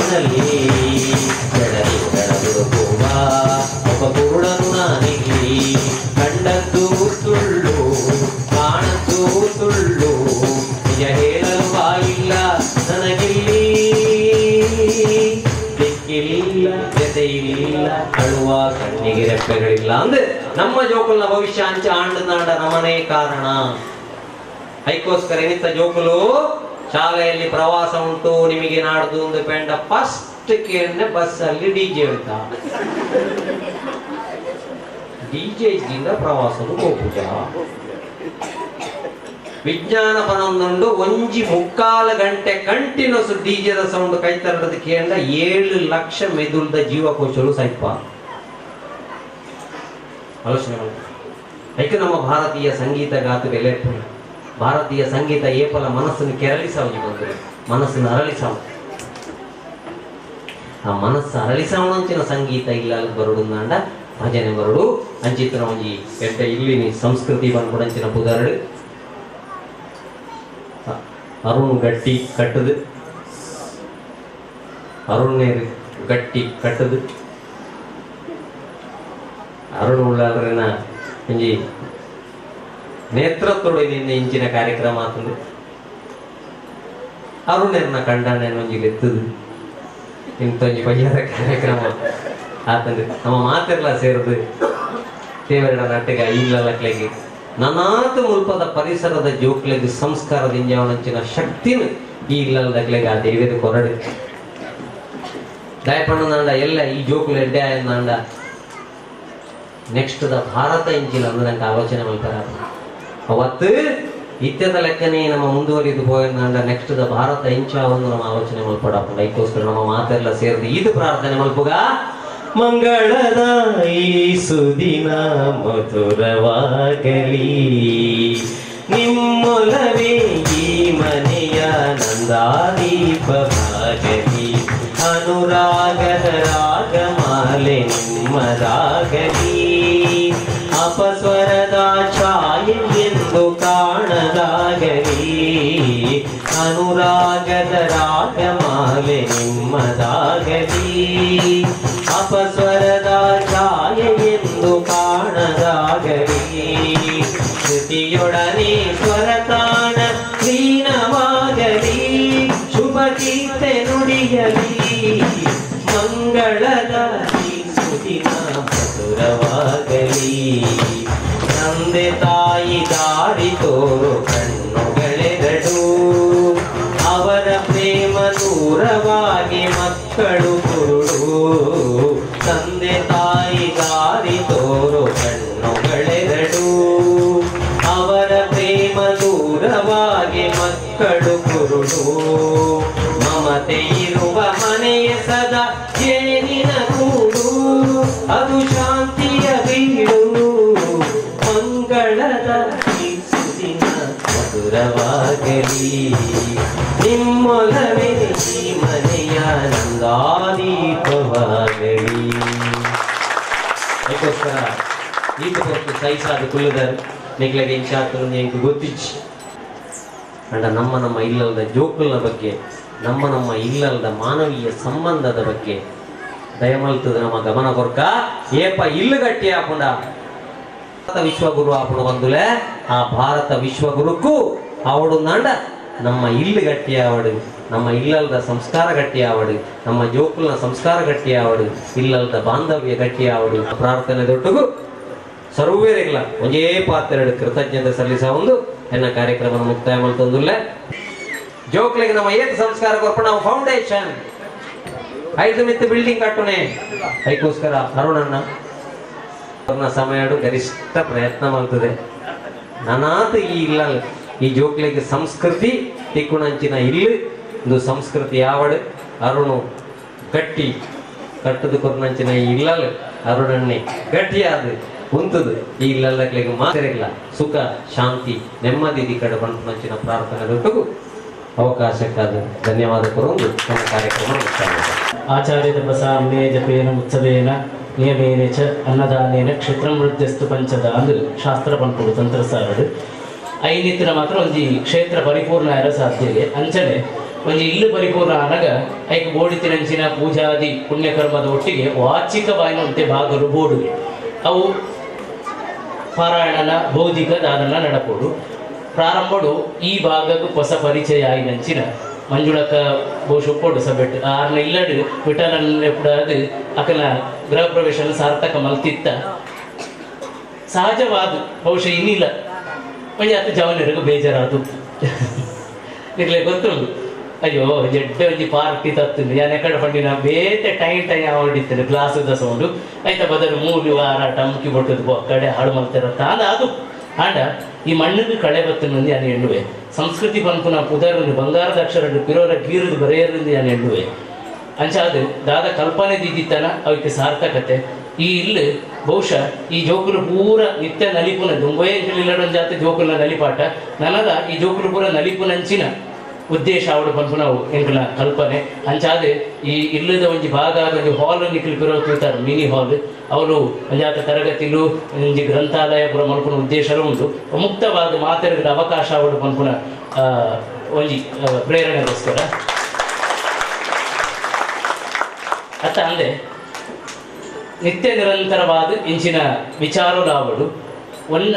ಸೌಲಭ್ಯಗಳಿಲ್ಲ ಅಂದ್ರೆ ನಮ್ಮ ಜೋಕುಲ್ನ ಭವಿಷ್ಯ ಅಂಚೆ ಆಂಡ ನಾಡ ನಮನೇ ಕಾರಣ. ಅದಕ್ಕೋಸ್ಕರ ಏನಿತ್ತ ಜೋಕುಲು ಶಾಲೆಯಲ್ಲಿ ಪ್ರವಾಸ ಉಂಟು ನಿಮಗೆ ನಾಡ್ದು ಒಂದು ಪೆಂಡ ಫಸ್ಟ್ ಕೇಳಿದ್ರೆ ಬಸ್ ಅಲ್ಲಿ ಡಿಜೆ ಹೇಳ್ತಾ ಡಿಜೆಯಿಂದ ಪ್ರವಾಸದ ಹೋಗುದ ವಿಜ್ಞಾನ ಪನೊಂದುಂಡು ಒಂಜಿ 3/4 ಗಂಟೆ ಕಂಟಿನ್ಯೂಸ್ ಡಿಜೆದ ಸೌಂಡ್ ಕೈತರಡದ ಕೇಂದ್ರ 7 ಲಕ್ಷ ಮೆದುಳ್ದ ಜೀವಕೋಶಗಳು ಸೈಪ ಆಲೋಚನೆ ಮಾಡಿ. ಅದಕ್ಕೆ ನಮ್ಮ ಭಾರತೀಯ ಸಂಗೀತ ಗಾತು ಬೆಲೆ ಭಾರತೀಯ ಸಂಗೀತ ಏಪಲ ಮನಸ್ಸನ್ನು ಕೆರಳಿಸಾವಿ ಬಂದರೆ ಮನಸ್ಸನ್ನು ಅರಳಿಸಾವ ಆ ಮನಸ್ಸು ಅರಳಿಸಾವಣಂಚಿನ ಸಂಗೀತ ಇಲ್ಲ ಬರಡು ನಾಂಡ ಭಜನೆ ಬರಡು ಅಂಚಿತ್ರ ಒಂಜಿ ಎಡ್ಡ ಇಲ್ಲಿನ ಸಂಸ್ಕೃತಿ ಬಂದ್ಬಿಡಂಚಿನ ಪುದರಡು ಅರುಣ್ ಗಟ್ಟಿ ಕಟ್ಟದು ಅರುಣೇರು ಗಟ್ಟಿ ಕಟ್ಟದು ಅರುಣ್ ಉಳ್ಳಾದ್ರನ ಒಂಜಿ ನೇತೃತ್ವಡು ನಿನ್ನೆ ಇಂಚಿನ ಕಾರ್ಯಕ್ರಮ ಆತಂದು ಅರುಣೇರ್ನ ಕಂಡಾನೆ ಒಂಜಿ ಎತ್ತದು ಇಂತೊಂಜಿ ಬಯ್ಯದ ಕಾರ್ಯಕ್ರಮ ಆತಂದು ನಮ್ಮ ಮಾತೆಲ್ಲ ಸೇರಿದು ದೇವರ ನಾಟಿಗೆ ಇಲ್ಲಕ್ಲೆಗೆ ನನಾತು ಮುಲ್ಪದ ಪರಿಸರದ ಜೋಕ್ಲೆಗೆ ಸಂಸ್ಕಾರದ ಇಂಜಾವಣಂಚಿನ ಶಕ್ತಿನ ಈ ಇಲ್ಲದಕ್ಲೆಗೆ ಆ ದೇವಿದ ಕೊರಡು ದಯಪಣ್ಣನಾಂಡ ಎಲ್ಲ ಈ ಜೋಕ್ಲು ಎಡ್ಡೆ ಆಯಂದಾಂಡ ನೆಕ್ಸ್ಟ್ ದ ಭಾರತ ಇಂಚಿನ ಅಂದ್ರೆ ನಂಗೆ ಆಲೋಚನೆ ಮಾಡ್ತಾರ ಅವತ್ತು ಇತ್ಯದ ಲೆಕ್ಕನೇ ನಮ್ಮ ಮುಂದುವರಿದು ಹೋಯಂದಾಂಡ ನೆಕ್ಸ್ಟ್ ದ ಭಾರತ ಇಂಚ ಒಂದು ನಮ್ಮ ಆಲೋಚನೆ ಮಲ್ಪಡಪ್ಪ. ಅದಕ್ಕೋಸ್ಕರ ನಮ್ಮ ಮಾತೆಲ್ಲ ಸೇರಿದು ಇದು ಪ್ರಾರ್ಥನೆ ಮಲ್ಪುಗ ಮಂಗಳದ ಈ ಸುದಿನ ಮಧುರವಾಗಲಿ ನಿಮ್ಮೊಲವೇ ಈ ಮನೆಯ ನಂದಾದೀಪವಾಗಲಿ ಅನುರಾಗದ ರಾಗಮಾಲೆ ನಿಮ್ಮದಾಗಲಿ ಅಪಸ್ವರದ ಛಾಯೆ ಎಂದು ಕಾಣದಾಗಲಿ ಅನುರಾಗದ ರಾಗಮಾಲೆ ನಿಮ್ಮದಾಗಲಿ ಅಪಸ್ವರದ ಛಾಯೆ ಎಂದು ಕಾಣದಾಗಲಿ ಶ್ರುತಿಯೊಡನೆ ಸ್ವರತಾಣ ಲೀನವಾಗಲಿ ಶುಭ ಕೀರ್ತೆ ನುಡಿಯಲಿ ಮಂಗಳದ ಸುದಿನ ಮಧುರವಾಗಲಿ ತಂದೆ ತಾಯಿ ದಾರಿ ತೋರು ಕಣ್ಣುಗಳೆರಡು ಅವರ ಪ್ರೇಮ ದೂರವಾಗಿ ಮಕ್ಕಳು ಕುರುಡು ತಂದೆ ತಾಯಿ ದಾರಿ ತೋರು ಕಣ್ಣುಗಳೆರಡು ಅವರ ಪ್ರೇಮ ದೂರವಾಗಿ ಮಕ್ಕಳು ಕುರುಡು ಮಮತೆ ಇರುವ ಮನೆಯ ಸದಾ ಜೇನಿನ ಕೂಡು ಅದು ಶಾಂತಿಯ ಬೀಡು ಮಂಗಳದ ಸುದಿನ ಮಧುರವಾಗಲಿ ನಿಮ್ಮೊಲವೇ ಈ ಮನೆಯ ನಂದಾದೀಪವಾಗಲಿ. ಅದಕ್ಕೋಸ್ಕರ ಈತ ಹೊತ್ತು ಸೈಸಾದ ಕುಲ್ಲದರು ನಿಗ್ಲಗೆ ಇಂಚಾತರು ನಿಂಗೆ ಗೊತ್ತಿಚ್ಚಿ ಅಂಡ ನಮ್ಮ ಇಲ್ಲದ ಜೋಕುಲ್ನ ಬಗ್ಗೆ ನಮ್ಮ ಇಲ್ಲದ ಮಾನವೀಯ ಸಂಬಂಧದ ಬಗ್ಗೆ ದಯಮಲ್ತದ ನಮ್ಮ ಗಮನ ಕೊರ್ಕ ಏಪ ಇಲ್ಲು ಗಟ್ಟಿ ಆಪುಂಡ ಭಾರತ ವಿಶ್ವಗುರು ಆಪುಣ ಬಂದುಲೆ ಆ ಭಾರತ ವಿಶ್ವಗುರುಕ್ಕೂ ಅವಡು ನಾಂಡ ನಮ್ಮ ಇಲ್ಲು ಗಟ್ಟಿ ಆವಡು ನಮ್ಮ ಇಲ್ಲದ ಸಂಸ್ಕಾರ ಗಟ್ಟಿ ಆವಡು ನಮ್ಮ ಜೋಕುಲ್ನ ಸಂಸ್ಕಾರ ಗಟ್ಟಿ ಆವಡು ಇಲ್ಲದ ಬಾಂಧವ್ಯ ಗಟ್ಟಿ ಆವಡು ಪ್ರಾರ್ಥನೆ ದೊಡ್ಡಗೂ ಸರ್ವೇರಿಲ್ಲ ಒಂದೇ ಪಾತ್ರೆರಡು ಕೃತಜ್ಞತೆ ಸಲ್ಲಿಸ ಒಂದು ಎನ್ನ ಕಾರ್ಯಕ್ರಮ ಮುಕ್ತಾಯ ಮಾಡ್ತಂದುಲ್ಲ ಜೋಕ್ಲಿಗೆ ನಮ್ಮ ಏತ್ ಸಂಸ್ಕಾರ ಕೊರ್ಪ ನಾವು ಫೌಂಡೇಶನ್ 5 ಮಿತ್ತು ಬಿಲ್ಡಿಂಗ್ ಕಟ್ಟುನೆ ಅದಕ್ಕೋಸ್ಕರ ಅರುಣಣ್ಣ ಸಮಯ ಗರಿಷ್ಠ ಪ್ರಯತ್ನ ಮಾಡ್ತದೆ ನಾನಾತ ಈ ಇಲ್ಲ ಈ ಜೋಕ್ಲಿಗೆ ಸಂಸ್ಕೃತಿ ತಿಕ್ಕುಣಂಚಿನ ಇಲ್ಲಿ ಒಂದು ಸಂಸ್ಕೃತಿ ಯಾವಡು ಅರುಣು ಗಟ್ಟಿ ಕಟ್ಟದು ಕೊರ್ನಂಚಿನ ಇಲ್ಲ ಅರುಣಣ್ಣೆ ಗಟ್ಟಿಯಾದ ಕುಂತದು ಈ ಇಲ್ಲಕ್ಲಿಗೆ ಮಾತಿರಲಿಲ್ಲ ಸುಖ ಶಾಂತಿ ನೆಮ್ಮದಿ ಕಡೆ ಬಂಚಿನ ಪ್ರಾರ್ಥನೆ ದೊಡ್ಡಗೂ ಅವಕಾಶಕ್ಕಾದ ಧನ್ಯವಾದ ಕೊರೊಂದು ನಮ್ಮ ಕಾರ್ಯಕ್ರಮ ಆಚಾರ್ಯದ ಪ್ರಸಾರೇ ಜಪೇನ ಉತ್ಸವೇನ ನಿಯಮೇನ ಚ ಅನ್ನದಾನೇನ ಕ್ಷೇತ್ರಮೃತ್ಯಸ್ತು ಪಂಚದ ಅಂದು ಶಾಸ್ತ್ರ ಪಂಪುಡು ತಂತ್ರ ಸಾರಡು ಐನಿತ್ತಿನ ಮಾತ್ರ ಒಂಜಿ ಕ್ಷೇತ್ರ ಪರಿಪೂರ್ಣ ಇರ ಸಾಧ್ಯ ಅಂಚನೆ ಒಂಜಿ ಇಲ್ಲು ಪರಿಪೂರ್ಣ ಆನಾಗ ಐಕ್ ಬೋಡಿತಿನಂಚಿನ ಪೂಜಾದಿ ಪುಣ್ಯಕರ್ಮದ ಒಟ್ಟಿಗೆ ವಾಚಿಕವಾಯಿನ ಒಂತೆ ಭಾಗರು ಬೋಡುವೆ ಅವು ಪಾರಾಯಣನ ಬೌದ್ಧಿಕ ದಾನನ ನಡಪೋಡು ಪ್ರಾರಂಭಡು ಈ ಭಾಗಕ್ಕೂ ಹೊಸ ಪರಿಚಯ ಆಯ್ನಂಚಿನ ಮಂಜುಳಕ್ಕ ಬಹುಶಃ ಒಪ್ಪೋಡು ಸಬ್ಜೆಕ್ಟ್ ಆರ್ನ ಇಲ್ಲಡು ವಿಠಲನ್ ಎಪ್ಪಡ ಅದು ಅಕನ ಗೃಹ ಪ್ರವೇಶ ಸಾರ್ಥಕ ಮಲ್ತಿತ್ತ ಸಹಜವಾದ ಬಹುಶಃ ಇನ್ನಿಲ್ಲ ಒಂಜಿ ಹತ್ತು ಜವನರಿಗೂ ಬೇಜಾರಾದು ನಿಕ್ಲೆ ಗೊತ್ತುಂಟು ಅಯ್ಯೋ ಜಡ್ಡೆ ಒಂಜಿ ಪಾರ್ಟಿ ತತ್ತುಂಡು ಯಾನ್ ಎಕಡೆ ಪಂಡಿನ ಬೇತೆ ಟೈಮ್ ಹೊಡಿತೇನೆ ಗ್ಲಾಸದ ಸೌಂಡು ಆಯ್ತಾ ಬದಲು ಮೂಲಿ ಹಾರಾಟ ಮುಕ್ಕಿ ಬೊಟ್ಟದು ಕಡೆ ಹಾಳು ಮಲ್ತಿರತ್ತ ಅಂದ ಅದು ಆಂಡ ಈ ಮಣ್ಣಿಗೆ ಕಳೆ ಬತ್ತನೊಂದು ಯಾನು ಎಣ್ಣುವೆ ಸಂಸ್ಕೃತಿ ಪಂಪುನ ಪುದರನ್ನು ಬಂಗಾರದ ಅಕ್ಷರ ಪಿರೋರ ಗೀರದು ಬರೆಯರಿಂದ ಯಾನು ಎಣ್ಣುವೆ ಅಂಚಾದ ದಾದ ಕಲ್ಪನೆ ದಿದ್ದಿತ್ತನ ಅವಕ್ಕೆ ಸಾರ್ಥಕತೆ ಈ ಇಲ್ಲಿ ಬಹುಶಃ ಈ ಜೋಕುಲು ಪೂರ ನಿತ್ಯ ನಲಿಪುನ ದುಂಬೈ ಇಲ್ಲಡೊಂದು ಜಾತಿ ಜೋಕುಲ ನಲಿಪಾಟ ನನಗ ಈ ಜೋಕುಲು ಪೂರ ನಲಿಪುನಂಚಿನ ಉದ್ದೇಶ ಅವಡು ಪಂಪುನವು ಎಂಕಲ ಕಲ್ಪನೆ ಅಂಚಾದೆ ಈ ಇಲ್ಲದ ಒಂಜಿ ಭಾಗ ಒಂದು ಹಾಲ್ ನಿಖಿಲ್ ಪಿರೋತಾರೆ ಮಿನಿ ಹಾಲ್ ಅವರು ಒಂಜಾತ ತರಗತಿಲು ಒಂಜಿ ಗ್ರಂಥಾಲಯ ಪುರ ಮಲ್ಪುನ ಉದ್ದೇಶವೂ ಉಂಟು ಮುಕ್ತವಾದ ಮಾತಾಡಿದ ಅವಕಾಶ ಅವಡು ಪಂಪುನ ಒಂಜಿ ಪ್ರೇರಣೆಗೋಸ್ಕರ ಅತ್ತ ಅಂದೆ ನಿತ್ಯ ನಿರಂತರವಾದ ಇಂಚಿನ ವಿಚಾರಲಾವಡು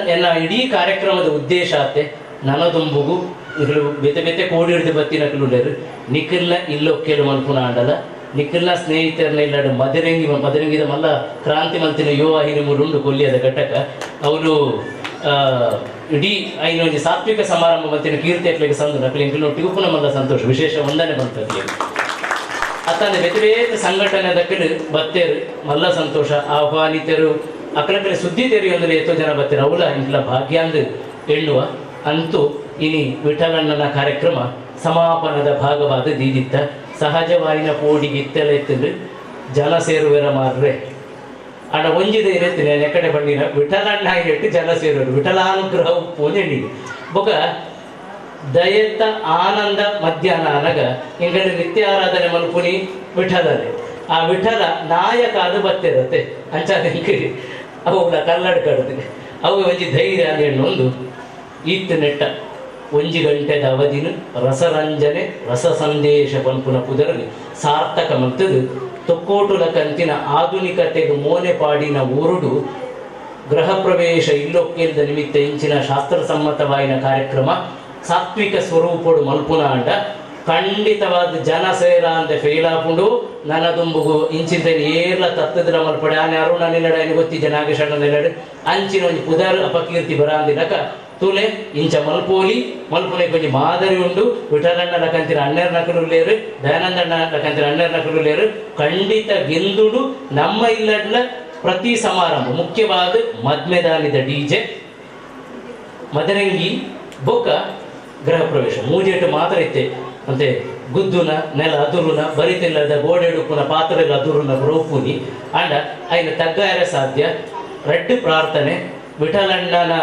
ಎನ್ನ ಇಡೀ ಕಾರ್ಯಕ್ರಮದ ಉದ್ದೇಶ ಆತೆ ನನದುಂಬುಗು ಇಗಳು ಬೆತೆ ಬೆತೆ ಕೋಡಿ ಹಿಡಿದು ಬತ್ತಿನಕುಲೇರು ನಿಖಿಲ್ನ ಇಲ್ಲೊಕ್ಕೆಲು ಮಲ್ಪುನ ಆಂಡಲ ನಿಖಿಲ್ನ ಸ್ನೇಹಿತರನ್ನ ಇಲ್ಲಾಡು ಮದರಂಗಿದ ಮಲ್ಲ ಕ್ರಾಂತಿ ಮಂತಿನ ಯುವ ಹಿರಿಮುರುಂಡು ಕೊಲ್ಲಿಯದ ಘಟಕ ಅವರು ಇಡೀ ಐನೊಂದು ಸಾತ್ವಿಕ ಸಮಾರಂಭ ಮಂತಿನ ಕೀರ್ತಿ ಎಟ್ಲಿಗೆ ಸಂದು ನಕಲಿ ಇಂಕಿನೊಟ್ಟಿಗೂ ಪುನಃ ಮಲ್ಲ ಸಂತೋಷ ವಿಶೇಷ ವಂದನೆ ಬಂತಲ್ಲಿ ಅತ್ತಂದ್ರೆ ಬೇತೆ ಬೇತೆ ಸಂಘಟನೆ ದಕ್ಕಲು ಬತ್ತೇರು ಮಲ್ಲ ಸಂತೋಷ ಆಹ್ವಾನಿತರು ಅಕ್ಕಲಕ್ಕಲೆ ಸುದ್ದಿ ತೆರೆಯೊಂದರೆ ಎಷ್ಟೋ ಜನ ಬತ್ತೇರು ಅವಳ ಇಂಕಲ ಭಾಗ್ಯಾಂದು ಎಣ್ಣುವ ಅಂತೂ ಇನಿ ವಿಠಲಣ್ಣನ ಕಾರ್ಯಕ್ರಮ ಸಮಾಪನದ ಭಾಗವಾದ ದೀದಿತ್ತ ಸಹಜವಾಯಿನ ಪೋಡಿಗಿತ್ತಲ ಎತ್ತಂದು ಜನ ಸೇರುವರ ಮಾರ್ರೆ ಅಣ್ಣ ಒಂಜಿದೆ ಇರತ್ತೀನಿ ನೆಕಡೆ ಬಂದಿನ ವಿಠಲಣ್ಣ ಇಟ್ಟು ಜನ ಸೇರುವರು ವಿಠಲಾನುಗ್ರಹ ಪೋನೆಂಡಿ ಬೊಕ ದಯತ್ತ ಆನಂದ ಮಧ್ಯಾಹ್ನ ಅನಗ ಇಂಗಡಿ ನಿತ್ಯ ಆರಾಧನೆ ಮಲ್ಪುನಿ ವಿಠಲನೆ ಆ ವಿಠಲ ನಾಯಕ ಅದು ಬತ್ತಿರತ್ತೆ ಅಂಚಾದ ಅವುಗಳ ಕಲ್ಲಡ್ ಕಡ್ದು ಅವು ಒಂಜಿ ಧೈರ್ಯ ಅನ್ನೊಂದು ಈತ್ ನೆಟ್ಟ ಒಂಜಿ ಗಂಟೆದ ಅವಧಿನ ರಸರಂಜನೆ ರಸ ಸಂದೇಶ ಪಂಪುನ ಪುದರಲ್ಲಿ ಸಾರ್ಥಕ ಮಲ್ತದು ತೊಕ್ಕೋಟುಲ ಕಂತಿನ ಆಧುನಿಕತೆಗೆ ಮೋನೆ ಪಾಡಿನ ಊರುಡು ಗೃಹ ಪ್ರವೇಶ ಇಲ್ಲೊಕ್ಕೆಲ್ದ ನಿಮಿತ್ತ ಇಂಚಿನ ಶಾಸ್ತ್ರಸಮ್ಮತವಾಯಿನ ಕಾರ್ಯಕ್ರಮ ಸಾತ್ವಿಕ ಸ್ವರೂಪಡು ಮಲ್ಪುನ ಅಂಡ ಖಂಡಿತವಾದ ಜನ ಸೇರ ಅಂತ ಫೇಲ್ ಹಾಕೊಂಡು ನನದುಂಬುಗು ಇಂಚಿನ ಏರ್ಲ ತತ್ತದ್ರ ಮಲ್ಪಡೆ ಆನೆ ಅರುಣ ನಿಲ್ಲಡ ಗೊತ್ತಿದ್ದೆ ನಾಗೇಶಣ್ಣ ನಿಲ್ಲಡು ಅಂಚಿನ ಒಂದು ಪುದರ್ ಅಪಕೀರ್ತಿ ಬರಾಂದಿನಕ ತುಲೆ ಇಂಚ ಮಲ್ಪೋಲಿ ಮಲ್ಪುನೆ ಕೊಂಚ ಮಾದರಿ ಉಂಡು ವಿಠಲಣ್ಣನ ಕಂತಿನ ಅಣ್ಣರ ನಕಲುಲ್ಲೇರು ದಯಾನಂದಣ್ಣ ಕಂತಿನ ಅಣ್ಣರ ನಕಲುಲ್ಲೇರು ಖಂಡಿತ ಗೆಲ್ದುಡು ನಮ್ಮ ಇಲ್ಲಡ್ಲ ಪ್ರತಿ ಸಮಾರಂಭ ಮುಖ್ಯವಾದ ಮದ್ಮೆದಾನಿದ ಡಿಜೆ ಮದರಂಗಿ ಬೊಕ್ಕ ಗೃಹ ಪ್ರವೇಶ ಮೂಜೆಟ್ಟು ಮಾತ್ರ ಇತ್ತೆ ಮತ್ತೆ ಗುದ್ದುನ ನೆಲ ಅದುರುನ ಬರಿತಿಲ್ಲದ ಗೋಡೆಡುಪುನ ಪಾತ್ರೆಲ್ಲ ಅದುರುನ ರೋಪುನಿ ಅಂಡ ಐನ ತಗ್ಗಾರ ಸಾಧ್ಯ ರೆಡ್ ಪ್ರಾರ್ಥನೆ ವಿಠಲಣ್ಣನ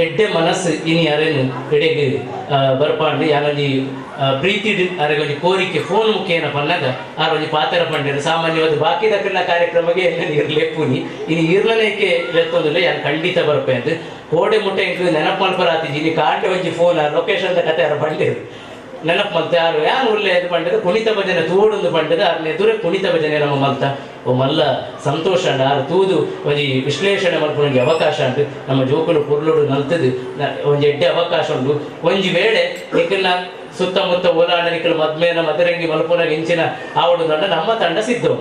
ಎಡ್ಡೆ ಮನಸ್ಸು ಇನಿ ಅರೆನು ಎಡೆಗೆ ಬರ್ಪಾಂಡು ಯಾನೊಂಜಿ ಪ್ರೀತಿ ಅರೆಗೊಂಜಿ ಕೋರಿಕೆ ಫೋನ್ ಮುಖೇನ ಪನ್ನಾಗ ಆರೊಂಜಿ ಪಾತ್ರ ಪಂಡೇರು ಸಾಮಾನ್ಯವಾದ ಬಾಕಿ ದಕ್ಕಲ ಕಾರ್ಯಕ್ರಮಕ್ಕೆ ಇರ್ಲೆಪ್ಪುನಿ ಇನ್ನು ಇರ್ಲನೇಕೆ ಲೆತ್ತೊಂದಿಲ್ಲ ಯಾರು ಖಂಡಿತ ಬರ್ಪೆ ಅಂತ ಕೋಡೆ ಮುಟ್ಟೆ ಇಂಕ್ಲು ನೆನಪು ಮಲ್ಪರಾತಿಜಿ ಇನಿ ಕಾಂಡೆ ಒಂಜಿ ಫೋನ್ ಲೊಕೇಶನ್ ಕತೆ ಯಾರು ಬಂಡೇರು ನೆನಪು ಮಲ್ತೆ ಯಾರು ಒಳ್ಳೆ ಇದು ಪಂಡದ ಕುಣಿತ ಭಜನೆ ತೂಡೊಂದು ಪಂಡದ ಅವ್ರನ್ನ ಎದುರೇ ಕುಣಿತ ಭಜನೆ ನಮ್ಮ ಮಲ್ತ ಓ ಮಲ್ಲ ಸಂತೋಷ ಅಂಡ ಆರು ತೂದು ಒಂಜಿ ವಿಶ್ಲೇಷಣೆ ಮಲ್ಪೊಂಜಿ ಅವಕಾಶ ಉಂಟು ನಮ್ಮ ಜೋಕುಲು ಪುರ್ಲುಡು ನಲ್ತದು ಒಂಜಿ ಎಡ್ಡೆ ಅವಕಾಶ ಉಂಟು ಒಂಜಿ ವೇಳೆ ನಿಖಲ್ನ ಸುತ್ತಮುತ್ತ ಓಲಾಂಡ ನಿಖಲು ಮದ್ಮೇನ ಮದರಂಗಿ ಮಲ್ಪುನಾಗ ಇಂಚಿನ ಆವಡು ತಂಡ ನಮ್ಮ ತಂಡ ಸಿದ್ಧವು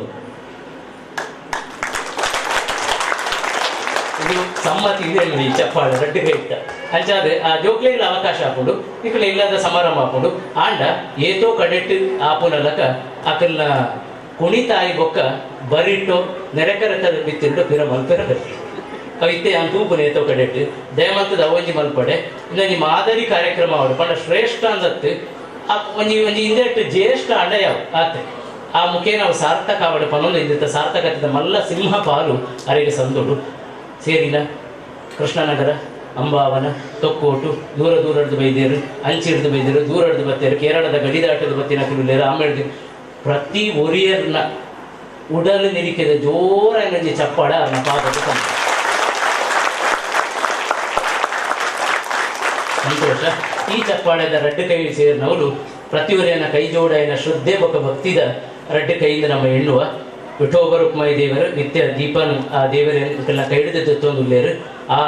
ಇದು ಸಮ್ಮತಿ ಇದೆ ನೋಡಿ ಚಪ್ಪಾಳೆ ರಡ್ಡಿ ಹೇಳ್ತ ಅಂಚಾದ ಆ ಜೋಕ್ಲೆಗಳ ಅವಕಾಶ ಹಾಕೊಂಡು ನಿಖಲ ಇಲ್ಲದ ಸಮಾರಂಭ ಹಾಕೊಂಡು ಆಂಡ ಏತೋ ಕಡೆಟ್ ಆಪುನಲಕ ಅಕಲ್ನ ಕುಣಿತಾಯಿ ಬೊಕ್ಕ ಬರಿಟೋ ನೆರೆಕರತದ ಬಿತ್ತಿಂಡು ಪಿರ ಮಲ್ಪೆರ ಬರಿ ಕವಿತೆ ಅಂತೂಪುನ ಏತೋ ಕಡೆಟ್ ದಯಮಂತದ ಅವೊಂಜಿ ಮಲ್ಪಡೆ ಇನ್ನೊಂಜಿ ಮಾದರಿ ಕಾರ್ಯಕ್ರಮ ಅವಡು ಪಂಡ ಶ್ರೇಷ್ಠ ಅಂದತ್ತು ಒಂಜಿ ಹಿಂದೆಟ್ಟು ಜ್ಯೇಷ್ಠ ಅಂಡ ಯಾವ ಆತೆ ಆ ಮುಖೇ ನಾವು ಸಾರ್ಥಕ ಅವಡು ಪನ್ನೊಂದು ಇಂದಿತ್ತ ಸಾರ್ಥಕತೆದ ಮಲ್ಲ ಸಿಂಹ ಪಾಲು ಅರೆಗೆ ಸಂದೋಡು ಸೇರಿನ ಕೃಷ್ಣನಗರ ಅಂಬಾವನ ತೊಕ್ಕೋಟು ದೂರ ಹಿಡಿದು ಬೈದೇರು ಅಂಚಿಡ್ದು ಬೈದೇರು ದೂರ ಹಿಡಿದು ಬತ್ತೇರು ಕೇರಳದ ಗಡಿದಾಟದ ಬತ್ತಿನ ಕುರುಲೇರು ಆಮೇಲೆ ಪ್ರತಿ ಒರಿಯರ್ನ ಉಡಲು ನಿರಿಕೆದ ಜೋರಾಗಿ ಚಪ್ಪಾಡ ಅವನ ಪಾದದ ಸಂತೋಷ ಈ ಚಪ್ಪಾಳದ ರಡ್ಡು ಕೈ ಸೇರಿನವರು ಪ್ರತಿ ಒರಿಯನ ಕೈ ಜೋಡಾಯಿನ ಶ್ರದ್ಧೆ ಬೊಕ್ಕ ಭಕ್ತಿದ ರಡ್ಡು ಕೈಯಿಂದ ನಮ್ಮ ಎಣ್ಣುವ ವಿಠೋಬರುಕ್ಮಯ ದೇವರು ನಿತ್ಯ ದೀಪನು ಆ ದೇವರೆಲ್ಲ ಕೈ ಹಿಡಿದು ತೊಂದುಲ್ಲೇರು ಆ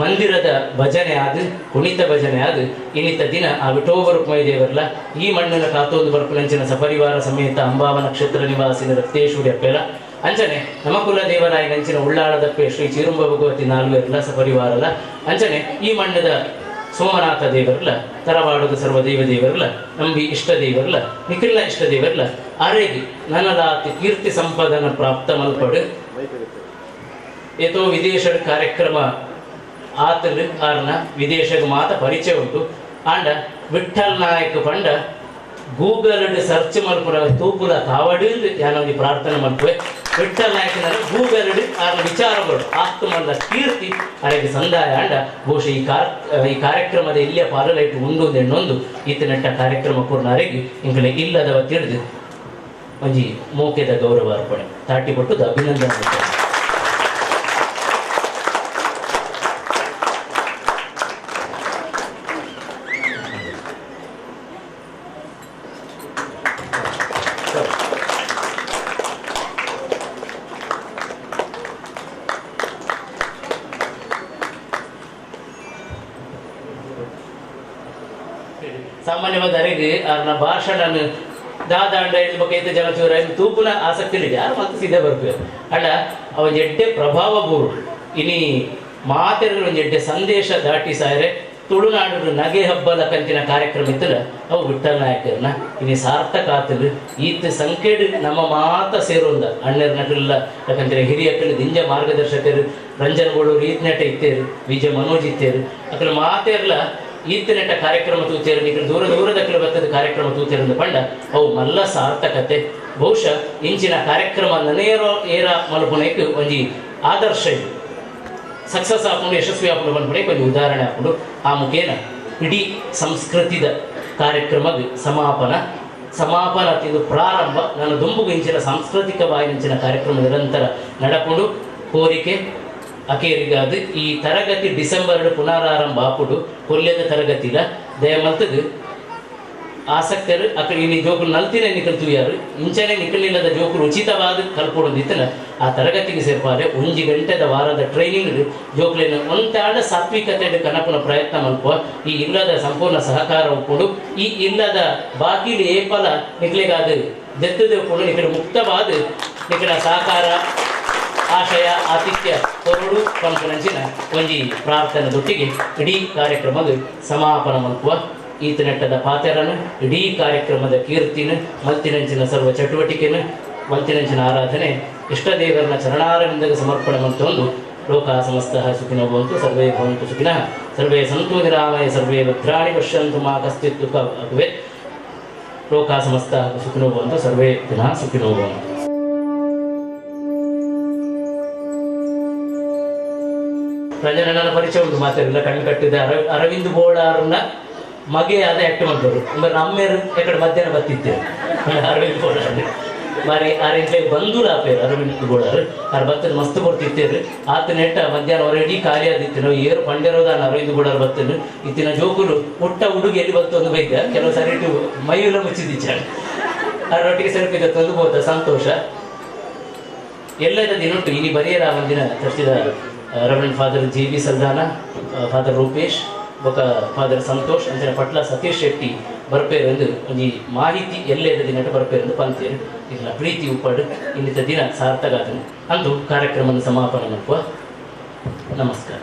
ಮಂದಿರದ ಭಜನೆ ಆದು ಕುಣಿತ ಭಜನೆ ಆದು ಇನ್ನಿತ ದಿನ ಆ ವಿಠೋಬರುಕ್ಮೈ ದೇವರ್ಲ ಈ ಮಣ್ಣಿನ ಕಾತೋದು ಬರ್ಪುನಂಚಿನ ಸಪರಿವಾರ ಸಮೇತ ಅಂಬಾವ ನಕ್ಷತ್ರ ನಿವಾಸಿನ ರಕ್ತೇಶ್ವರಿ ಅಪ್ಪೆಲ ಅಂಚನೆ ನಮಕುಲ ದೇವರಾಯ ನಂಚಿನ ಉಳ್ಳಾಳದಪ್ಪೆ ಶ್ರೀ ಚಿರುಂಬ ಭಗವತಿ ನಾಲ್ವೇರ್ಲ ಸಪರಿವಾರಲ ಅಂಚನೆ ಈ ಮಣ್ಣದ ಸೋಮನಾಥ ದೇವರ್ಲ ತರವಾಡದ ಸರ್ವದೇವ ದೇವರ್ಲ ನಂಬಿ ಇಷ್ಟ ದೇವರ್ಲ ನಿಖಿಲ್ನ ಇಷ್ಟ ದೇವರ್ಲ ಅರೆಗಿ ನನಲಾತಿ ಕೀರ್ತಿ ಸಂಪದನ ಪ್ರಾಪ್ತ ಮಲ್ಪಡು ಏತೋ ವಿದೇಶ ಕಾರ್ಯಕ್ರಮ ಆತಲು ಆರ್ನ ವಿದೇಶಕ್ಕೆ ಮಾತ ಪರಿಚಯ ಉಂಟು ಆಂಡ ವಿಠಲ್ ನಾಯಕ್ ಪಂಡ ಗೂಗಲ್ ಸರ್ಚ್ ಮಲ್ಪುರ ತೂಪುಲ ಕಾವಡು ಯಾನೊಂದು ಪ್ರಾರ್ಥನೆ ಮಲ್ಪುವೆ ವಿಠಲ್ ನಾಯಕನ ಗೂಗಲ್ ಆರ್ನ ವಿಚಾರಗಳು ಆತ್ತು ಮಲ್ಲ ಕೀರ್ತಿ ಅರೆಗೆ ಸಂದಾಯ ಆಂಡ ಬಹುಶಃ ಈ ಕಾರ್ಯಕ್ರಮದ ಇಲ್ಲಿಯ ಪಾಲಲೈಟ್ ಉಂಡು ಎನ್ನೊಂದು ಈತನೆಟ್ಟ ಕಾರ್ಯಕ್ರಮ ಪೂರ್ಣ ಅರೆಗಿ ಇಂಕಲೆ ಇಲ್ಲದವ ತಿಳಿದು ಒಂಜಿ ಮೋಕೆದ ಗೌರವ ಅರ್ಪಣೆ ತಾಟಿ ಕೊಟ್ಟು ಅಭಿನಂದನೆ. ಸಾಮಾನ್ಯವಾದ ಅರೆಗೆ ಅವ್ರನ್ನ ಭಾಷಣ ದಾದಾಂಡ ಬಗ್ಗೆ ಜಗಚೂರ ತೂಪುನ ಆಸಕ್ತಿ ಇದೆ ಯಾರು ಮತ್ತೆ ಸಿದ್ಧ ಬರ್ಬೇಕು ಅಲ್ಲ ಅವನ್ ಎಡ್ಡೆ ಪ್ರಭಾವ ಬೂರು ಇನಿ ಮಾತೆರ ಒಂದು ಎಡ್ಡೆ ಸಂದೇಶ ದಾಟಿ ಸಾಯರೆ ತುಳುನಾಡು ನಗೆ ಹಬ್ಬದ ಕಂತಿನ ಕಾರ್ಯಕ್ರಮ ಇತ್ತಲ್ಲ ಅವು ವಿಠಲ್ ನಾಯಕರನ್ನ ಇನಿ ಸಾರ್ಥಕ ಆತಲು ಈತ ಸಂಕೇಡ್ ನಮ್ಮ ಮಾತ ಸೇರೋಂದ ಅಣ್ಣರ ನಟಲ್ಲ ಯಾಕಂದ್ರೆ ಹಿರಿಯಕ್ಕಳು ದಿಂಜ ಮಾರ್ಗದರ್ಶಕರು ರಂಜನಗೋಳೂರು ಈತ್ನೆಟ ಇತ್ತೇರು ವಿಜಯ ಮನೋಜ್ ಇತ್ತೇರು ಅಕಲ ಮಾತೆರ್ಲ ಈತನೆಟ್ಟ ಕಾರ್ಯಕ್ರಮ ತೂತೇರು ನಿಖಿಲ್ ದೂರ ದೂರದಕ್ಕಲು ಬರ್ತದ ಕಾರ್ಯಕ್ರಮ ತೂತೇರು ಪಂಡ ಅವು ಮಲ್ಲ ಸಾರ್ಥಕತೆ ಬಹುಶಃ ಇಂಚಿನ ಕಾರ್ಯಕ್ರಮ ನನೇರೋ ಏರ ಮಲ್ಪುನಕ್ಕೆ ಒಂಜಿ ಆದರ್ಶ ಇದು ಸಕ್ಸಸ್ ಹಾಕೊಂಡು ಯಶಸ್ವಿ ಹಾಕೊಂಡು ಬಂದ್ಬಿಡಕ್ಕೆ ಒಂದು ಉದಾಹರಣೆ ಹಾಕೊಂಡು ಆ ಮುಖೇನ ಇಡೀ ಸಂಸ್ಕೃತಿದ ಕಾರ್ಯಕ್ರಮದ ಸಮಾಪನ ಇದು ಪ್ರಾರಂಭ ನಾನು ದುಂಬುಗಿಂಚಿನ ಸಾಂಸ್ಕೃತಿಕ ಬಾಯಿನಿಂಚಿನ ಕಾರ್ಯಕ್ರಮ ನಿರಂತರ ನಡಕೊಂಡು ಕೋರಿಕೆ ಅಕೇರಿಗಾದ ಈ ತರಗತಿ ಡಿಸೆಂಬರ್ ಪುನರಾರಂಭ ಆಪುಡು ಕೊಲ್ಯದ ತರಗತಿಲ ದಯಮಲ್ತದು ಆಸಕ್ತರು ಅಕಡೆ ಇಲ್ಲಿ ಜೋಕುಲು ನಲ್ತಿನೇ ನಿಖಲ್ ತುಯ್ಯಾರು ಇಂಚನೆ ನಿಖಲಿಲ್ಲದ ಜೋಕುಲು ಉಚಿತವಾದ ಕಲ್ಪೊಡೋದಿತ್ತಲ್ಲ ಆ ತರಗತಿಗೆ ಸೇರ್ಪಾರೆ 1 ಗಂಟೆದ ವಾರದ ಟ್ರೈನಿಂಗ್ ಜೋಕುಲಿನ ಒಂತಾಡ ಸಾತ್ವಿಕತೆ ಕನಪುನ ಪ್ರಯತ್ನ ಮಲ್ಪುವ ಈ ಇಲ್ಲದ ಸಂಪೂರ್ಣ ಸಹಕಾರ ಒಪ್ಕೊಂಡು ಈ ಇಲ್ಲದ ಬಾಕಿಲಿ ಏಪಲ ನಿಖಲಿಗಾದ ದೆತ್ತದ ಒಪ್ಕೊಂಡು ನಿಖಲು ಮುಕ್ತವಾದ ನಿಖಲ ಸಹಕಾರ ಆಶಯ ಆತಿಥ್ಯ ಹೊರಡು ಪಂಪನಂಚಿನ ಒಂಜಿ ಪ್ರಾರ್ಥನೆದೊಟ್ಟಿಗೆ ಇಡೀ ಕಾರ್ಯಕ್ರಮದ ಸಮಾಪನ ಮಲ್ಪುವ ಈತನೆಟ್ಟದ ಪಾತೆರನು ಇಡೀ ಕಾರ್ಯಕ್ರಮದ ಕೀರ್ತಿನ ಮಲ್ತಿನಂಚಿನ ಸರ್ವ ಚಟುವಟಿಕೆನ ಮಲ್ತಿನಂಚಿನ ಆರಾಧನೆ ಇಷ್ಟದೇವರನ್ನ ಚರಣಾರವಿಂದಗೆ ಸಮರ್ಪಣೆ ಮಂತೊಂದು ಲೋಕ ಸಮಸ್ತಃ ಸುಖಿನೋ ಭವಂತು ಸರ್ವೇ ಭವಂತು ಸುಖಿನಃ ಸರ್ವೇ ಸಂತು ನಿರಾಮಯ ಸರ್ವೇ ಭದ್ರಾಣಿ ಪಶ್ಯಂತು ಮಾ ಕಶ್ಚಿತ್ ದುಃಖ ಭವೇತ್ ಲೋಕ ಸಮಸ್ತಃ ಸುಖಿನೋ ಭವಂತು ಸರ್ವೇ ಪುನಃ ಸುಖಿನೋ ಭವಂತು. ರಂಜನನ ಪರಿಚಯ ಉಂಟು ಮಾತಾಡಿಲ್ಲ ಕಣ್ಣು ಕಟ್ಟಿದ ಅರವಿಂದ್ ಬೋಳಾರ್ನ ಮಗೆ ಅದ ಎಟ್ಟು ಮಾಡ್ತಾರೆ ನಮ್ಮೇರು ಎಕಡೆ ಮಧ್ಯಾಹ್ನ ಬತ್ತಿತ್ತೇವೆ ಅರವಿಂದ್ ಬೋಳಾರ್ ಮಾರಿ ಆರಿಂಟ್ಲೆ ಬಂದೂರ ಆಪೇರು ಅರವಿಂದ್ ಬೋಳಾರ್ ಅವ್ರು ಬತ್ತದ ಮಸ್ತ್ ಕೊಡ್ತಿತ್ತೇರು ಆತ ನೆಟ್ಟ ಮಧ್ಯಾಹ್ನ ಹೊರಡಿ ಖಾಲಿ ಆದಿತ್ತು ನಾವು ಏರು ಪಂಡಿರೋದಾನ ಅರವಿಂದ್ ಬೋಳಾರ್ ಬತ್ತನು ಇತ್ತಿನ ಜೋಕುಲು ಪುಟ್ಟ ಹುಡುಗಿ ಎಲ್ಲಿ ಬತ್ತು ಒಂದು ಬೈದ ಕೆಲವು ಸರಿ ಮೈಯೆಲ್ಲ ಮುಚ್ಚಿದಿಚ್ಚಾಳೆ ಅವರೊಟ್ಟಿಗೆ ಸರಿಪಿದ ತಂದು ಬೋದ ಸಂತೋಷ ಎಲ್ಲದ ದಿನೊಟ್ಟು ಇನಿ ಬರೆಯರ ಒಂದಿನ ತರ್ತಿದ reverend father JB ಸಲ್ದಾನ father Rupesh ಬೊಕ ಫಾದರ್ ಸಂತೋಷ್ ಅಂಚನೆ ಪಟ್ಲ ಸತೀಶ್ ಶೆಟ್ಟಿ ಬರ್ಪೇರೆಂದು ಒಂಜಿ ಮಾಹಿತಿ ಎಲ್ಲೆದ ದಿನ ಬರ್ಪೇರೆಂದು ಪಂತೇರು ಇಲ್ಲ ಪ್ರೀತಿ ಉಪ್ಪಡು ಇನ್ನಿತ ದಿನ ಸಾರ್ಥಕ ಆತನು ಅಂದು ಕಾರ್ಯಕ್ರಮದ ಸಮಾಪನ ಮಲ್ಪುವ. ನಮಸ್ಕಾರ.